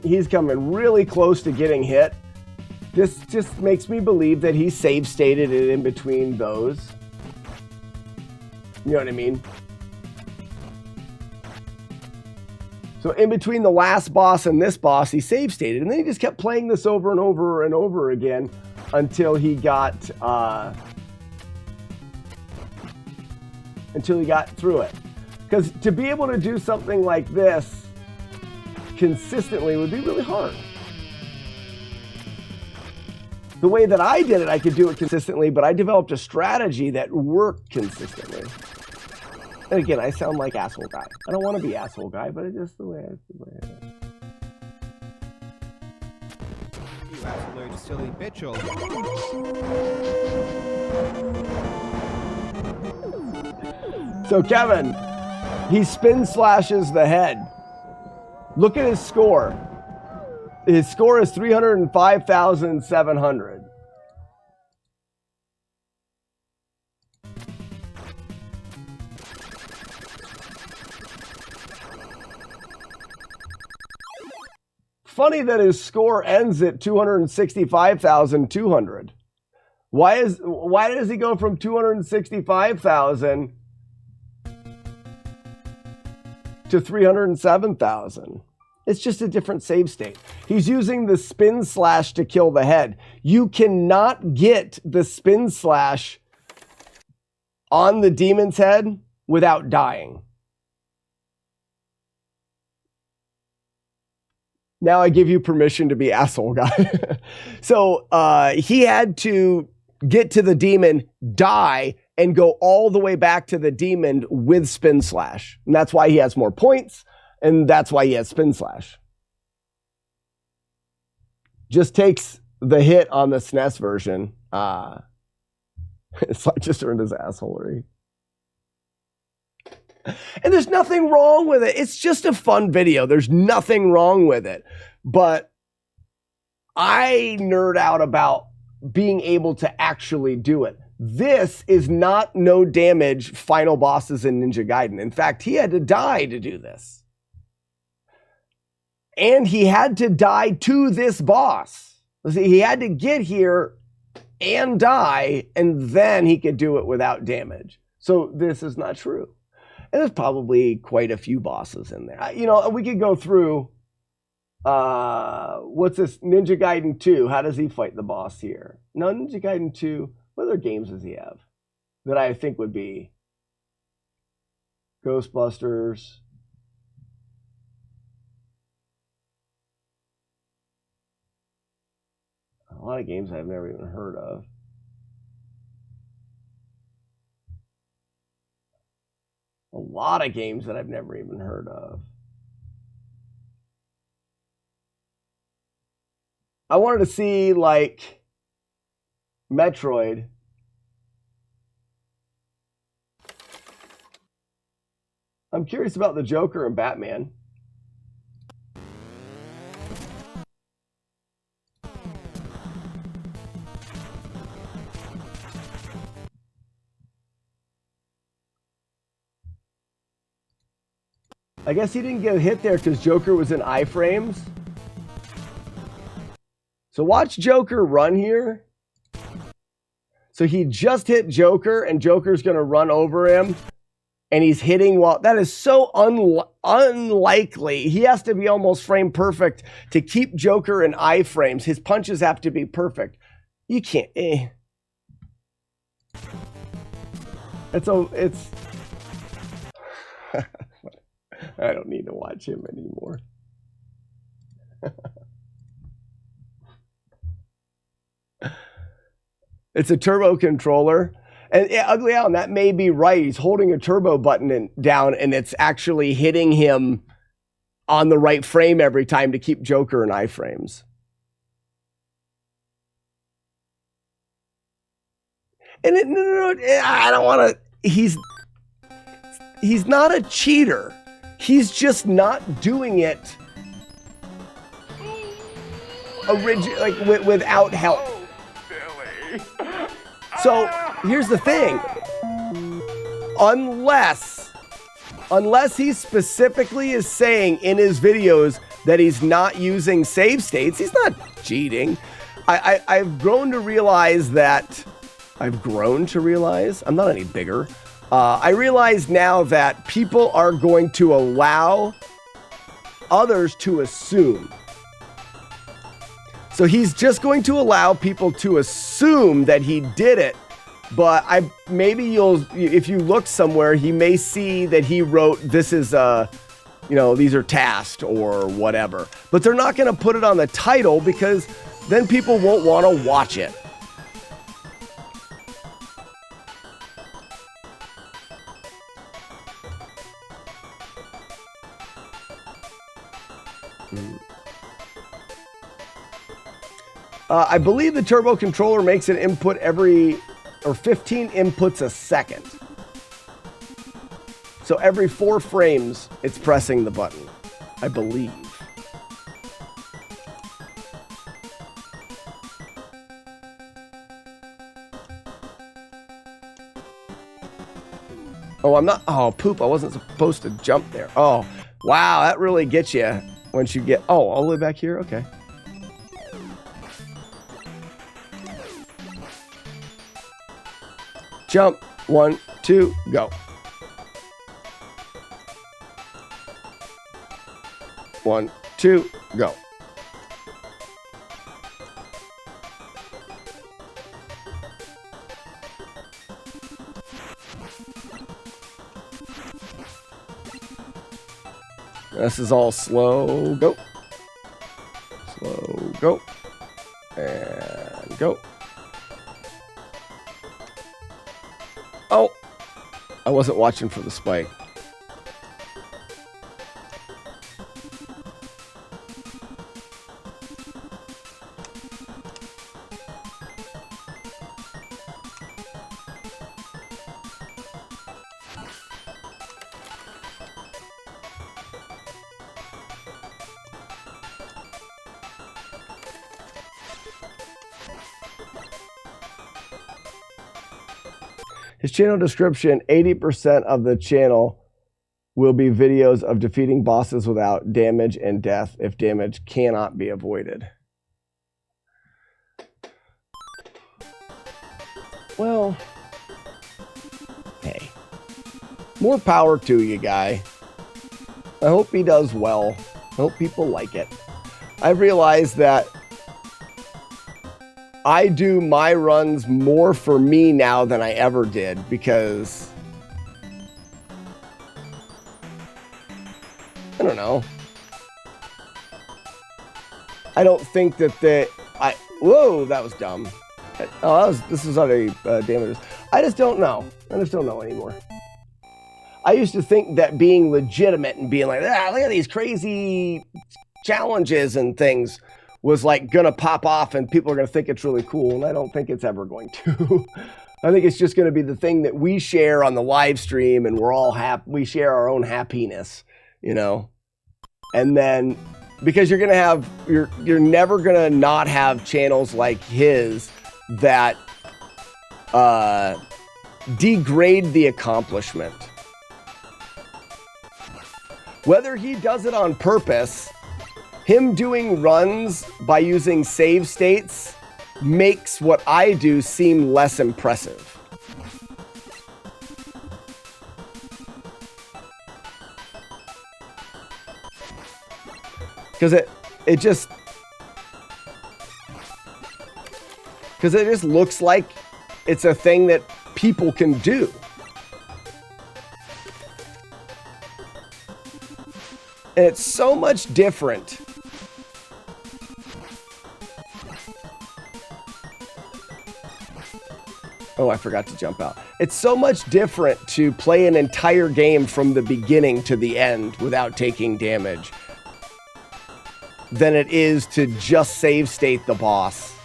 he's coming really close to getting hit. This just makes me believe that he save stated it in between those. You know what I mean? So in between the last boss and this boss, he save stated, and then he just kept playing this over and over and over again until he got through it. Because to be able to do something like this consistently would be really hard. The way that I did it, I could do it consistently, but I developed a strategy that worked consistently. And again, I sound like asshole guy. I don't want to be asshole guy, but it's just the way it is.
You absolute silly bitch.
So Kevin, he spin slashes the head. Look at his score. His score is 305,700. Funny that his score ends at 265,200. Why does he go from 265,000 to 307,000? It's just a different save state. He's using the spin slash to kill the head. You cannot get the spin slash on the demon's head without dying. Now I give you permission to be asshole guy. So he had to get to the demon, die, and go all the way back to the demon with spin slash. And that's why he has more points, and that's why he has spin slash. Just takes the hit on the SNES version. It's like just earned his assholery. And there's nothing wrong with it. It's just a fun video. There's nothing wrong with it. But I nerd out about being able to actually do it. This is not no damage final bosses in Ninja Gaiden. In fact, he had to die to do this. And he had to die to this boss. See, he had to get here and die, and then he could do it without damage. So this is not true. And there's probably quite a few bosses in there. You know, we could go through, what's this, Ninja Gaiden 2. How does he fight the boss here? No, Ninja Gaiden 2, what other games does he have that I think would be Ghostbusters? A lot of games I've never even heard of. A lot of games that I've never even heard of. I wanted to see, like, Metroid. I'm curious about the Joker and Batman. I guess he didn't get a hit there because Joker was in iframes. So watch Joker run here. So he just hit Joker, and Joker's going to run over him. And he's hitting while... That is so unlikely. He has to be almost frame perfect to keep Joker in iframes. His punches have to be perfect. You can't... It's... I don't need to watch him anymore. It's a turbo controller. And Ugly Allen, that may be right. He's holding a turbo button down, and it's actually hitting him on the right frame every time to keep Joker in iframes. And I don't want to... He's not a cheater. He's just not doing it without help. So here's the thing. Unless he specifically is saying in his videos that he's not using save states, he's not cheating. I've grown to realize that... I'm not any bigger. I realize now that people are going to allow others to assume. So he's just going to allow people to assume that he did it. But if you look somewhere, he may see that he wrote, this is, these are tasked or whatever. But they're not going to put it on the title because then people won't want to watch it. I believe the turbo controller makes an input 15 inputs a second. So every 4 frames, it's pressing the button, I believe. Oh, I'm not... Oh, poop, I wasn't supposed to jump there. Oh, wow, that really gets you once you get... Oh, all the way back here? Okay. Jump. 1, 2, go. 1, 2, go. This is all slow. Go. Slow. Go. And go. Oh, I wasn't watching for the spike. His channel description, 80% of the channel will be videos of defeating bosses without damage and death if damage cannot be avoided. Well, hey, more power to you, guy. I hope he does well. I hope people like it. I've realized that I do my runs more for me now than I ever did because I don't know. I don't think that whoa, that was dumb. Oh, this is already damages. I just don't know. I just don't know anymore. I used to think that being legitimate and being like, look at these crazy challenges and things was like gonna pop off and people are gonna think it's really cool, and I don't think it's ever going to. I think it's just going to be the thing that we share on the live stream, and we're all happy. We share our own happiness, you know. And then, because you're going to have, you're never going to not have channels like his that degrade the accomplishment. Whether he does it on purpose, him doing runs by using save states makes what I do seem less impressive. Because it just looks like it's a thing that people can do. And it's so much different. Oh, I forgot to jump out. It's so much different to play an entire game from the beginning to the end without taking damage than it is to just save state the boss.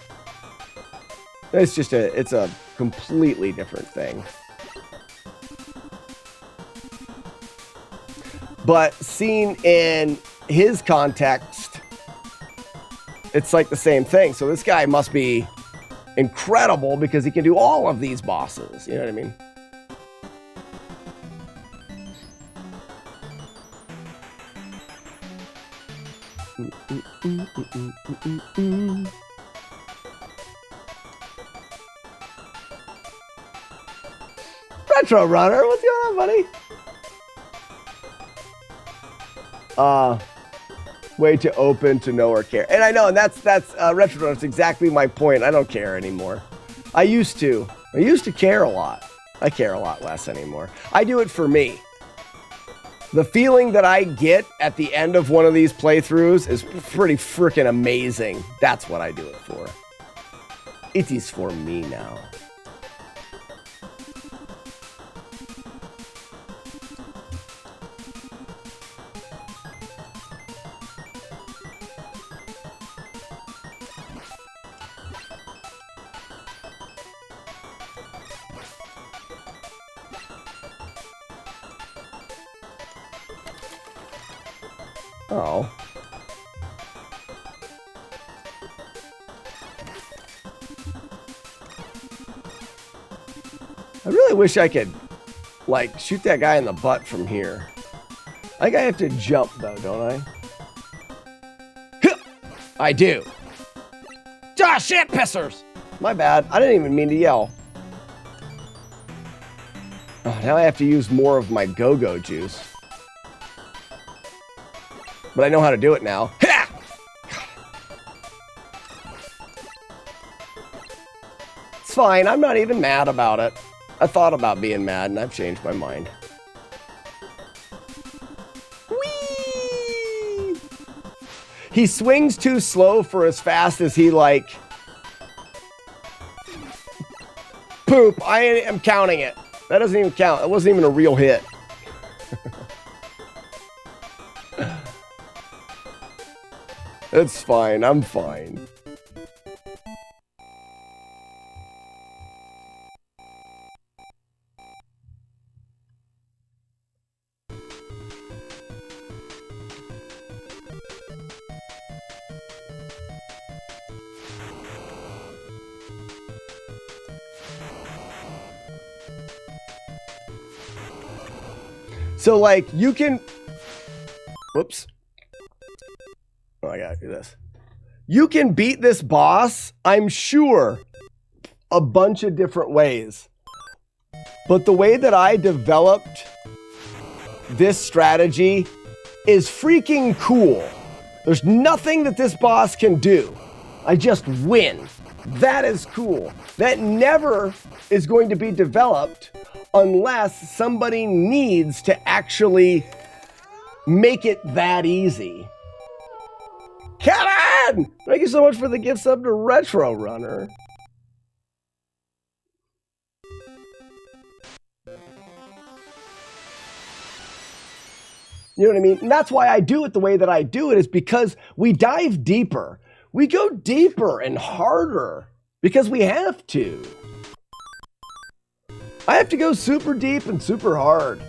It's a completely different thing. But seen in his context, it's like the same thing. So this guy must be incredible because he can do all of these bosses. You know what I mean? Retro Runner, what's going on, buddy? Way to open to know or care. And I know, and that's Retro Runner. That's exactly my point. I don't care anymore. I used to care a lot. I care a lot less anymore. I do it for me. The feeling that I get at the end of one of these playthroughs is pretty freaking amazing. That's what I do it for. It is for me now. Oh. I really wish I could, like, shoot that guy in the butt from here. I think I have to jump, though, don't I? I do. Ah, shit, pissers! My bad. I didn't even mean to yell. Oh, now I have to use more of my go-go juice. But I know how to do it now. It's fine. I'm not even mad about it. I thought about being mad, and I've changed my mind. Whee! He swings too slow for as fast as he, like... Poop. I am counting it. That doesn't even count. That wasn't even a real hit. It's fine. I'm fine. So, like, you can... Whoops. Oh, I gotta do this. You can beat this boss, I'm sure, a bunch of different ways. But the way that I developed this strategy is freaking cool. There's nothing that this boss can do. I just win. That is cool. That never is going to be developed unless somebody needs to actually make it that easy. Kevin! Thank you so much for the gift sub to Retro Runner. You know what I mean? And that's why I do it the way that I do it, is because we dive deeper. We go deeper and harder because we have to. I have to go super deep and super hard.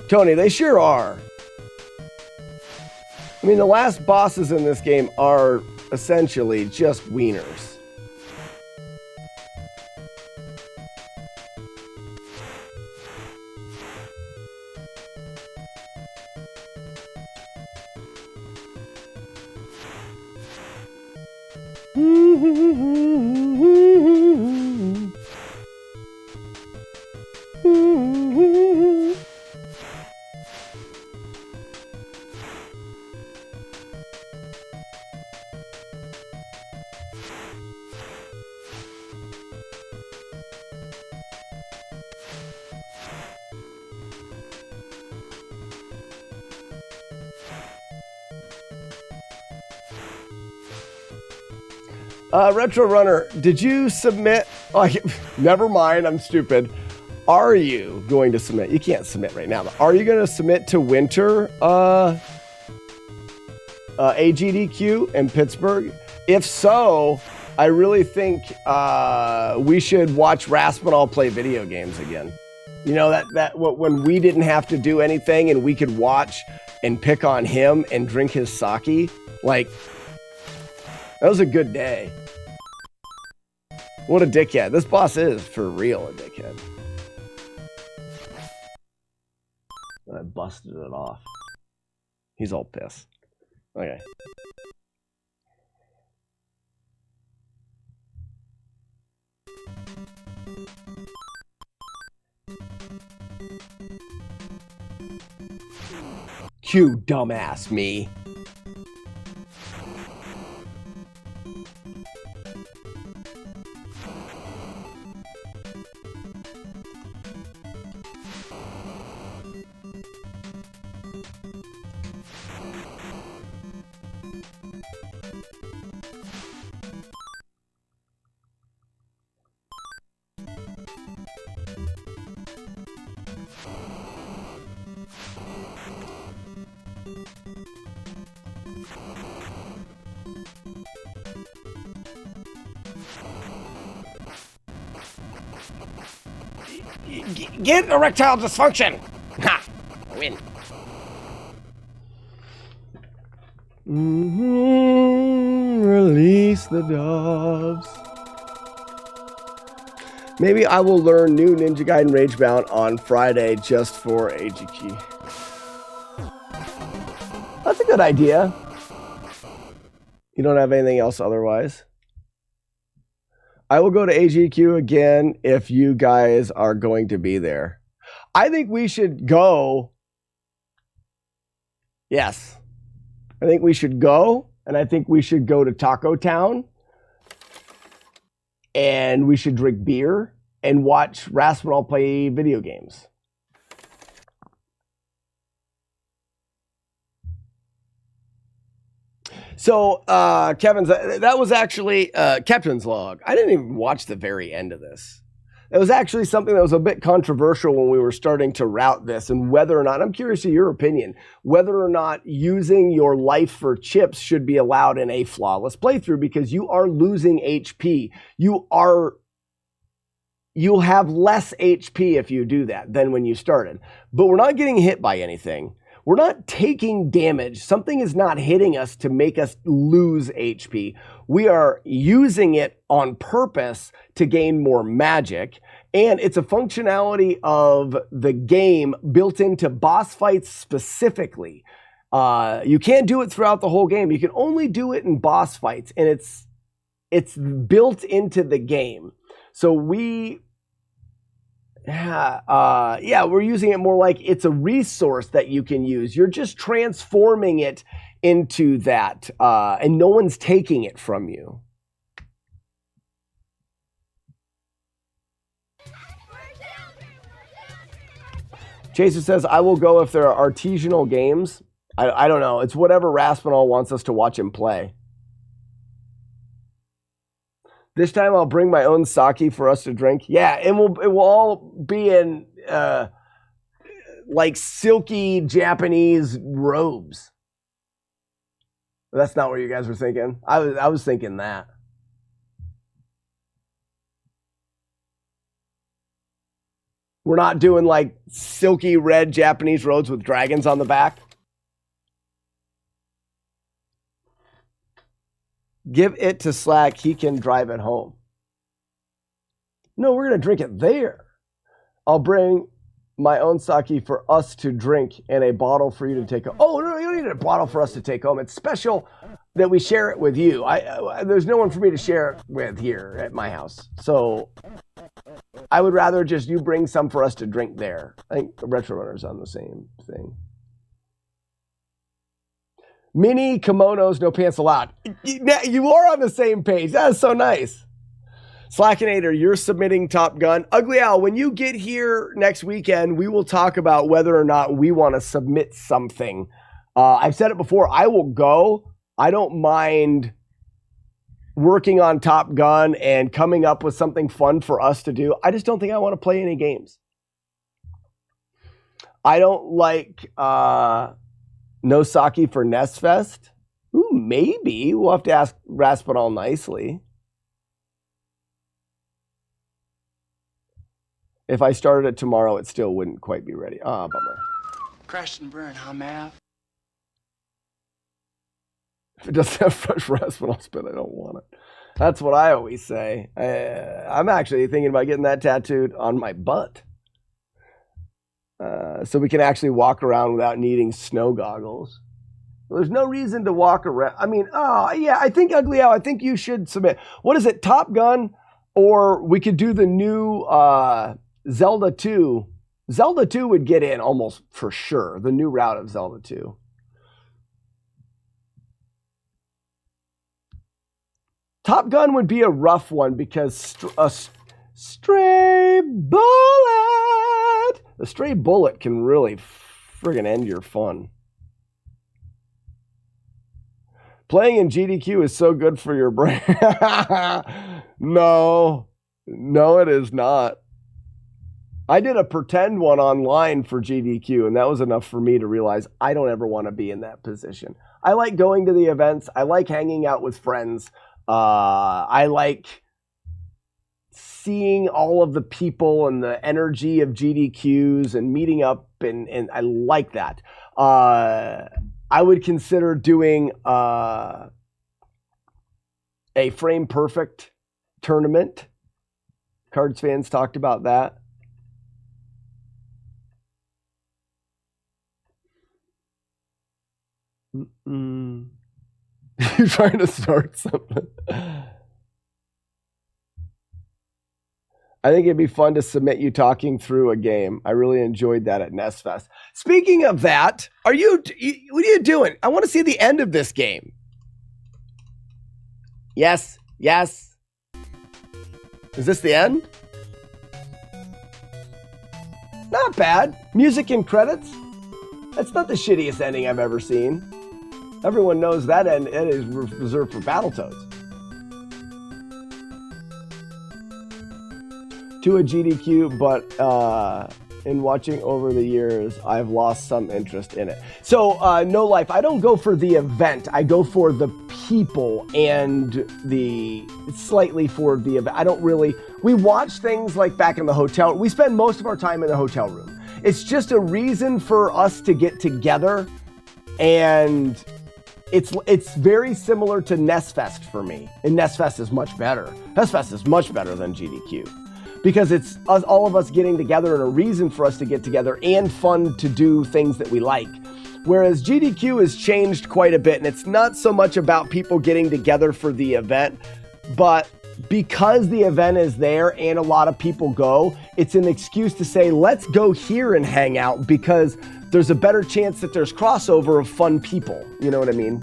Tony, they sure are. I mean, the last bosses in this game are essentially just wieners. Retro Runner, did you submit? Oh, never mind, I'm stupid. Are you going to submit? You can't submit right now, but are you going to submit to Winter AGDQ in Pittsburgh? If so, I really think we should watch Raspinall play video games again. You know, when we didn't have to do anything and we could watch and pick on him and drink his sake. Like, that was a good day. What a dickhead. This boss is, for real, a dickhead. I busted it off. He's all pissed. Okay. Q, dumbass me. Get erectile dysfunction! Ha! Win. Release the doves. Maybe I will learn new Ninja Gaiden Ragebound on Friday just for AGQ. That's a good idea. You don't have anything else otherwise? I will go to AGQ again if you guys are going to be there. I think we should go. Yes. I think we should go, and I think we should go to Taco Town, and we should drink beer and watch Raspinall play video games. So, Kevin's, that was actually Captain's Log. I didn't even watch the very end of this. It was actually something that was a bit controversial when we were starting to route this, and whether or not, I'm curious to your opinion, whether or not using your life for chips should be allowed in a flawless playthrough, because you are losing HP. You'll have less HP if you do that than when you started. But we're not getting hit by anything. We're not taking damage. Something is not hitting us to make us lose HP. We are using it on purpose to gain more magic. And it's a functionality of the game built into boss fights specifically. You can't do it throughout the whole game. You can only do it in boss fights. And it's built into the game. So we're using it more like it's a resource that you can use. You're just transforming it into that, and no one's taking it from you. Jason says, I will go if there are artisanal games. I don't know. It's whatever Raspinall wants us to watch him play. This time I'll bring my own sake for us to drink. Yeah, it will all be in like silky Japanese robes. That's not what you guys were thinking. I was thinking that. We're not doing like silky red Japanese roads with dragons on the back. Give it to Slack. He can drive it home. No, we're going to drink it there. I'll bring my own sake for us to drink and a bottle for you to take home. Oh, no, you don't need a bottle for us to take home. It's special that we share it with you. There's no one for me to share it with here at my house. So I would rather just you bring some for us to drink there. I think the Retro Runner's on the same thing. Mini kimonos, no pants allowed. You are on the same page. That is so nice. Slackinator, you're submitting Top Gun. Ugly Al, when you get here next weekend, we will talk about whether or not we want to submit something. I've said it before. I will go. I don't mind working on Top Gun and coming up with something fun for us to do. I just don't think I want to play any games. I don't like no sake for NES Fest. Ooh, maybe. We'll have to ask Raspadal nicely. If I started it tomorrow, it still wouldn't quite be ready. Ah, bummer.
Crash and burn, huh, Mav?
If it doesn't have fresh Raspadal spit, I don't want it. That's what I always say. I'm actually thinking about getting that tattooed on my butt. So we can actually walk around without needing snow goggles. There's no reason to walk around. I mean, oh, yeah, I think Ugly Al, I think you should submit. What is it, Top Gun? Or we could do the new Zelda 2. Zelda 2 would get in almost for sure. The new route of Zelda 2. Top Gun would be a rough one because a stray bullet. A stray bullet can really friggin' end your fun. Playing in GDQ is so good for your brain. No, it is not. I did a pretend one online for GDQ, and that was enough for me to realize I don't ever want to be in that position. I like going to the events. I like hanging out with friends. I like seeing all of the people and the energy of GDQs and meeting up, and I like that. I would consider doing a Frame Perfect tournament. Cards fans talked about that. You're trying to start something. I think it'd be fun to submit you talking through a game. I really enjoyed that at NES Fest. Speaking of that, what are you doing? I want to see the end of this game. Yes. Is this the end? Not bad. Music and credits. That's not the shittiest ending I've ever seen. Everyone knows that end is reserved for Battletoads. To a GDQ, but in watching over the years, I've lost some interest in it. So, No Life, I don't go for the event. I go for the people and slightly for the event. I don't really, we watch things like back in the hotel. We spend most of our time in the hotel room. It's just a reason for us to get together, and it's very similar to NES Fest for me. And NES Fest is much better. NES Fest is much better than GDQ. Because it's all of us getting together and a reason for us to get together and fun to do things that we like. Whereas GDQ has changed quite a bit, and it's not so much about people getting together for the event, but because the event is there and a lot of people go, it's an excuse to say, let's go here and hang out because there's a better chance that there's crossover of fun people. You know what I mean?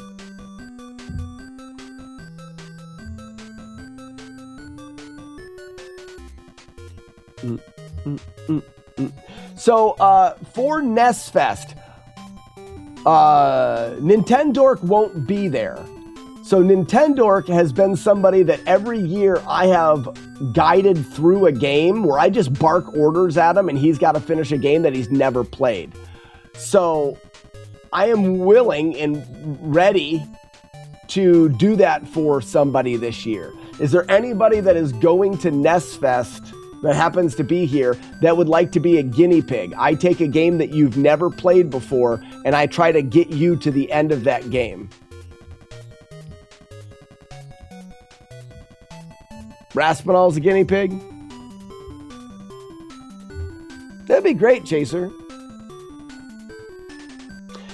So, for NES Fest, Nintendork won't be there. So Nintendork has been somebody that every year I have guided through a game where I just bark orders at him and he's got to finish a game that he's never played. So I am willing and ready to do that for somebody this year. Is there anybody that is going to NES Fest that happens to be here that would like to be a guinea pig. I take a game that you've never played before and I try to get you to the end of that game. Raspinall's a guinea pig? That'd be great, Chaser.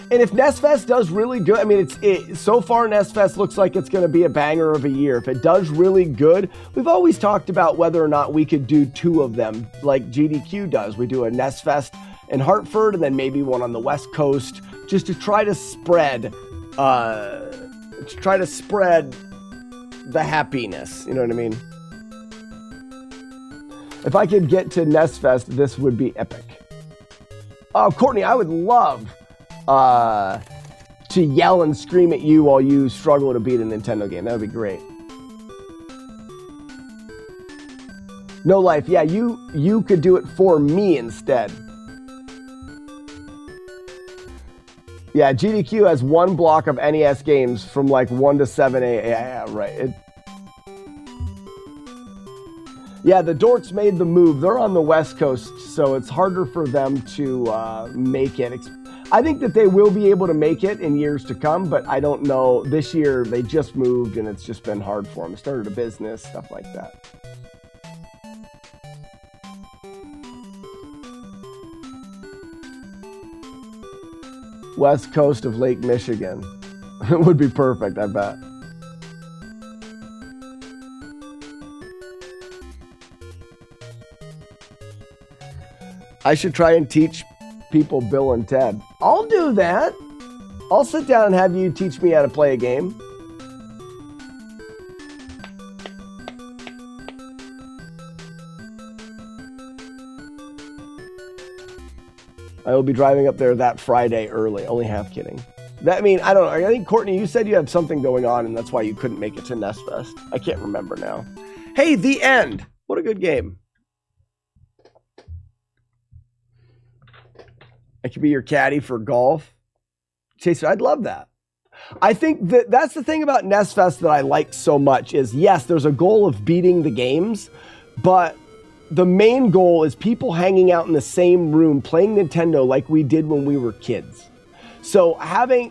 And if NES Fest does really good, I mean, so far NES Fest looks like it's going to be a banger of a year. If it does really good, we've always talked about whether or not we could do 2 of them like GDQ does. We do a NES Fest in Hartford and then maybe one on the West Coast just to try to spread, the happiness. You know what I mean? If I could get to NES Fest, this would be epic. Oh, Courtney, I would love to yell and scream at you while you struggle to beat a Nintendo game. That would be great. No Life, yeah, you could do it for me instead. Yeah, GDQ has 1 block of NES games from like 1 to 7A. Yeah, right. Yeah, the Dorks made the move. They're on the West Coast, so it's harder for them to make it. I think that they will be able to make it in years to come, but I don't know. This year, they just moved, and it's just been hard for them. Started a business, stuff like that. West coast of Lake Michigan. It would be perfect, I bet. I should try and teach people Bill and Ted. I'll do that. I'll sit down and have you teach me how to play a game. I will be driving up there that Friday early. Only half kidding. I mean, I don't know. I think, Courtney, you said you had something going on, and that's why you couldn't make it to NES Fest. I can't remember now. Hey, The End. What a good game. I could be your caddy for golf. Chaser, I'd love that. I think that's the thing about NES Fest that I like so much is, yes, there's a goal of beating the games, but the main goal is people hanging out in the same room playing Nintendo like we did when we were kids. So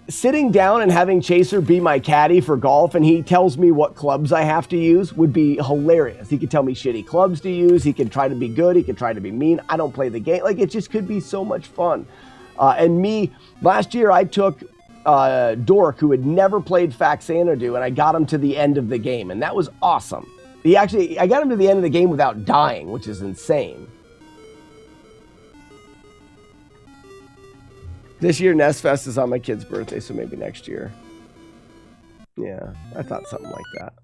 sitting down and having Chaser be my caddy for golf and he tells me what clubs I have to use would be hilarious. He could tell me shitty clubs to use. He could try to be good. He could try to be mean. I don't play the game. Like, it just could be so much fun. And me, last year I took Dork, who had never played Faxanadu, and I got him to the end of the game, and that was awesome. I got him to the end of the game without dying, which is insane. This year, NES Fest is on my kid's birthday, so maybe next year. Yeah, I thought something like that.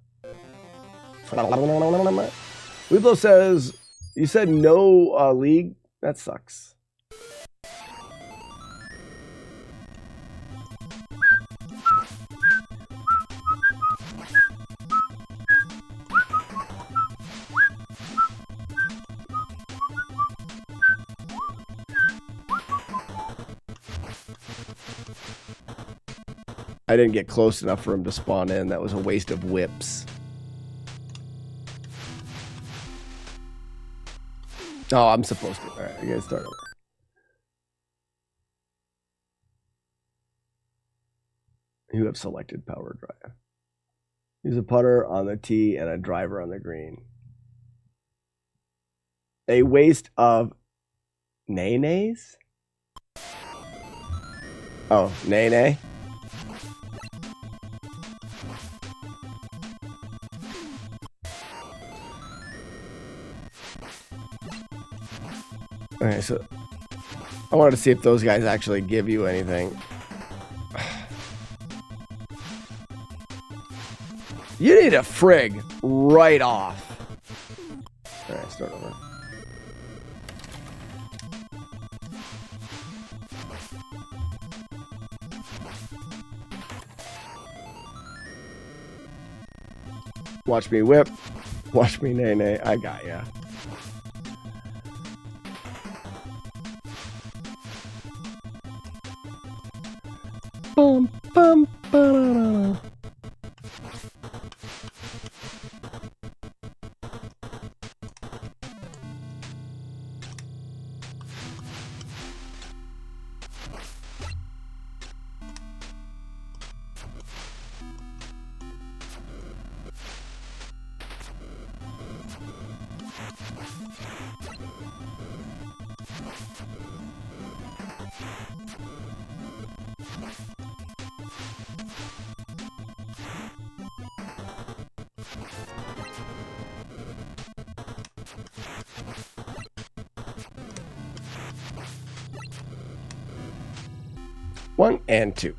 Weeblo says, you said no league? That sucks. I didn't get close enough for him to spawn in. That was a waste of whips. Oh, I'm supposed to. All right, I gotta start over. You have selected power drive. Use a putter on the tee and a driver on the green. A waste of nay-nays? Oh, nay-nay? Okay, so I wanted to see if those guys actually give you anything. You need a frig right off. All right, start over. Watch me whip. Watch me nay-nay. I got ya. Bum, bum, ba-da-da-da. One and two.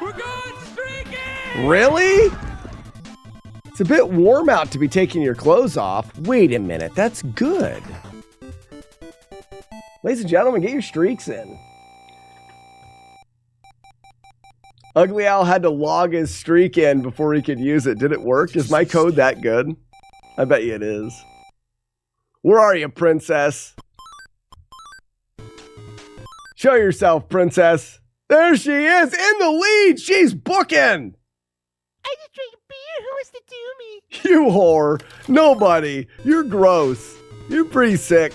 We're going streaking!
Really? It's a bit warm out to be taking your clothes off. Wait a minute, that's good. Ladies and gentlemen, get your streaks in. Ugly Al had to log his streak in before he could use it. Did it work? Is my code that good? I bet you it is. Where are you, princess? Show yourself, princess. There she is, in the lead. She's booking.
I just drank beer. Who wants to do me?
You whore. Nobody. You're gross. You're pretty sick.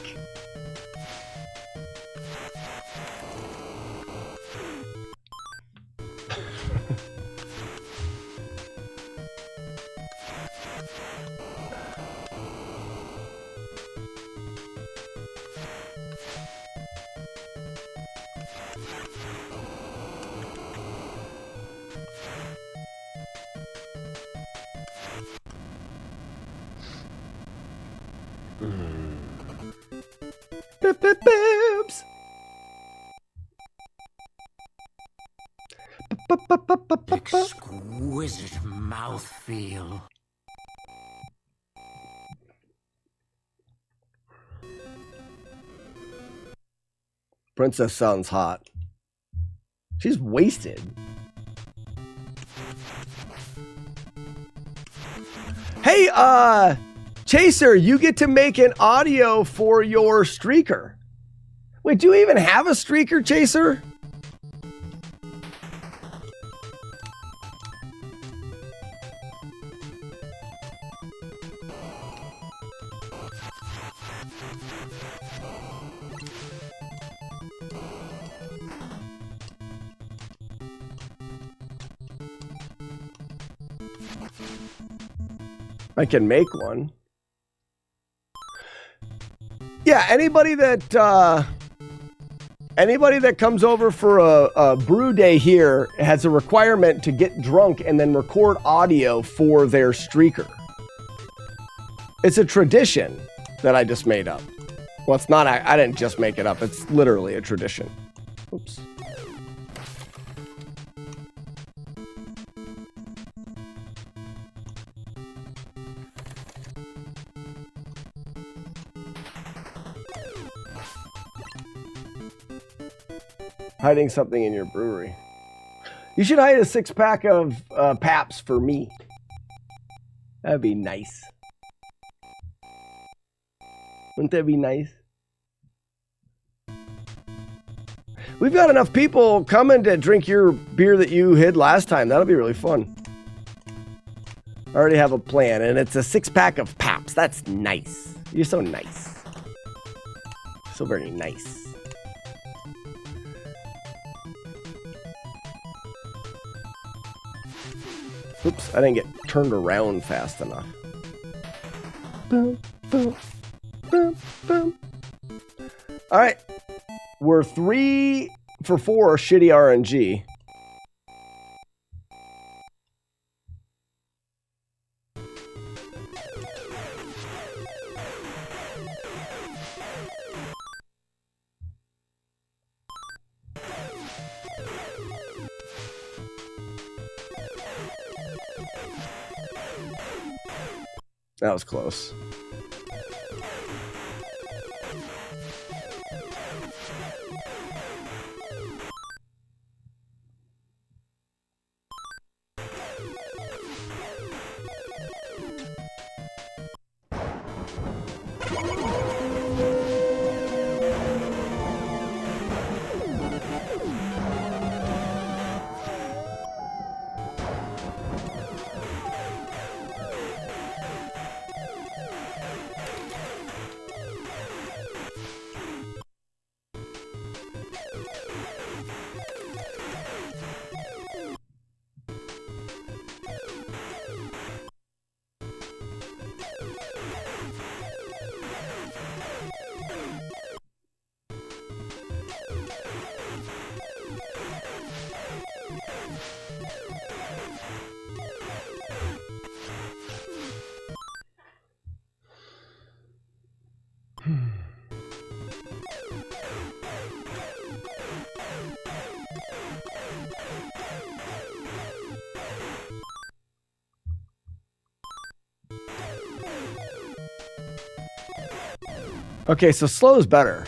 Boobs.
Exquisite mouthfeel.
Princess sounds hot. She's wasted. Hey, Chaser, you get to make an audio for your streaker. Wait, do you even have a streaker, Chaser? I can make one. Yeah, anybody that comes over for a brew day here has a requirement to get drunk and then record audio for their streaker. It's a tradition that I just made up. Well, it's not. I didn't just make it up. It's literally a tradition. Oops. Hiding something in your brewery. You should hide a 6-pack of Paps for me. That'd be nice. Wouldn't that be nice? We've got enough people coming to drink your beer that you hid last time. That'll be really fun. I already have a plan, and it's a 6-pack of Paps. That's nice. You're so nice. So very nice. Oops, I didn't get turned around fast enough. Boom, boom, boom, boom. All right. We're 3 for 4 shitty RNG. That was close. Okay, so slow is better.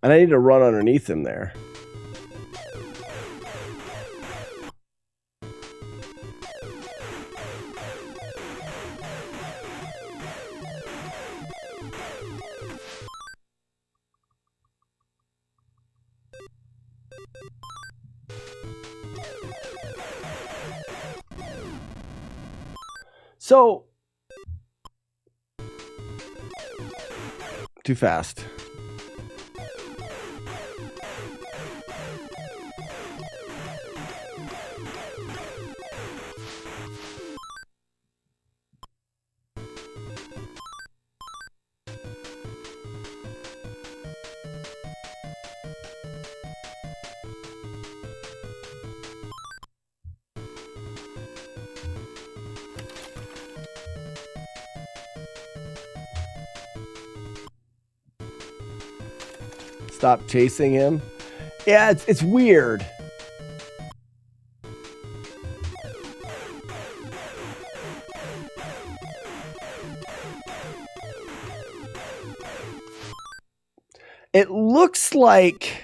And I need to run underneath him there. So, too fast. Stop chasing him. Yeah, it's weird. It looks like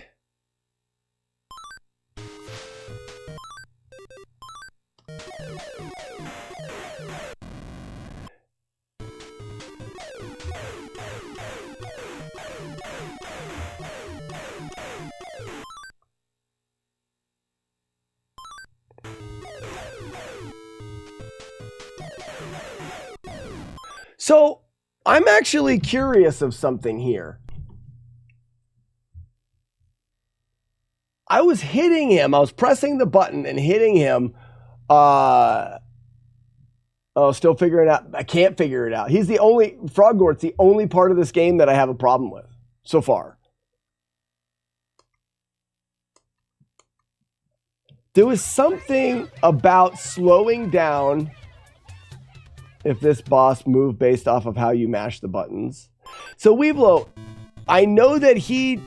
so I'm actually curious of something here. I was hitting him. I was pressing the button and hitting him. Oh, still figuring it out. I can't figure it out. He's the only, Frogort's the only part of this game that I have a problem with so far. There was something about slowing down if this boss moved based off of how you mash the buttons. So Weeblo, I know that he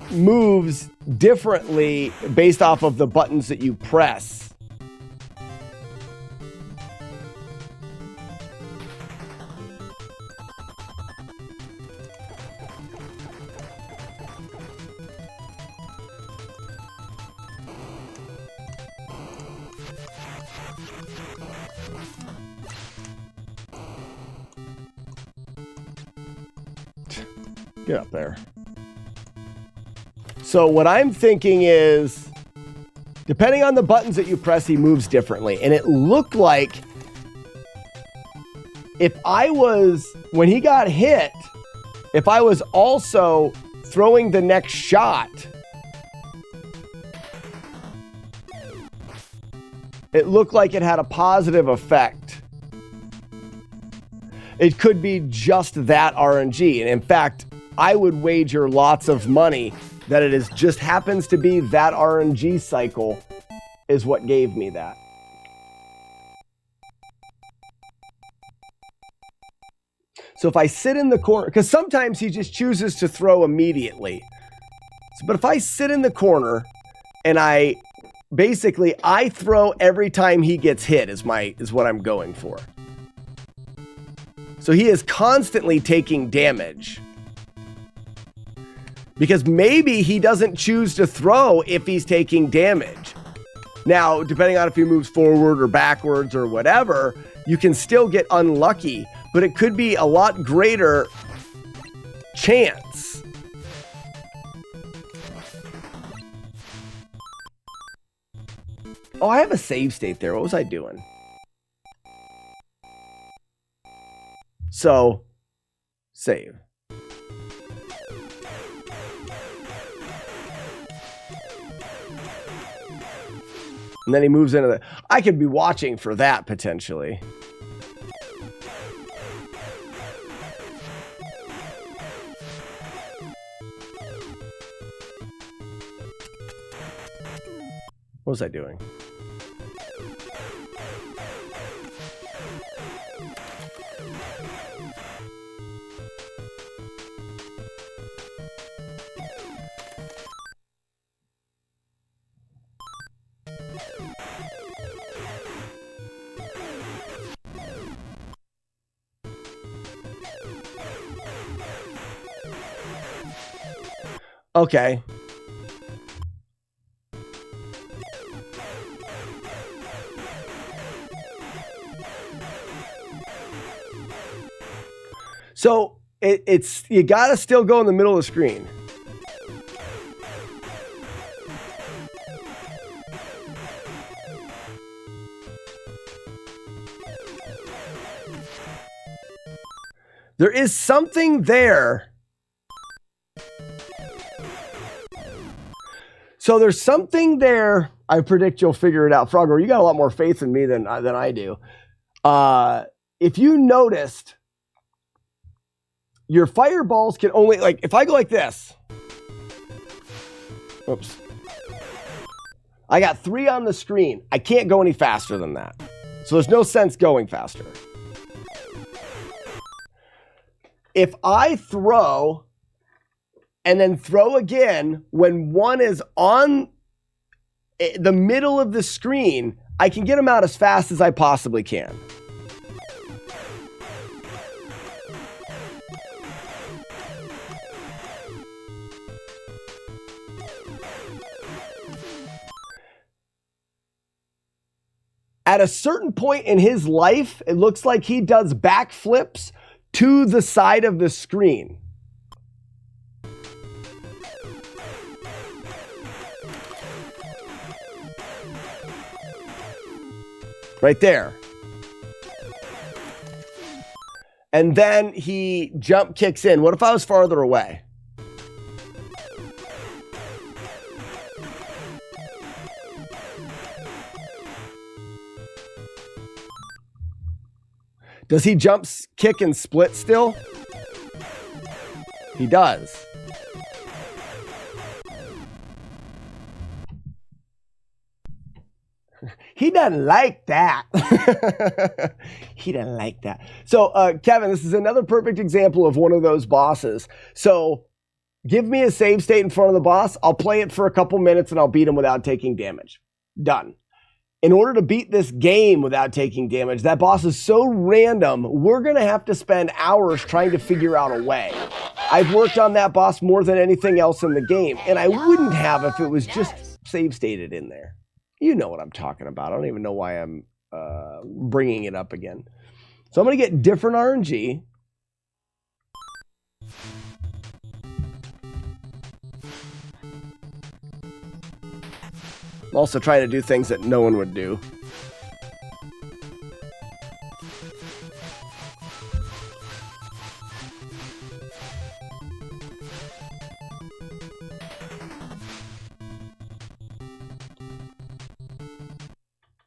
moves differently based off of the buttons that you press. Get up there. So what I'm thinking is, depending on the buttons that you press, he moves differently. And it looked like if I was, when he got hit, if I was also throwing the next shot, it looked like it had a positive effect. It could be just that RNG. And in fact, I would wager lots of money that it is just happens to be that RNG cycle is what gave me that. So if I sit in the corner, because sometimes he just chooses to throw immediately. So, but if I sit in the corner and I throw every time he gets hit is what I'm going for. So he is constantly taking damage. Because maybe he doesn't choose to throw if he's taking damage. Now, depending on if he moves forward or backwards or whatever, you can still get unlucky, but it could be a lot greater chance. Oh, I have a save state there. What was I doing? So, save. And then he moves into the... I could be watching for that, potentially. What was I doing? Okay. So it's you gotta still go in the middle of the screen. There is something there. So there's something there. I predict you'll figure it out. Frogger, you got a lot more faith in me than I do. If you noticed, your fireballs can only, like, if I go like this. Oops. I got 3 on the screen. I can't go any faster than that. So there's no sense going faster. If I throw and then throw again when one is on the middle of the screen, I can get them out as fast as I possibly can. At a certain point in his life, it looks like he does backflips to the side of the screen. Right there. And then he jump kicks in. What if I was farther away? Does he jump, kick, and split still? He does. He doesn't like that. He doesn't like that. So, Kevin, this is another perfect example of one of those bosses. So, give me a save state in front of the boss. I'll play it for a couple minutes and I'll beat him without taking damage. Done. In order to beat this game without taking damage, that boss is so random, we're going to have to spend hours trying to figure out a way. I've worked on that boss more than anything else in the game, and I wouldn't have if it was just save stated in there. You know what I'm talking about. I don't even know why I'm bringing it up again. So I'm going to get different RNG. I'm also trying to do things that no one would do.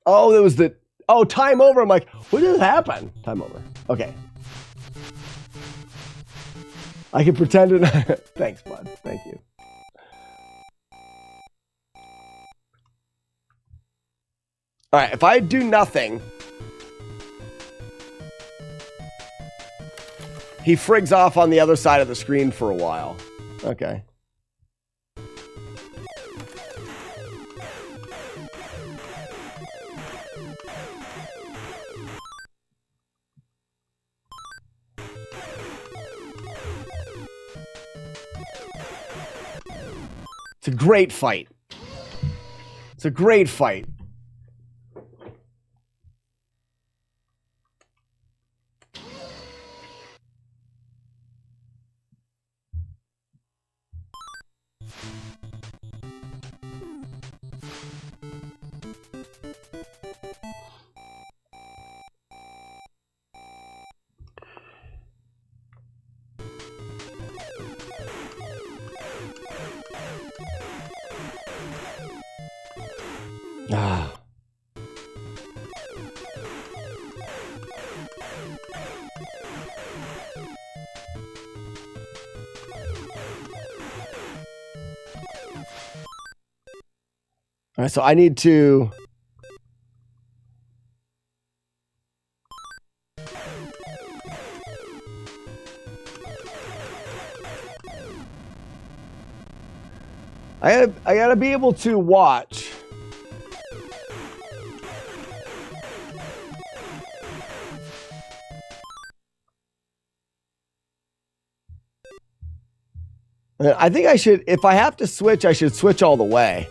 Oh, there was the... Oh, time over. I'm like, what did happen? Time over. Okay. I can pretend it... Thanks, bud. Thank you. All right, if I do nothing, he frigs off on the other side of the screen for a while. Okay. It's a great fight. It's a great fight. Ah. All right, so I need to... I gotta be able to watch. I think I should, if I have to switch, I should switch all the way.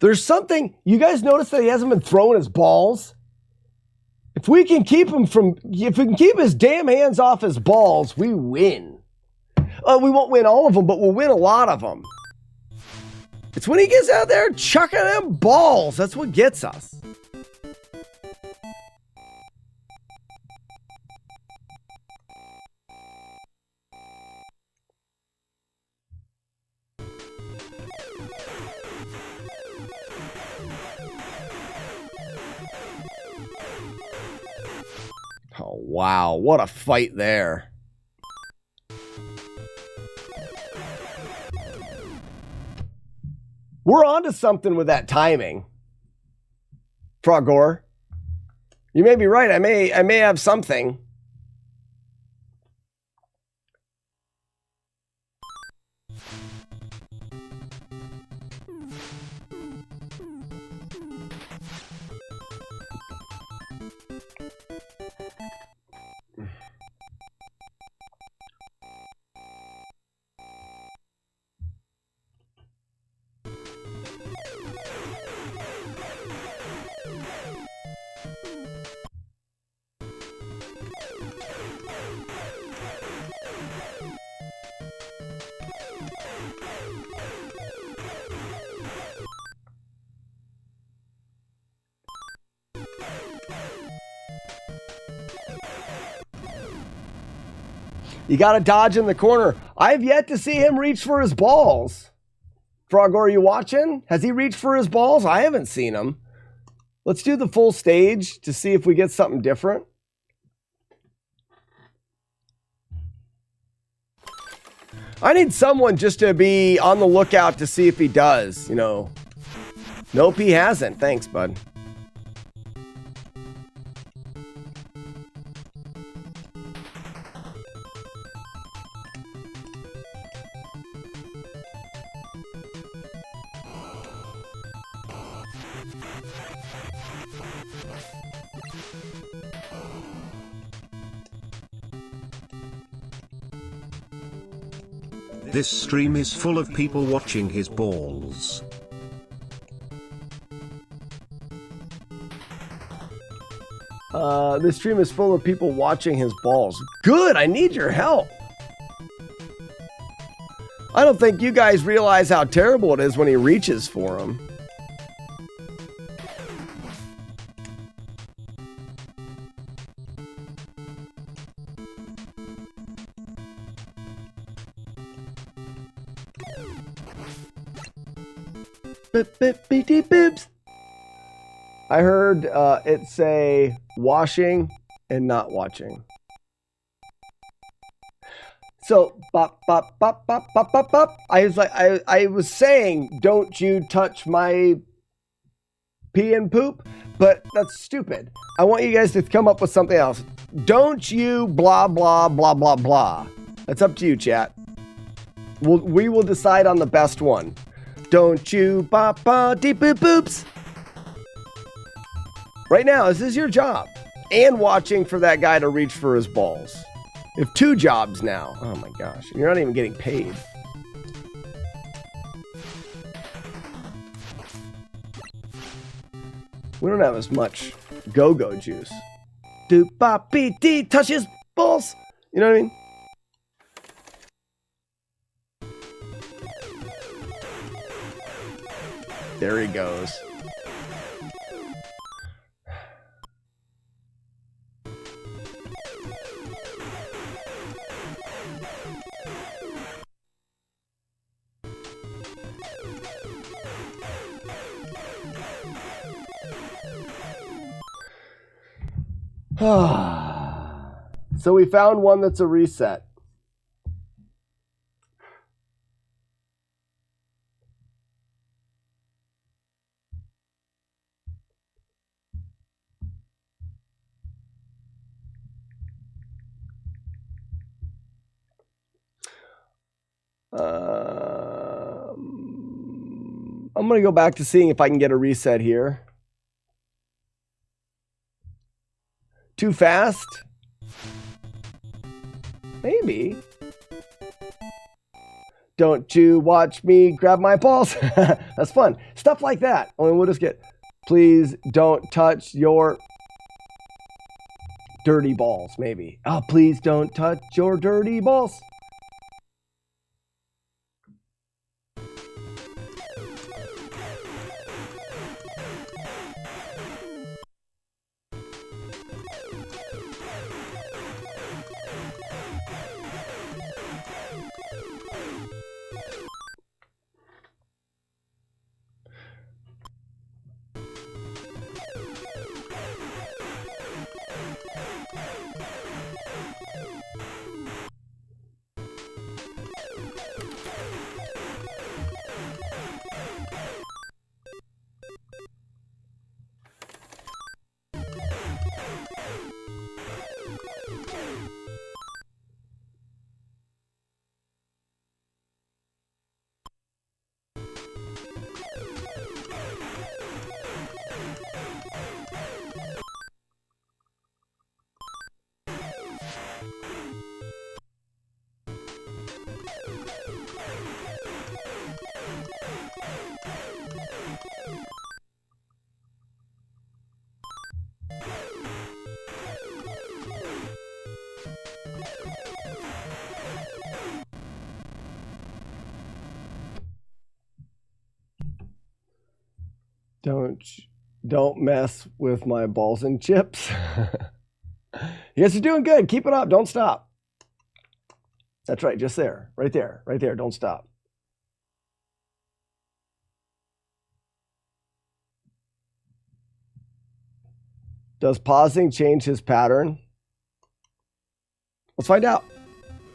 There's something, you guys notice that he hasn't been throwing his balls? If we can keep his damn hands off his balls, we win. We won't win all of them, but we'll win a lot of them. It's when he gets out there chucking them balls. That's what gets us. Oh, wow. What a fight there. We're onto something with that timing. Frogor. You may be right. I may have something. You got to dodge in the corner. I've yet to see him reach for his balls. Frogor, are you watching? Has he reached for his balls? I haven't seen him. Let's do the full stage to see if we get something different. I need someone just to be on the lookout to see if he does, you know. Nope, he hasn't. Thanks, bud.
This stream is full of people watching his balls.
This stream is full of people watching his balls. Good, I need your help. I don't think you guys realize how terrible it is when he reaches for him. I heard it say washing and not watching. So bop bop bop bop bop bop bop. I was saying, don't you touch my pee and poop, but that's stupid. I want you guys to come up with something else. Don't you blah blah blah blah blah. That's up to you, chat. We will decide on the best one. Don't you bop bop deep boop boops. Right now, this is your job. And watching for that guy to reach for his balls. You have 2 jobs now. Oh my gosh. You're not even getting paid. We don't have as much go-go juice. Do bop beep dee touch his balls. You know what I mean? There he goes. So we found one that's a reset. I'm going to go back to seeing if I can get a reset here. Too fast? Maybe. Don't you watch me grab my balls. That's fun. Stuff like that. Only we'll just get, please don't touch your dirty balls, maybe. Oh, please don't touch your dirty balls. Don't mess with my balls and chips. You guys are doing good. Keep it up. Don't stop. That's right. Just there. Right there. Right there. Don't stop. Does pausing change his pattern? Let's find out.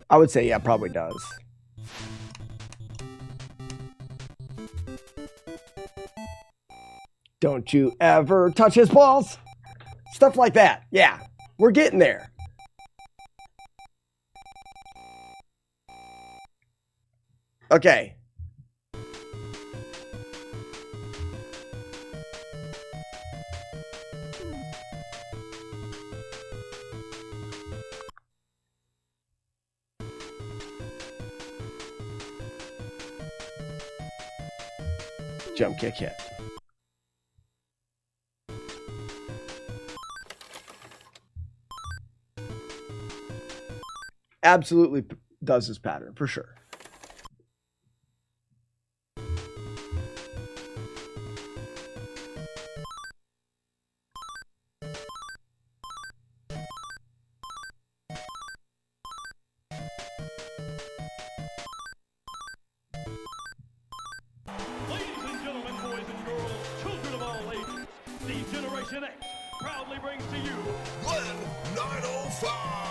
I would say, yeah, probably does. Don't you ever touch his balls. Stuff like that. Yeah, we're getting there. Okay. Jump kick hit. Absolutely does this pattern, for sure.
Ladies and gentlemen, boys and girls, children of all ages, the Generation X proudly brings to you Glenn 905!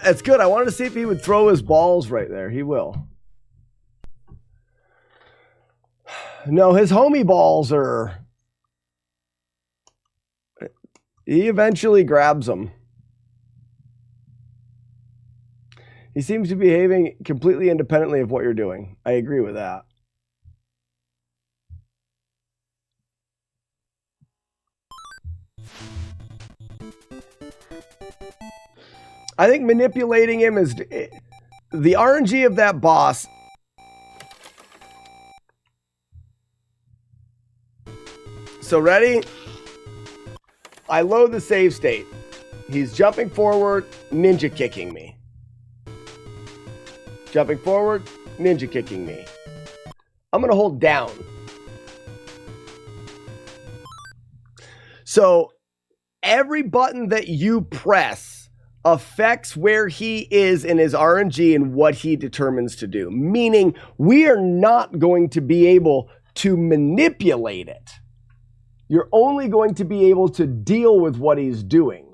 It's good. I wanted to see if he would throw his balls right there. He will. No, his homie balls are... He eventually grabs them. He seems to be behaving completely independently of what you're doing. I agree with that. I think manipulating him is the RNG of that boss. So ready? I load the save state. He's jumping forward, ninja kicking me. Jumping forward, ninja kicking me. I'm going to hold down. So every button that you press affects where he is in his RNG and what he determines to do. Meaning we are not going to be able to manipulate it. You're only going to be able to deal with what he's doing.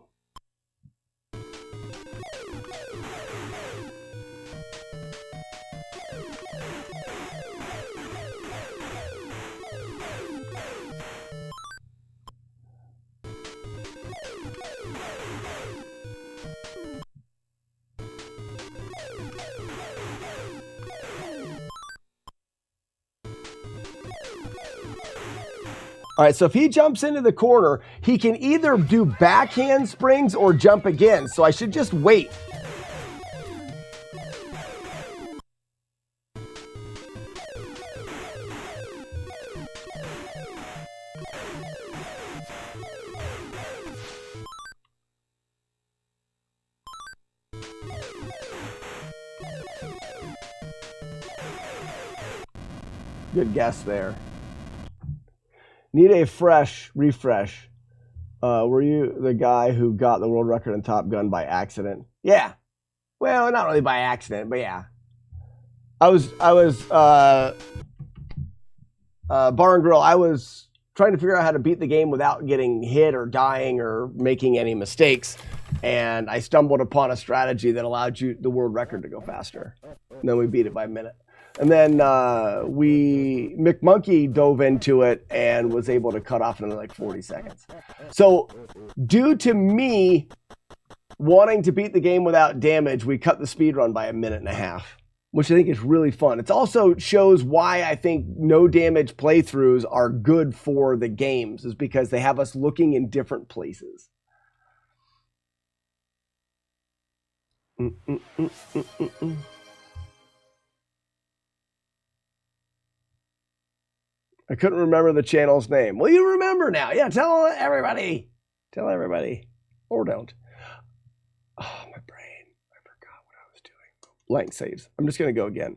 All right, so if he jumps into the corner, he can either do backhand springs or jump again. So I should just wait. Good guess there. Need a refresh. Were you the guy who got the world record in Top Gun by accident? Yeah. Well, not really by accident, but yeah. I was Bar and Grill. I was trying to figure out how to beat the game without getting hit or dying or making any mistakes. And I stumbled upon a strategy that allowed you the world record to go faster. And then we beat it by a minute. And then McMonkey dove into it and was able to cut off in like 40 seconds. So due to me wanting to beat the game without damage, we cut the speed run by a minute and a half, which I think is really fun. It also shows why I think no damage playthroughs are good for the games, is because they have us looking in different places. I couldn't remember the channel's name. Well, you remember now. Yeah, tell everybody. Tell everybody. Or don't. Oh, my brain. I forgot what I was doing. Blank saves. I'm just going to go again.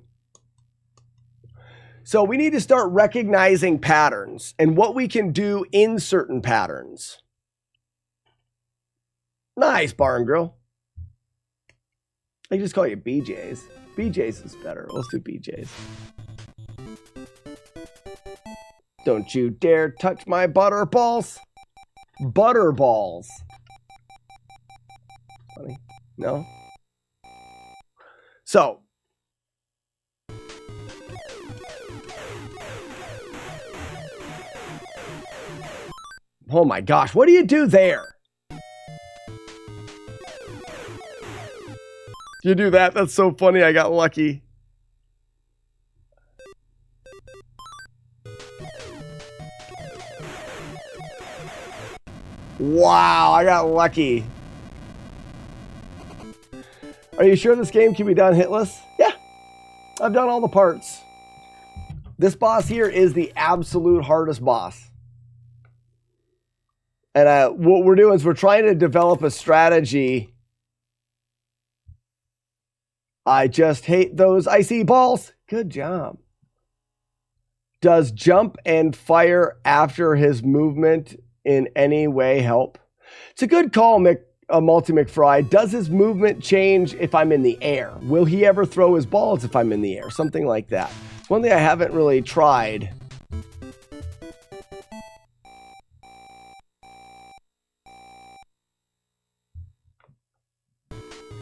So we need to start recognizing patterns and what we can do in certain patterns. Nice, Bar and Grill. I can just call you BJ's. BJ's is better. Let's do BJ's. Don't you dare touch my butter balls. Butter balls. Funny. No? So. Oh my gosh, what do you do there? You do that? That's so funny. I got lucky. Wow, I got lucky. Are you sure this game can be done hitless? Yeah, I've done all the parts. This boss here is the absolute hardest boss. And what we're doing is we're trying to develop a strategy. I just hate those icy balls. Good job. Does jump and fire after his movement in any way help? It's a good call, Multi McFry. Does his movement change if I'm in the air? Will he ever throw his balls if I'm in the air? Something like that. It's one thing I haven't really tried.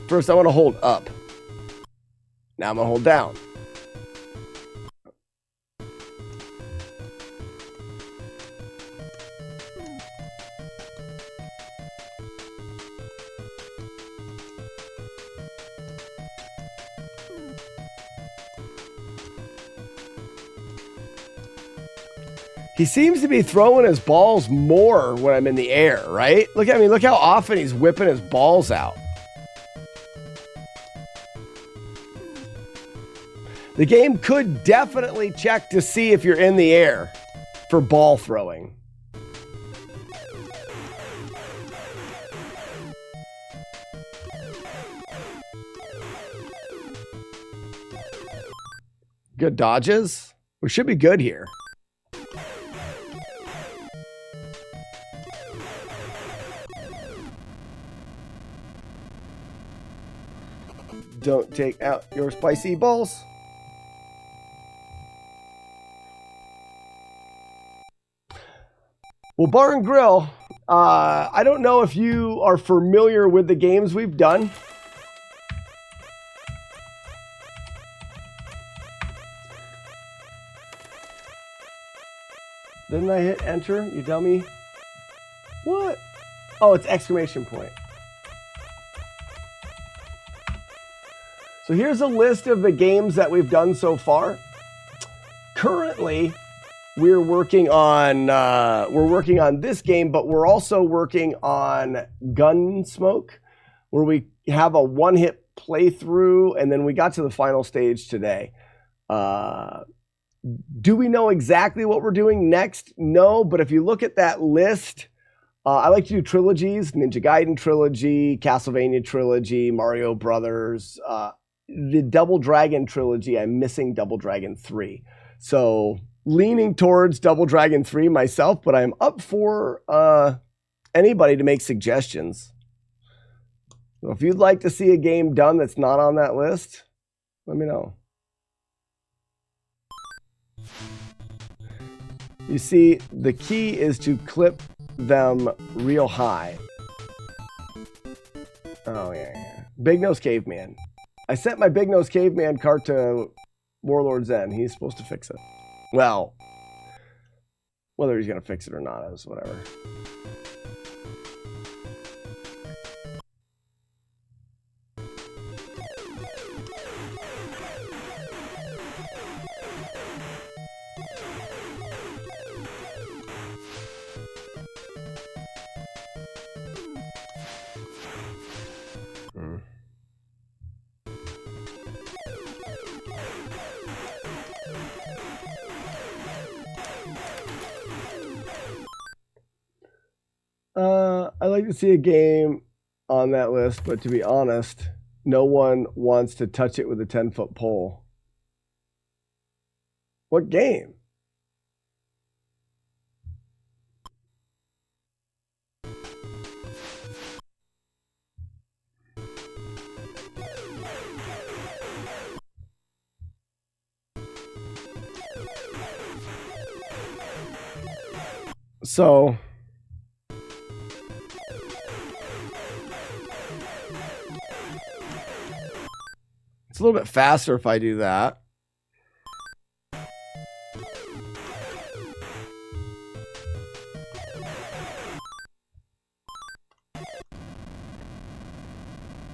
First, I want to hold up. Now I'm going to hold down. He seems to be throwing his balls more when I'm in the air, right? Look at me. Look how often he's whipping his balls out. The game could definitely check to see if you're in the air for ball throwing. Good dodges. We should be good here. Don't take out your spicy balls. Well, Bar and Grill, I don't know if you are familiar with the games we've done. Didn't I hit enter? You dummy. What? Oh, it's exclamation point. So here's a list of the games that we've done so far. Currently, we're working on this game, but we're also working on Gunsmoke, where we have a one-hit playthrough, and then we got to the final stage today. Do we know exactly what we're doing next? No, but if you look at that list, I like to do trilogies, Ninja Gaiden trilogy, Castlevania trilogy, Mario Brothers, the Double Dragon trilogy. I'm missing Double Dragon 3. So leaning towards Double Dragon 3 myself, but I'm up for anybody to make suggestions. So if you'd like to see a game done that's not on that list, let me know. You see, the key is to clip them real high. Oh, yeah. Big Nose Caveman. I sent my Big Nose Caveman cart to Warlord Zen. He's supposed to fix it. Well, whether he's going to fix it or not is whatever. I like to see a game on that list, but to be honest, no one wants to touch it with a 10-foot pole. What game? So it's a little bit faster if I do that.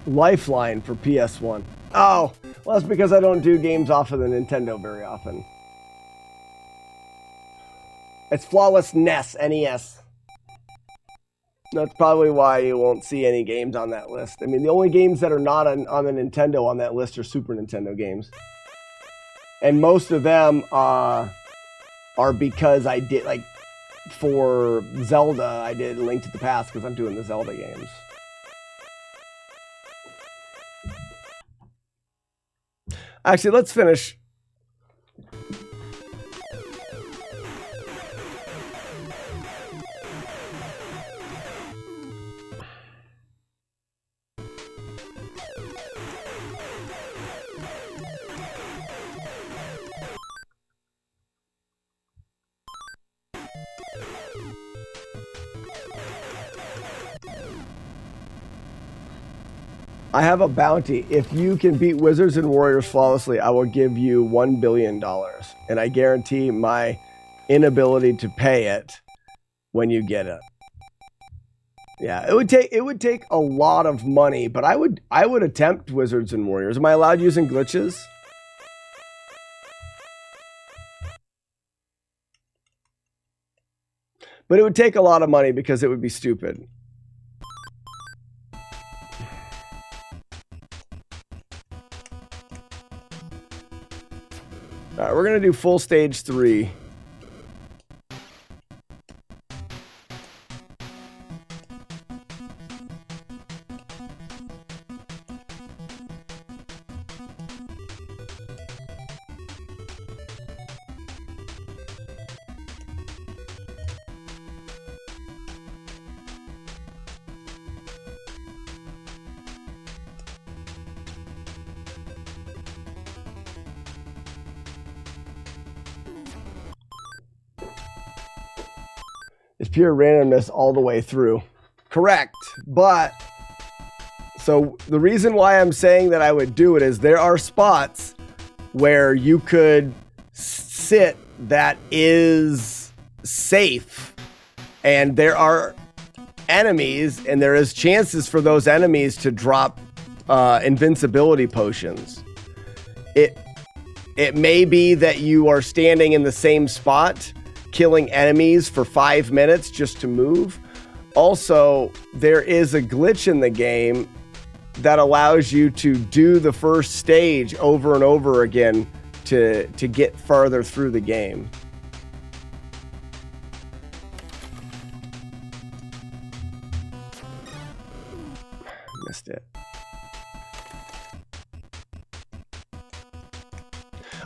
Lifeline for PS1. Oh, well, that's because I don't do games off of the Nintendo very often. It's FlawlessNES, NES. That's probably why you won't see any games on that list. I mean, the only games that are not on the Nintendo on that list are Super Nintendo games. And most of them are because I did, like, for Zelda, I did Link to the Past because I'm doing the Zelda games. Actually, let's finish. I have a bounty. If you can beat Wizards and Warriors flawlessly, I will give you $1 billion. And I guarantee my inability to pay it when you get it. Yeah, it would take a lot of money, but I would attempt Wizards and Warriors. Am I allowed using glitches? But it would take a lot of money because it would be stupid. All right, we're going to do full stage 3. pure randomness all the way through. Correct. But so the reason why I'm saying that I would do it is there are spots where you could sit that is safe, and there are enemies, and there is chances for those enemies to drop invincibility potions. It may be that you are standing in the same spot, killing enemies for 5 minutes just to move. Also, there is a glitch in the game that allows you to do the first stage over and over again to get farther through the game. Missed it.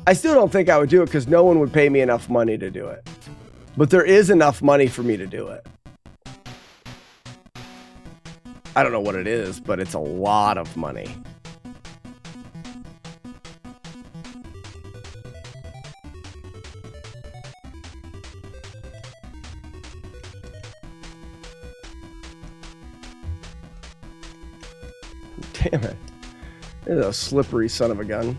I still don't think I would do it because no one would pay me enough money to do it. But there is enough money for me to do it. I don't know what it is, but it's a lot of money. Damn it. This is a slippery son of a gun.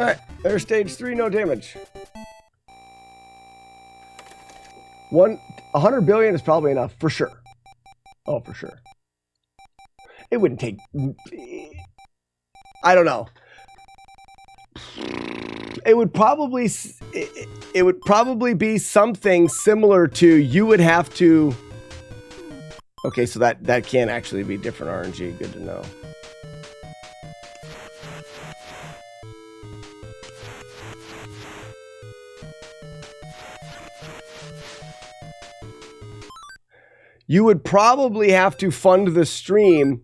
Alright, there's stage 3, no damage. 100 billion is probably enough, for sure. Oh, for sure. It wouldn't take... I don't know. It would probably be something similar to you would have to... Okay, so that can actually be different RNG. Good to know. You would probably have to fund the stream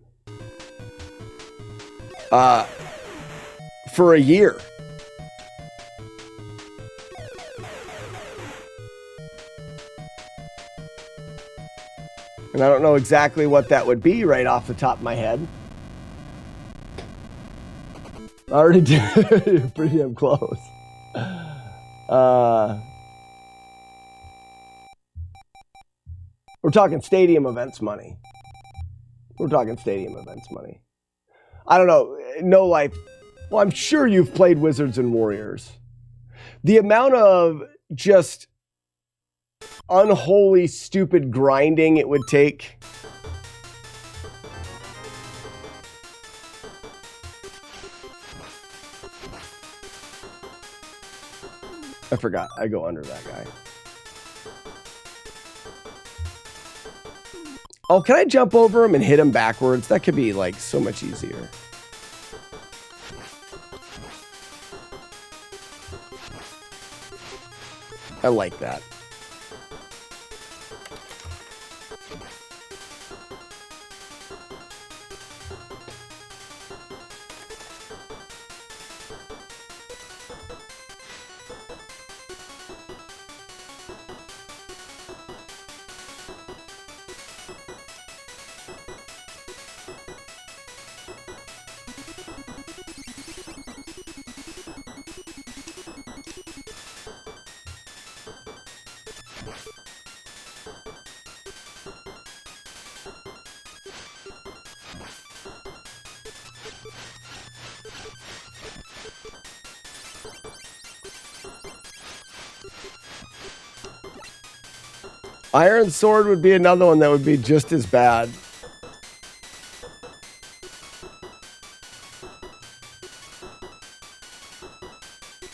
for a year. And I don't know exactly what that would be right off the top of my head. I already did. You're pretty damn close. We're talking stadium events money. We're talking stadium events money. I don't know. No life. Well, I'm sure you've played Wizards and Warriors. The amount of just unholy, stupid grinding it would take. I forgot. I go under that guy. Oh, can I jump over him and hit him backwards? That could be, like, so much easier. I like that. Iron Sword would be another one that would be just as bad.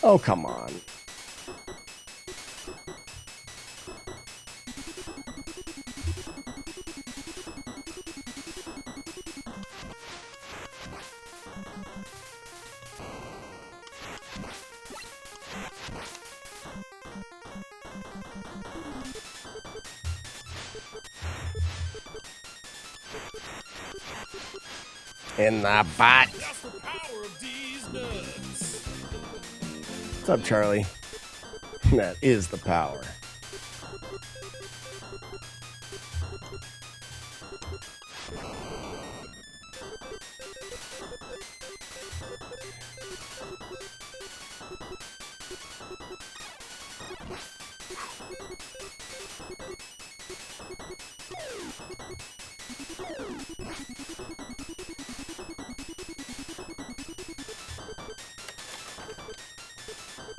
Oh, come on. In the butt. What's up, Charlie? That is the power.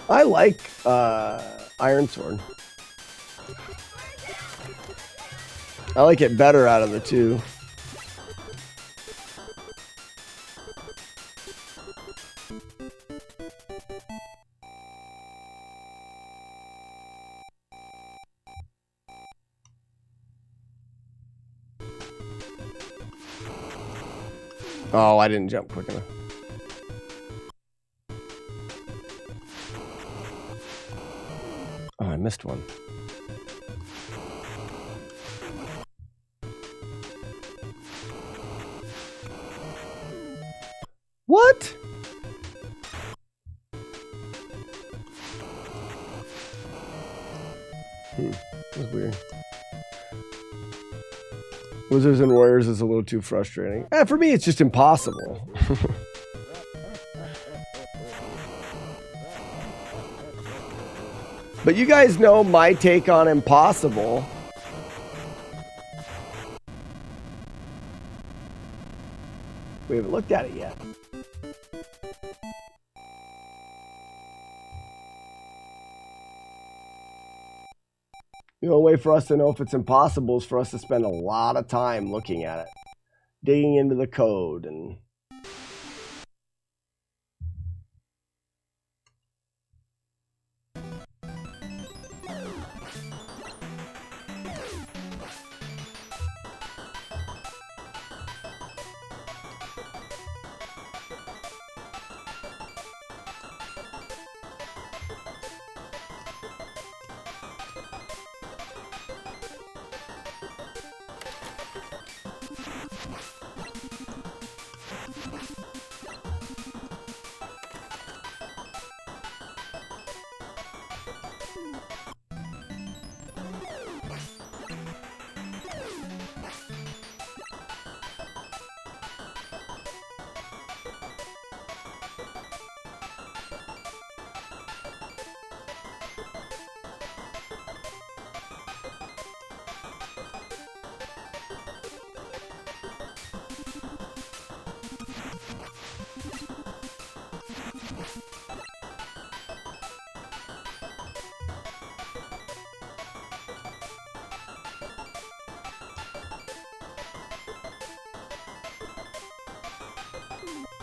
I like Iron Sword. I like it better out of the two. Oh, I didn't jump quick enough. Oh, I missed one. What? That's weird. Wizards and Warriors is a little too frustrating. For me, it's just impossible. But you guys know my take on impossible. We haven't looked at it yet. The only way for us to know if it's impossible is for us to spend a lot of time looking at it, digging into the code and...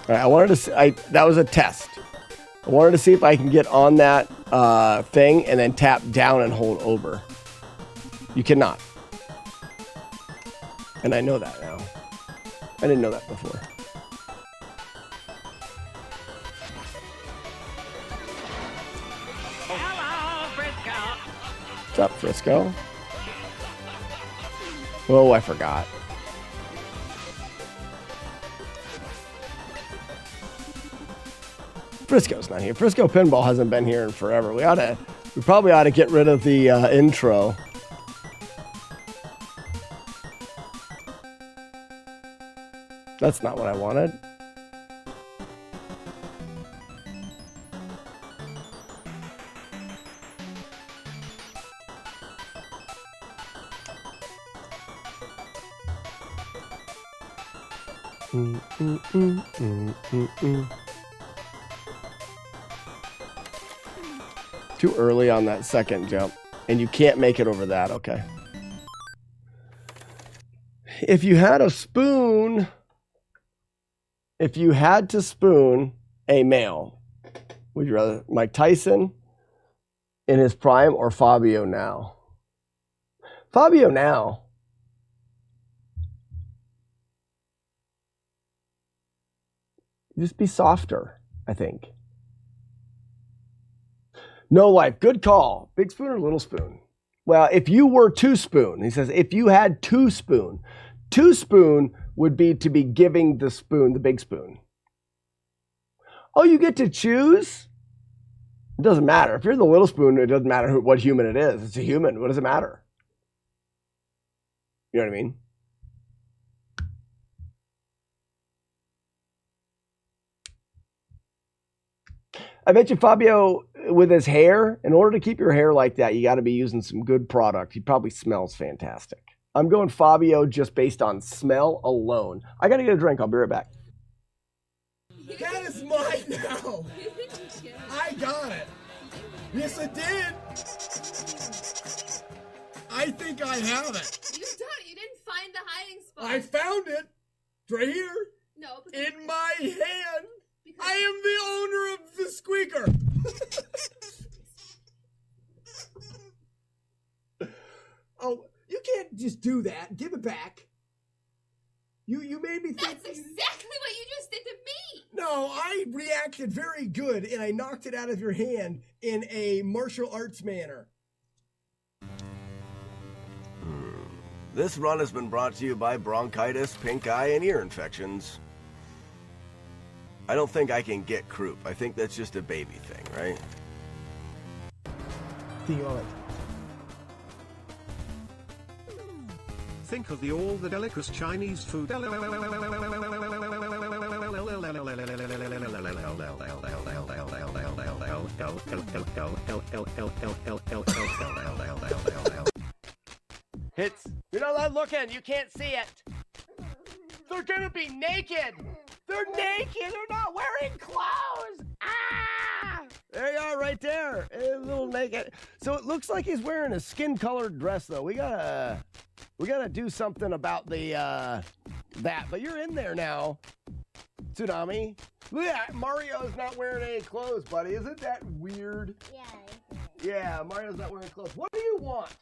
All right, I wanted to see, that was a test. I wanted to see if I can get on that thing and then tap down and hold over. You cannot. And I know that now. I didn't know that before.
Hello, Frisco.
What's up, Frisco? Oh, I forgot. Frisco's not here. Frisco Pinball hasn't been here in forever. We probably ought to get rid of the intro. That's not what I wanted. Too early on that second jump. And you can't make it over that, okay. If you had a spoon, if you had to spoon a male, would you rather Mike Tyson in his prime or Fabio now? Fabio now. Just be softer, I think. No life. Good call. Big spoon or little spoon? Well, if you were two spoon, he says, if you had two spoon would be to be giving the spoon, the big spoon. Oh, you get to choose? It doesn't matter. If you're the little spoon, it doesn't matter what human it is. It's a human. What does it matter? You know what I mean? I bet you Fabio, with his hair, in order to keep your hair like that, you got to be using some good product. He probably smells fantastic. I'm going Fabio just based on smell alone. I got to get a drink. I'll be right back. That is mine now. I got it. Yes, I did. I think I have it.
You don't. You didn't find the hiding spot.
I found it. It's right here.
No.
In my hand. I am the owner of the squeaker. Oh, you can't just do that. Give it back. You made me think.
That's exactly what you just did to me.
No, I reacted very good, and I knocked it out of your hand in a martial arts manner. This run has been brought to you by bronchitis, pink eye, and ear infections. I don't think I can get croup. I think that's just a baby thing, right? Feel it.
Think of all the delicious Chinese food.
Hits. You're not allowed looking. You can't see it. They're gonna be naked. They're naked. They're not wearing clothes. Ah! There you are, right there. A little naked. So it looks like he's wearing a skin-colored dress, though. We gotta do something about the that. But you're in there now, Tsunami. Look at that. Mario's not wearing any clothes, buddy. Isn't that weird? Yeah, Mario's not wearing clothes. What do you want?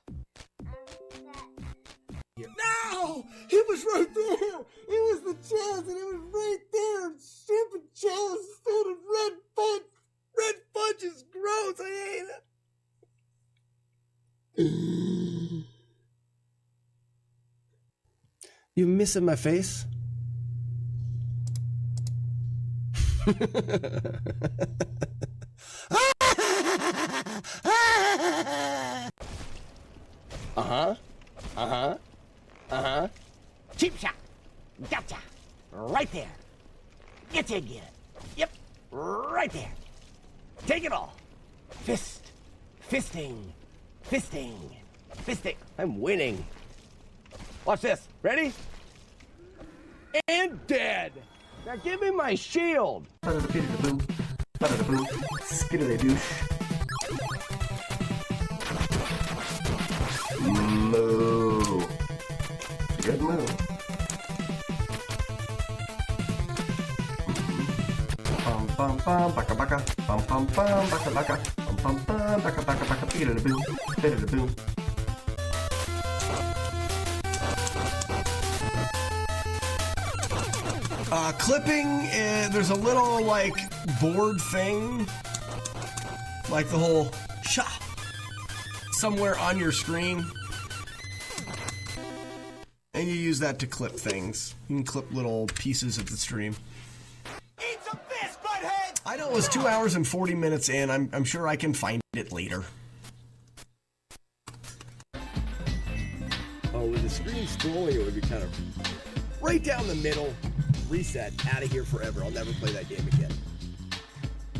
No! It was right there! It was the chest, and it was right there! Stupid chest filled with red fudge! Red fudge is gross! I hate it! You missing my face?
Cheap shot. Gotcha. Right there. Get it, get it. Yep. Right there. Take it all. Fist. Fisting. Fisting. Fisting.
I'm winning. Watch this. Ready? And dead. Now give me my shield. Moo. Good move. Bum bum bum baka baka bum bum bum baka baka bum bum bum baka baka baka boo boo. Clipping, there's a little like board thing, like the whole shot somewhere on your screen. And you use that to clip things. You can clip little pieces of the stream. Eat some fish, butthead! I know it was 2 hours and 40 minutes in. I'm sure I can find it later. Oh, with the screen scrolling, it would be kind of right down the middle. Reset. Out of here forever. I'll never play that game again.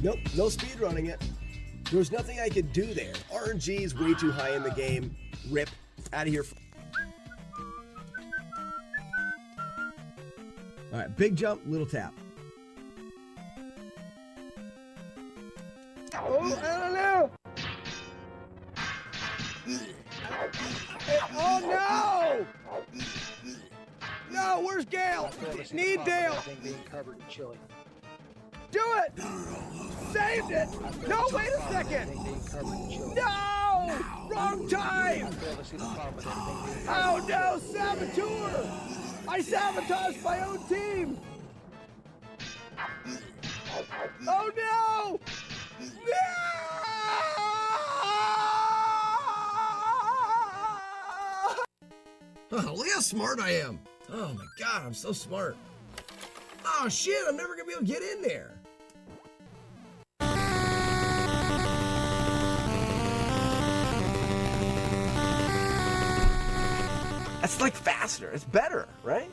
Nope, no speed running it. There was nothing I could do there. RNG is way too high in the game. Rip. Out of here. All right, big jump, little tap. Oh, I don't know. Oh, no! No, where's Gale? Need Dale. Do it! Saved it! No, wait a second! No! Wrong time! Oh no, saboteur! I sabotaged my own team! Oh no! No! Oh, look how smart I am! Oh my god, I'm so smart. Oh shit, I'm never gonna be able to get in there. That's like faster, it's better, right?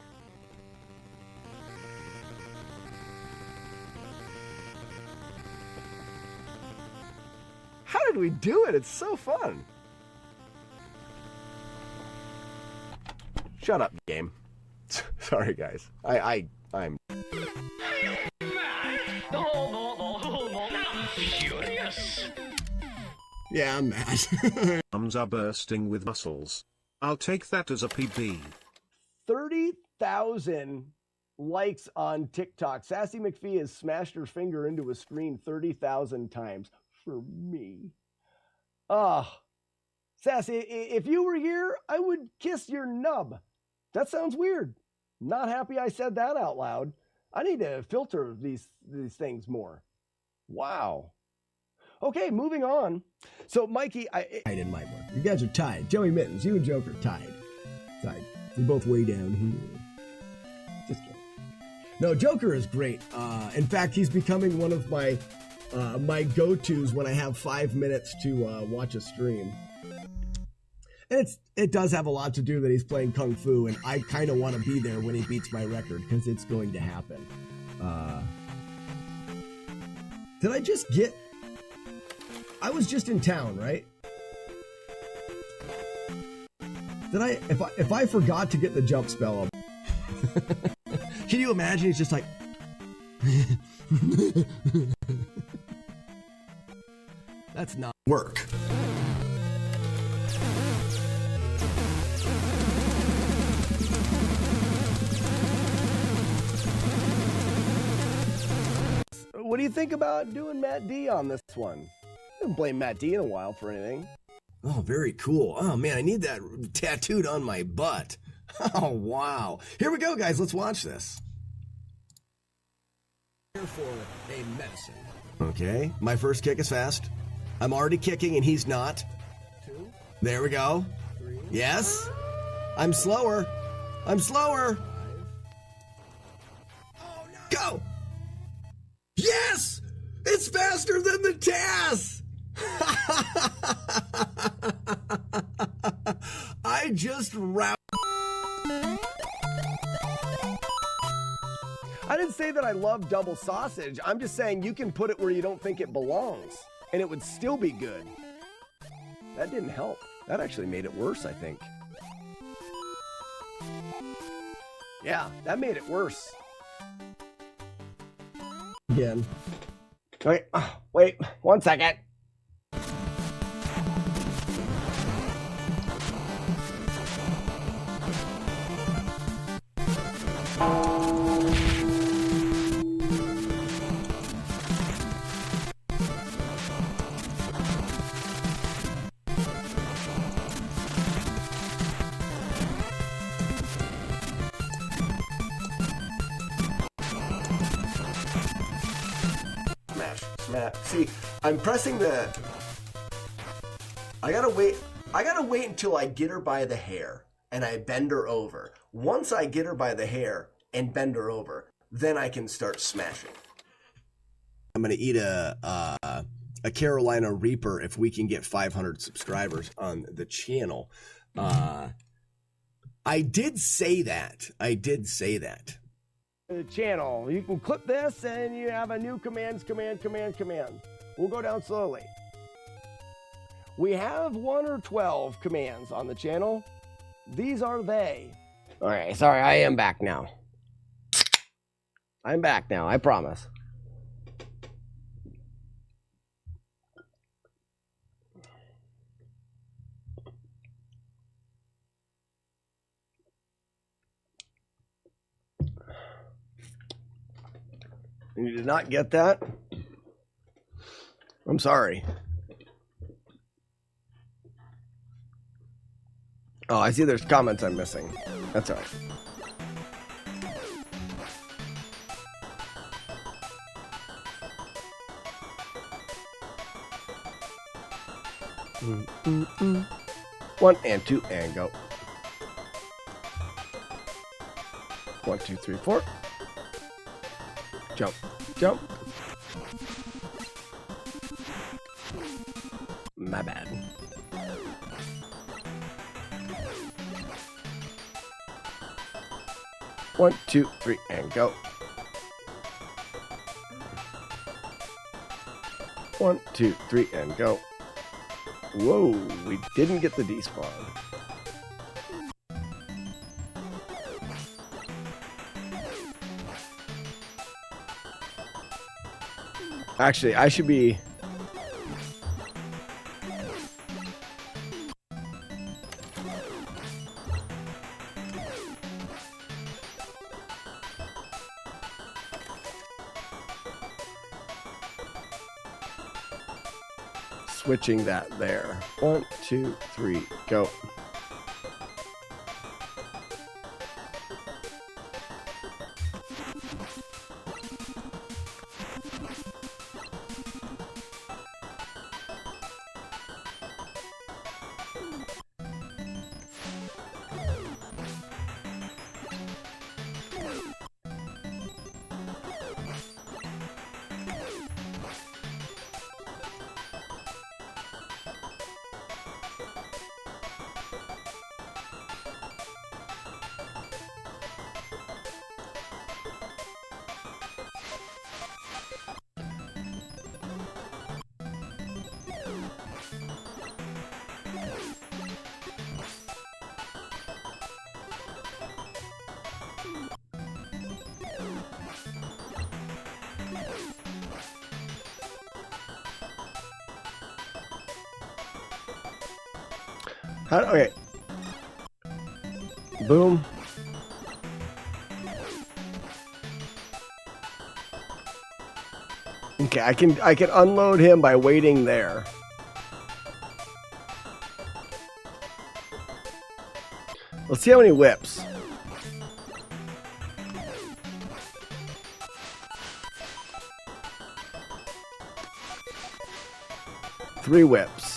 How did we do it? It's so fun. Shut up, game. Sorry, guys. I'm
Furious.
Yeah, I'm mad.
Arms are bursting with muscles. I'll take that as a PB.
30,000 likes on TikTok. Sassy McPhee has smashed her finger into a screen 30,000 times for me. Sassy, if you were here, I would kiss your nub. That sounds weird. Not happy I said that out loud. I need to filter these things more. Wow. Okay, moving on. So, Mikey, I in my book. You guys are tied. Joey Mittens, you and Joker tied. You're both way down here. Just kidding. No, Joker is great. In fact, he's becoming one of my my go-tos when I have 5 minutes to watch a stream. And it does have a lot to do that he's playing Kung Fu, and I kind of want to be there when he beats my record, because it's going to happen. Did I just get... I was just in town, right? Did I... If I forgot to get the jump spell... Can you imagine? He's just like... That's not work. What do you think about doing Matt D on this one? I haven't blamed Matt D in a while for anything. Oh, very cool. Oh, man, I need that tattooed on my butt. Oh, wow. Here we go, guys. Let's watch this. Here for a medicine. Okay, my first kick is fast. I'm already kicking and he's not. 2. There we go. 3. Yes. I'm slower. I'm slower. 5. Oh, no. Go. Yes! It's faster than the TAS! I just I didn't say that I love double sausage. I'm just saying you can put it where you don't think it belongs, and it would still be good. That didn't help. That actually made it worse, I think. Yeah, that made it worse. Again. Wait, wait, 1 second. See, I'm pressing the... I gotta wait until I get her by the hair and I bend her over. Once I get her by the hair and bend her over, then I can start smashing. I'm gonna eat a Carolina Reaper if we can get 500 subscribers on the channel. I did say that. The channel. You can clip this and you have a new command. We'll go down slowly. We have 1 or 12 commands on the channel. These are they. Okay, sorry, I am back now. I'm back now, I promise. You did not get that? I'm sorry. Oh, I see there's comments I'm missing. That's all right. One and two and go. 1, 2, 3, 4. Jump, jump. My bad. One, 2, 3, and go. 1, 2, 3, and go. Whoa, we didn't get the despawn. Actually, I should be... switching that there. 1, 2, 3, go. Okay. Boom. Okay, I can unload him by waiting there. Let's see how many whips. Three whips.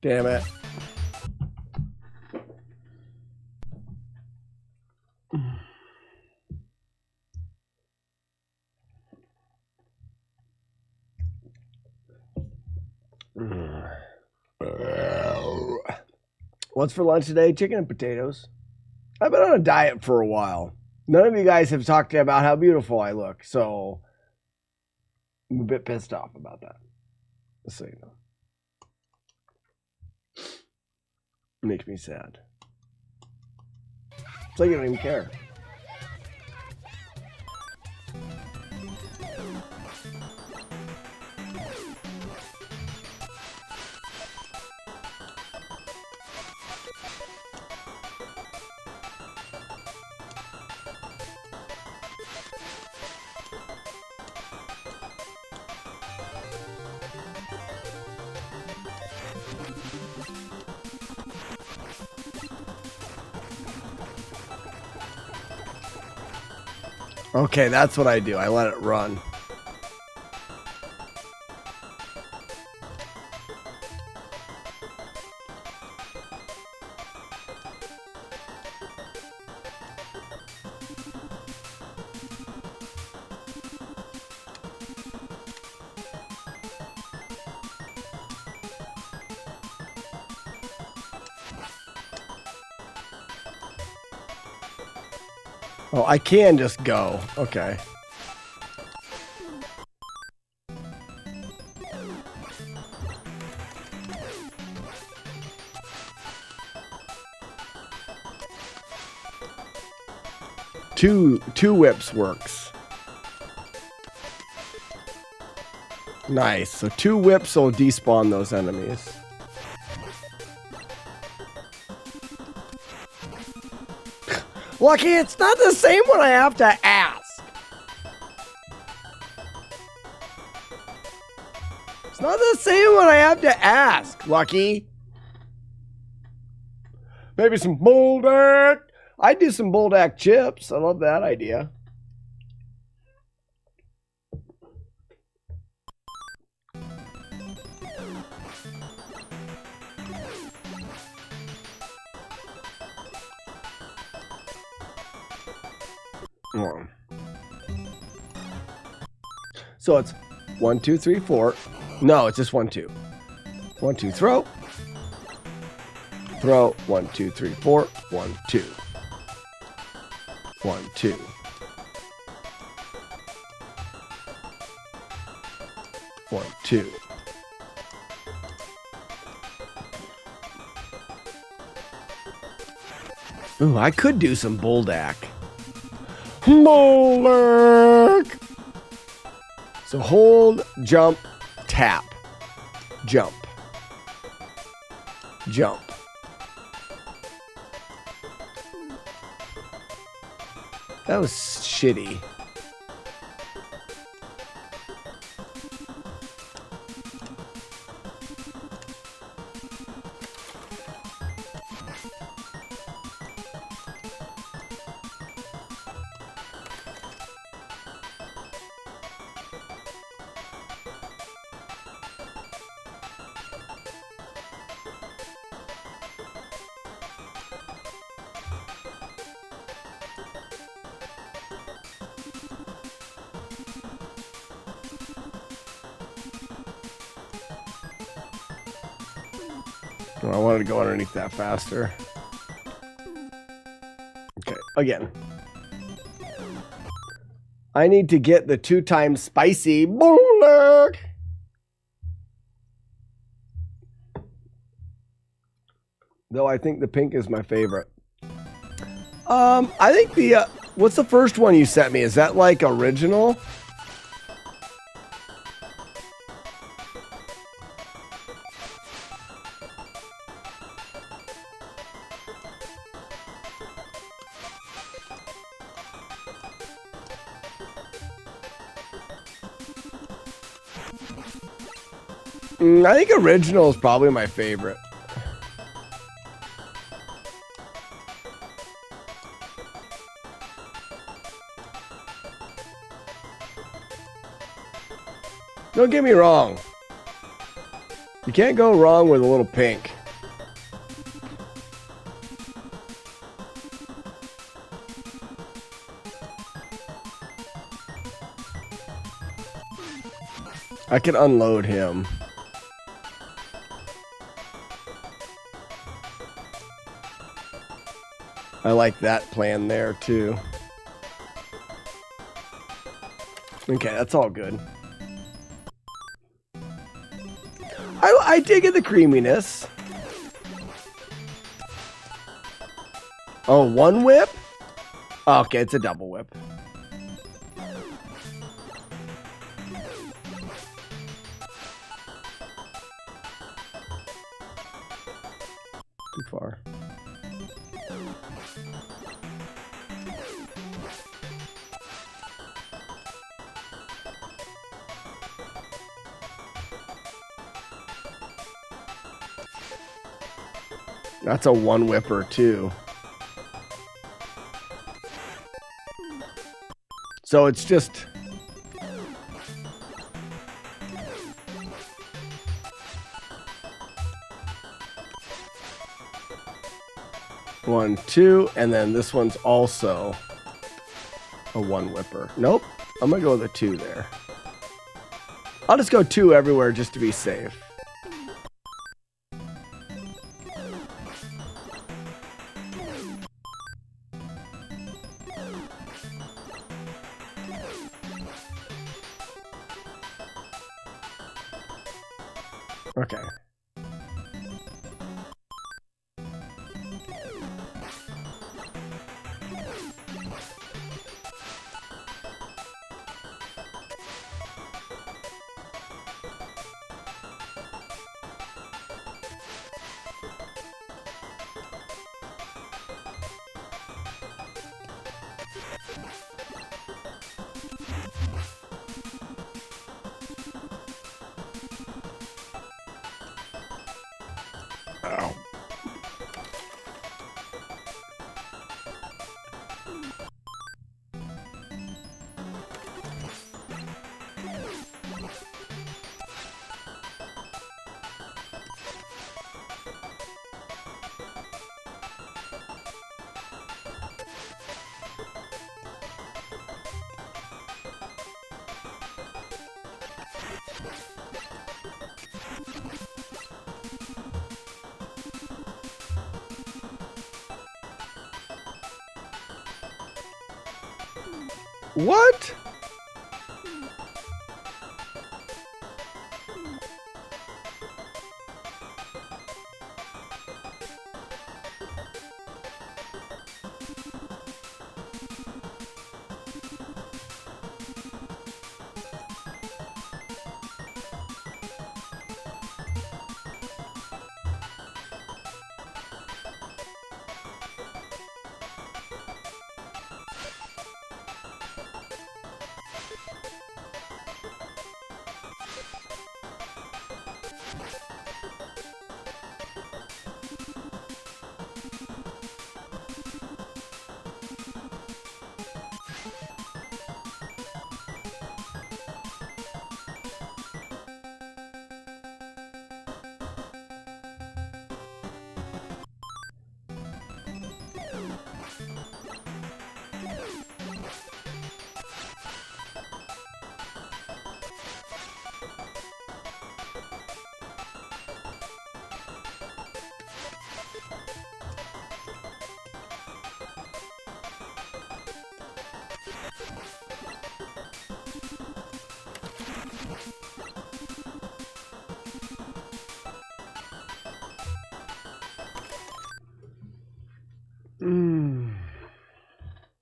Damn it. What's for lunch today? Chicken and potatoes. I've been on a diet for a while. None of you guys have talked about how beautiful I look, so I'm a bit pissed off about that. Just so you know. It makes me sad. It's like you don't even care. Okay, that's what I do. I let it run. Oh, I can just go. Okay. Two whips works. Nice. So 2 whips will despawn those enemies. Lucky, it's not the same when I have to ask. It's not the same when I have to ask, Lucky. Maybe some Buldak. I'd do some Buldak chips. I love that idea. So it's 1, 2, 3, 4. No, it's just 1, 2. 1, 2, throw. Throw. 1, 2, 3, 4. 1, 2. 1, 2. One, two. Ooh, I could do some Buldak. Buldak! So hold, jump, tap. Jump. Jump. That was shitty. I wanted to go underneath that faster. Okay, again. I need to get the 2 times spicy Buldak. Though I think the pink is my favorite. I think the what's the first one you sent me? Is that like original? I think original is probably my favorite. Don't get me wrong. You can't go wrong with a little pink. I can unload him. I like that plan there too. Okay, that's all good. I dig in the creaminess. Oh, 1 whip? Okay, it's a double whip. Too far. That's a 1 whipper too. So it's just one, 2, and then this one's also a 1 whipper. Nope, I'm gonna go with a 2 there. I'll just go 2 everywhere just to be safe. Okay. Ow. What?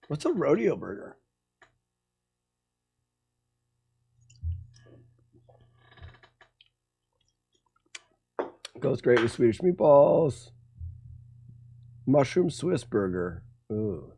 What's a rodeo burger? Goes great with Swedish meatballs. Mushroom Swiss burger. Ooh.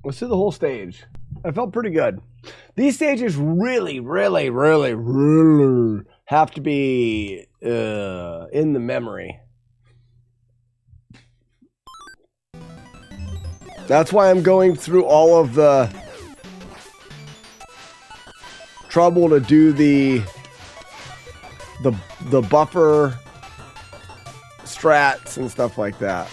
Let's do the whole stage. I felt pretty good. These stages really have to be in the memory. That's why I'm going through all of the trouble to do the buffer strats and stuff like that.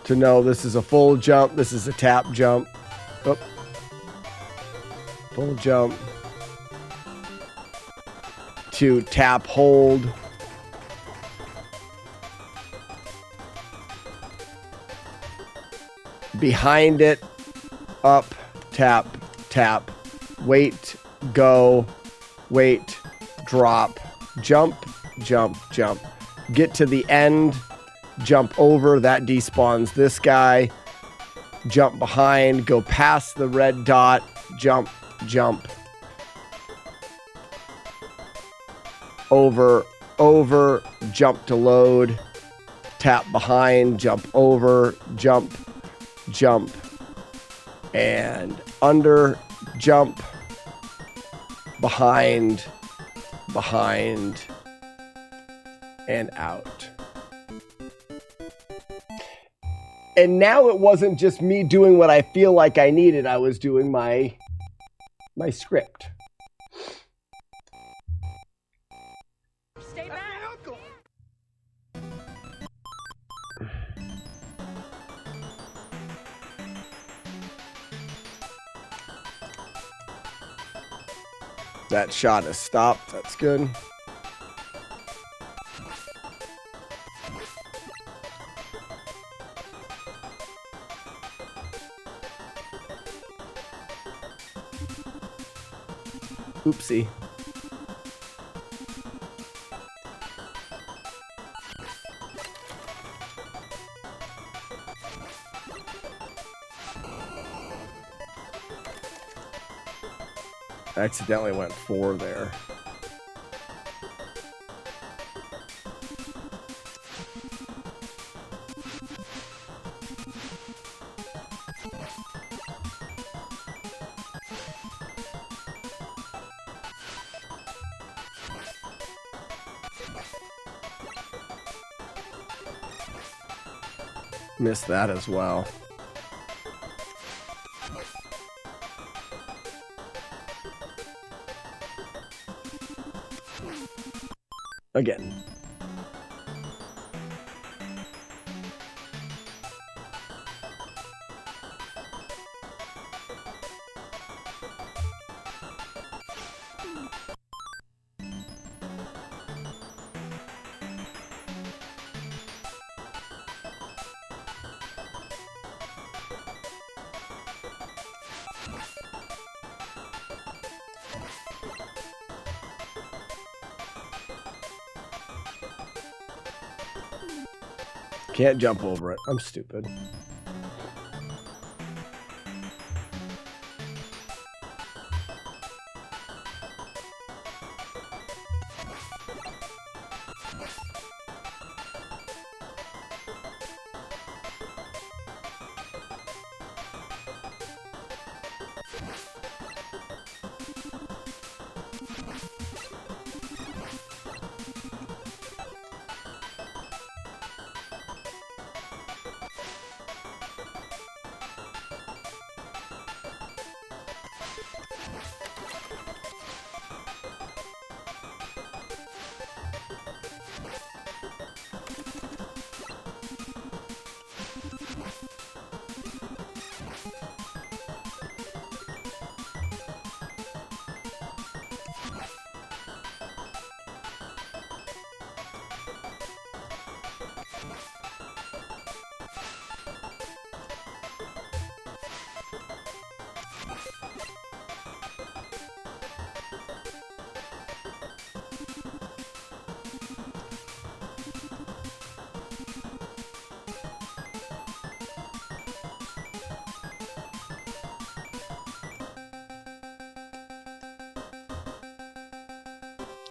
To know this is a full jump, this is a tap jump. Oh. Full jump. To tap hold. Behind it, up, tap, tap, wait, go, wait, drop, jump, jump, jump. Get to the end, jump over, that despawns this guy. Jump behind, go past the red dot, jump, jump. Over, over, jump to load, tap behind, jump over, jump, jump, and under, jump, behind, behind, and out. And now it wasn't just me doing what I feel like I needed. I was doing my script.
Stay back.
That shot is stopped. That's good. Oopsie. I accidentally went 4 there. Missed that as well. Again. Can't jump over it. I'm stupid.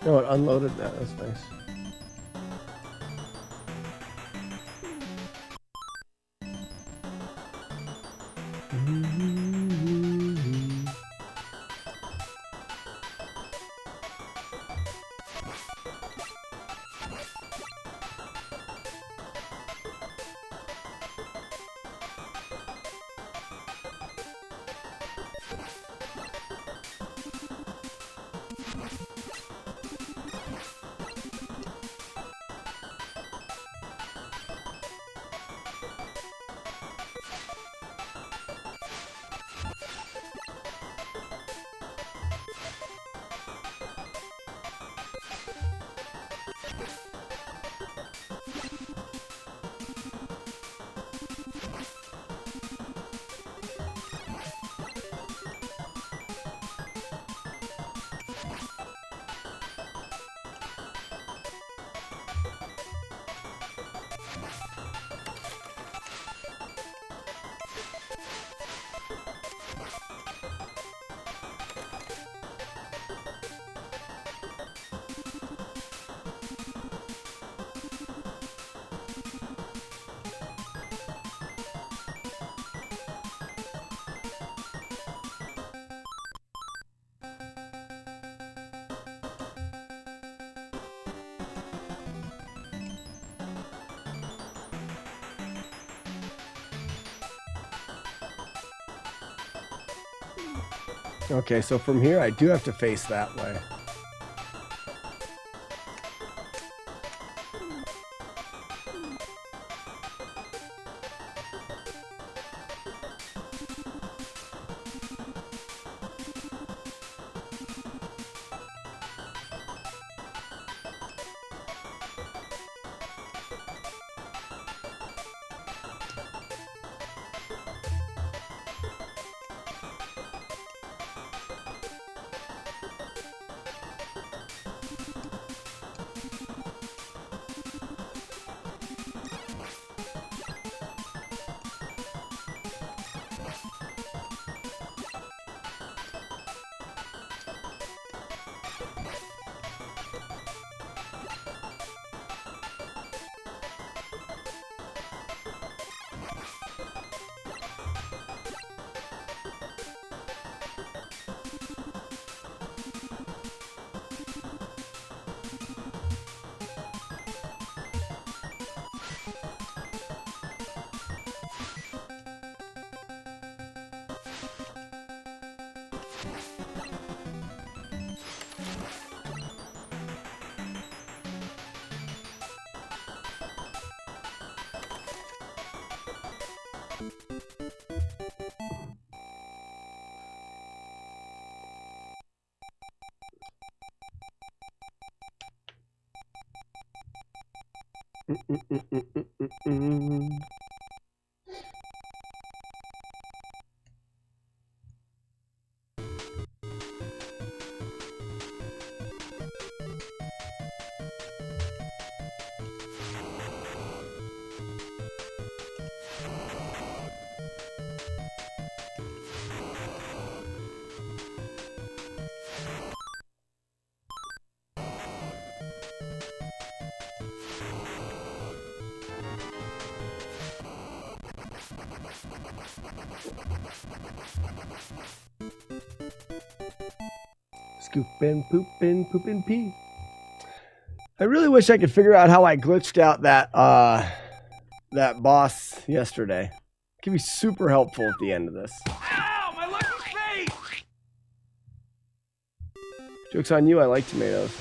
Oh, it unloaded that. That's nice. Okay, so from here I do have to face that way. Scoopin', poopin', poopin' pee. I really wish I could figure out how I glitched out that that boss yesterday. It could be super helpful at the end of this.
Ow! My lucky face!
Joke's on you, I like tomatoes.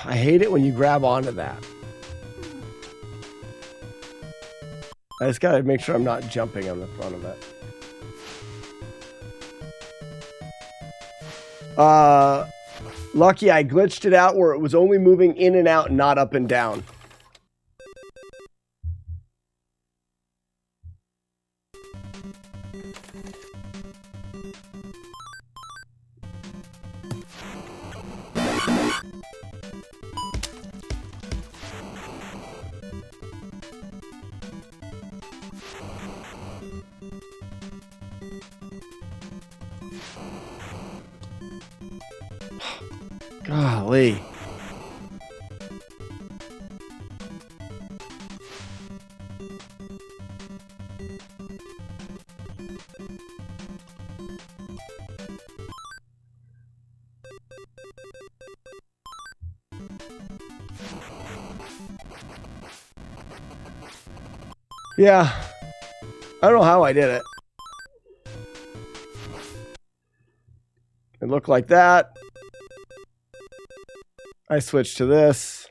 I hate it when you grab onto that. I just gotta make sure I'm not jumping on the front of it. Lucky I glitched it out where it was only moving in and out, not up and down. Golly. Yeah. I don't know how I did it. It looked like that. I switched to this.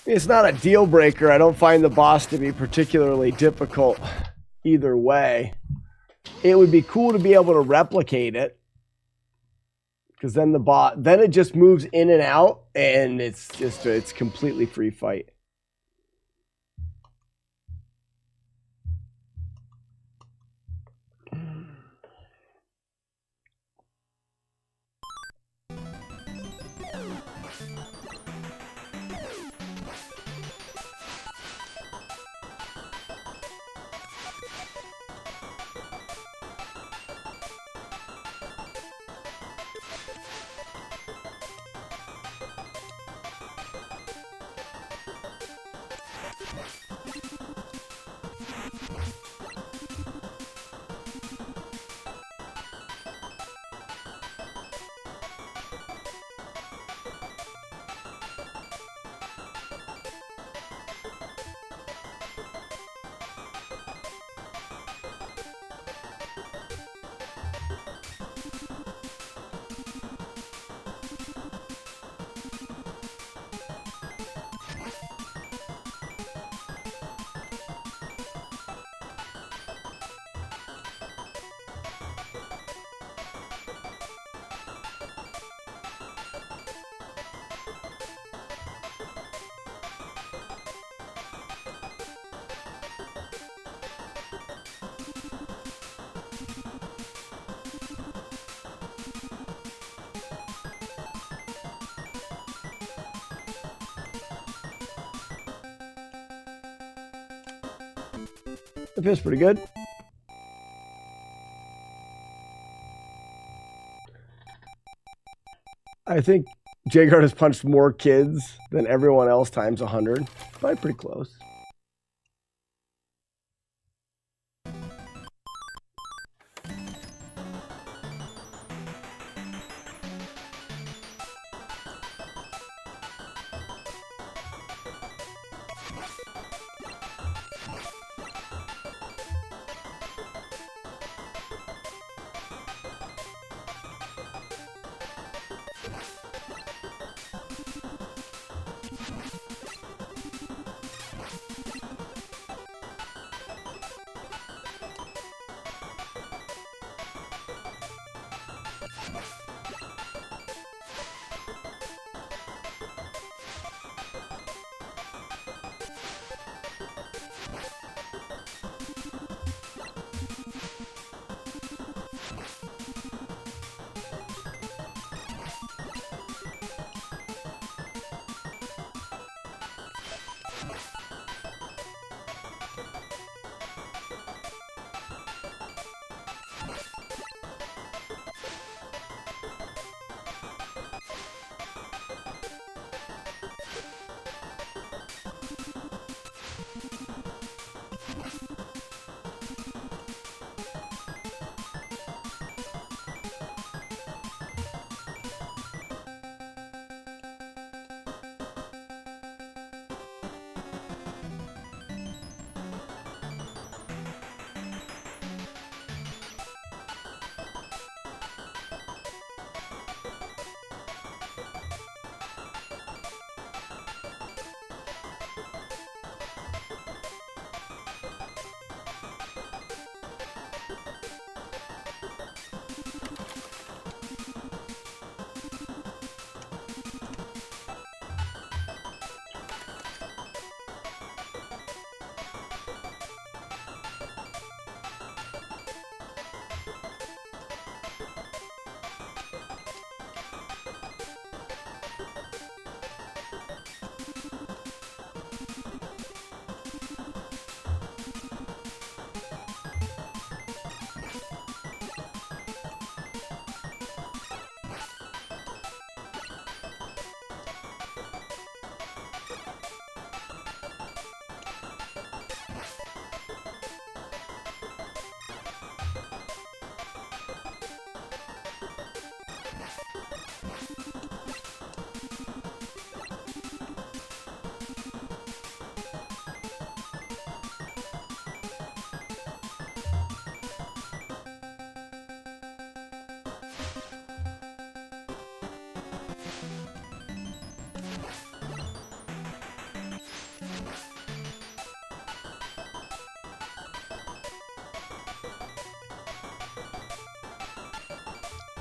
It's not a deal breaker. I don't find the boss to be particularly difficult either way. It would be cool to be able to replicate it, because then then it just moves in and out, and it's completely free fight. It feels pretty good. I think Jagard has punched more kids than everyone else times 100. Probably pretty close.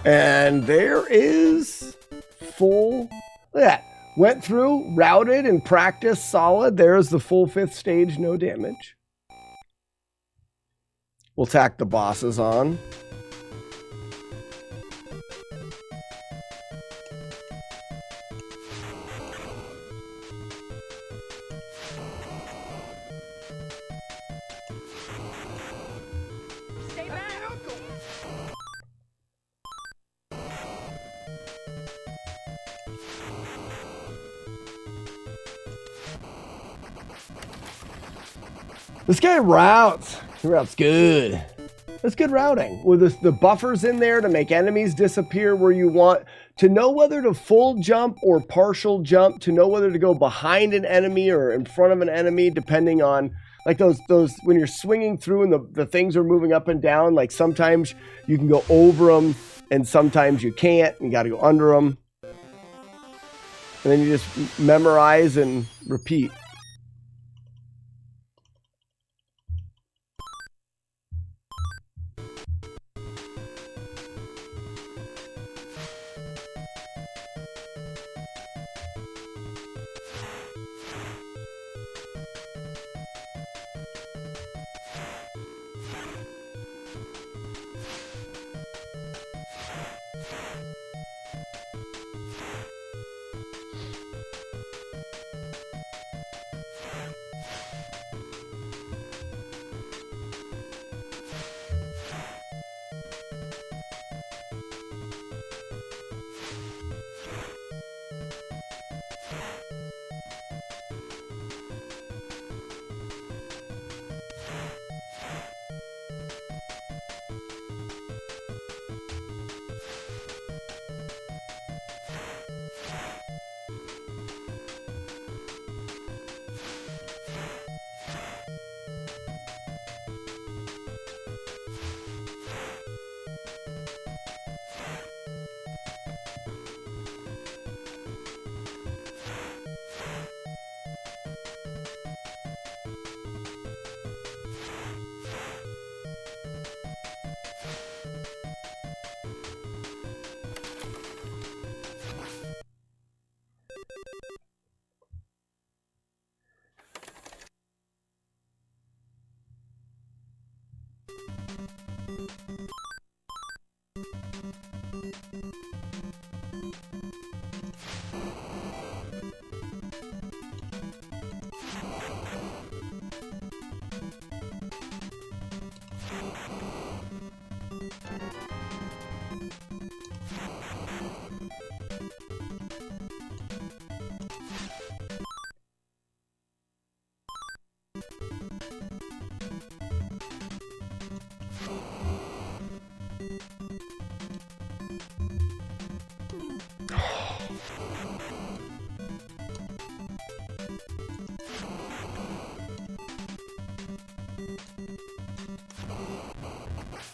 And there is full, look at that. Went through, routed, and practiced solid. There's the full 5th stage, no damage. We'll tack the bosses on. This guy routes. He routes good. That's good routing. With the buffers in there to make enemies disappear where you want, to know whether to full jump or partial jump, to know whether to go behind an enemy or in front of an enemy, depending on, like those when you're swinging through and the things are moving up and down, like sometimes you can go over them and sometimes you can't. You got to go under them. And then you just memorize and repeat.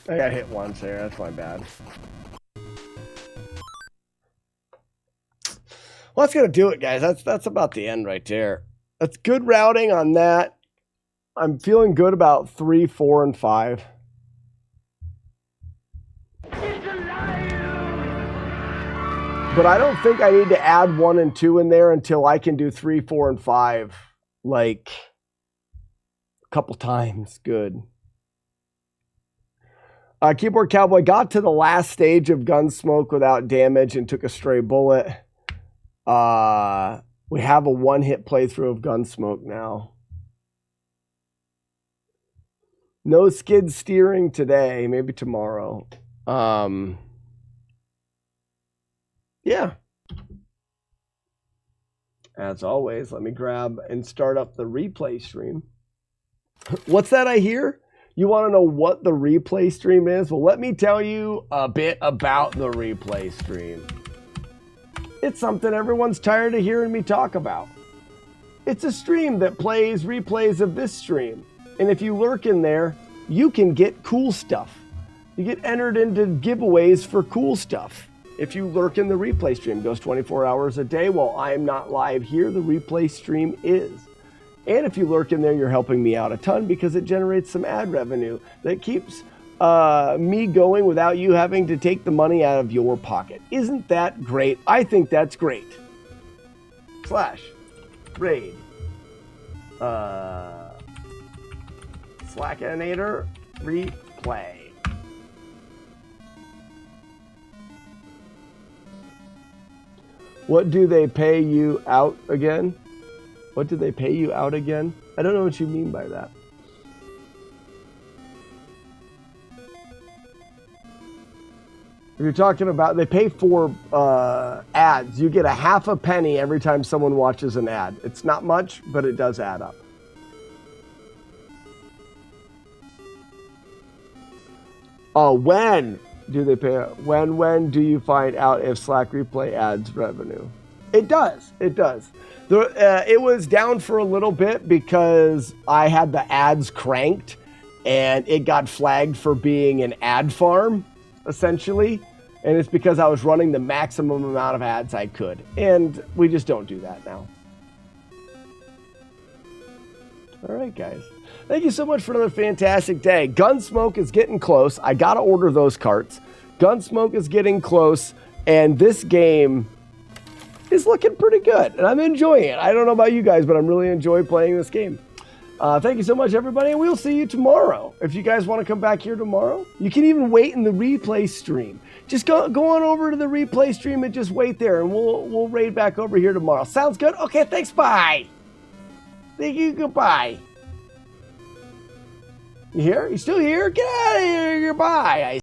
I got hit once there. That's my bad. Well, that's going to do it, guys. That's about the end right there. That's good routing on that. I'm feeling good about 3, 4, and 5. But I don't think I need to add 1 and 2 in there until I can do 3, 4, and 5 like a couple times. Good. Keyboard Cowboy got to the last stage of Gunsmoke without damage and took a stray bullet. We have a 1-hit playthrough of Gunsmoke now. No skid steering today, maybe tomorrow. Yeah. As always, let me grab and start up the replay stream. What's that I hear? You want to know what the replay stream is? Well, let me tell you a bit about the replay stream. It's something everyone's tired of hearing me talk about. It's a stream that plays replays of this stream. And if you lurk in there, you can get cool stuff. You get entered into giveaways for cool stuff. If you lurk in the replay stream, it goes 24 hours a day while I'm not live here, the replay stream is. And if you lurk in there, you're helping me out a ton because it generates some ad revenue that keeps me going without you having to take the money out of your pocket. Isn't that great? I think that's great. Slash raid Slackinator replay. What do they pay you out again? What do they pay you out again? I don't know what you mean by that. If you're talking about, they pay for ads. You get a half a penny every time someone watches an ad. It's not much, but it does add up. When do they pay? When do you find out if Slack Replay adds revenue? It does. It does. It was down for a little bit because I had the ads cranked and it got flagged for being an ad farm, essentially. And it's because I was running the maximum amount of ads I could. And we just don't do that now. All right, guys. Thank you so much for another fantastic day. Gunsmoke is getting close. I got to order those carts. Gunsmoke is getting close. And this game is looking pretty good. And I'm enjoying it. I don't know about you guys, but I'm really enjoying playing this game. Thank you so much, everybody. And we'll see you tomorrow. If you guys want to come back here tomorrow, you can even wait in the replay stream. Just go on over to the replay stream and just wait there. And we'll raid back over here tomorrow. Sounds good? Okay, thanks. Bye. Thank you. Goodbye. You here? You still here? Get out of here. Goodbye.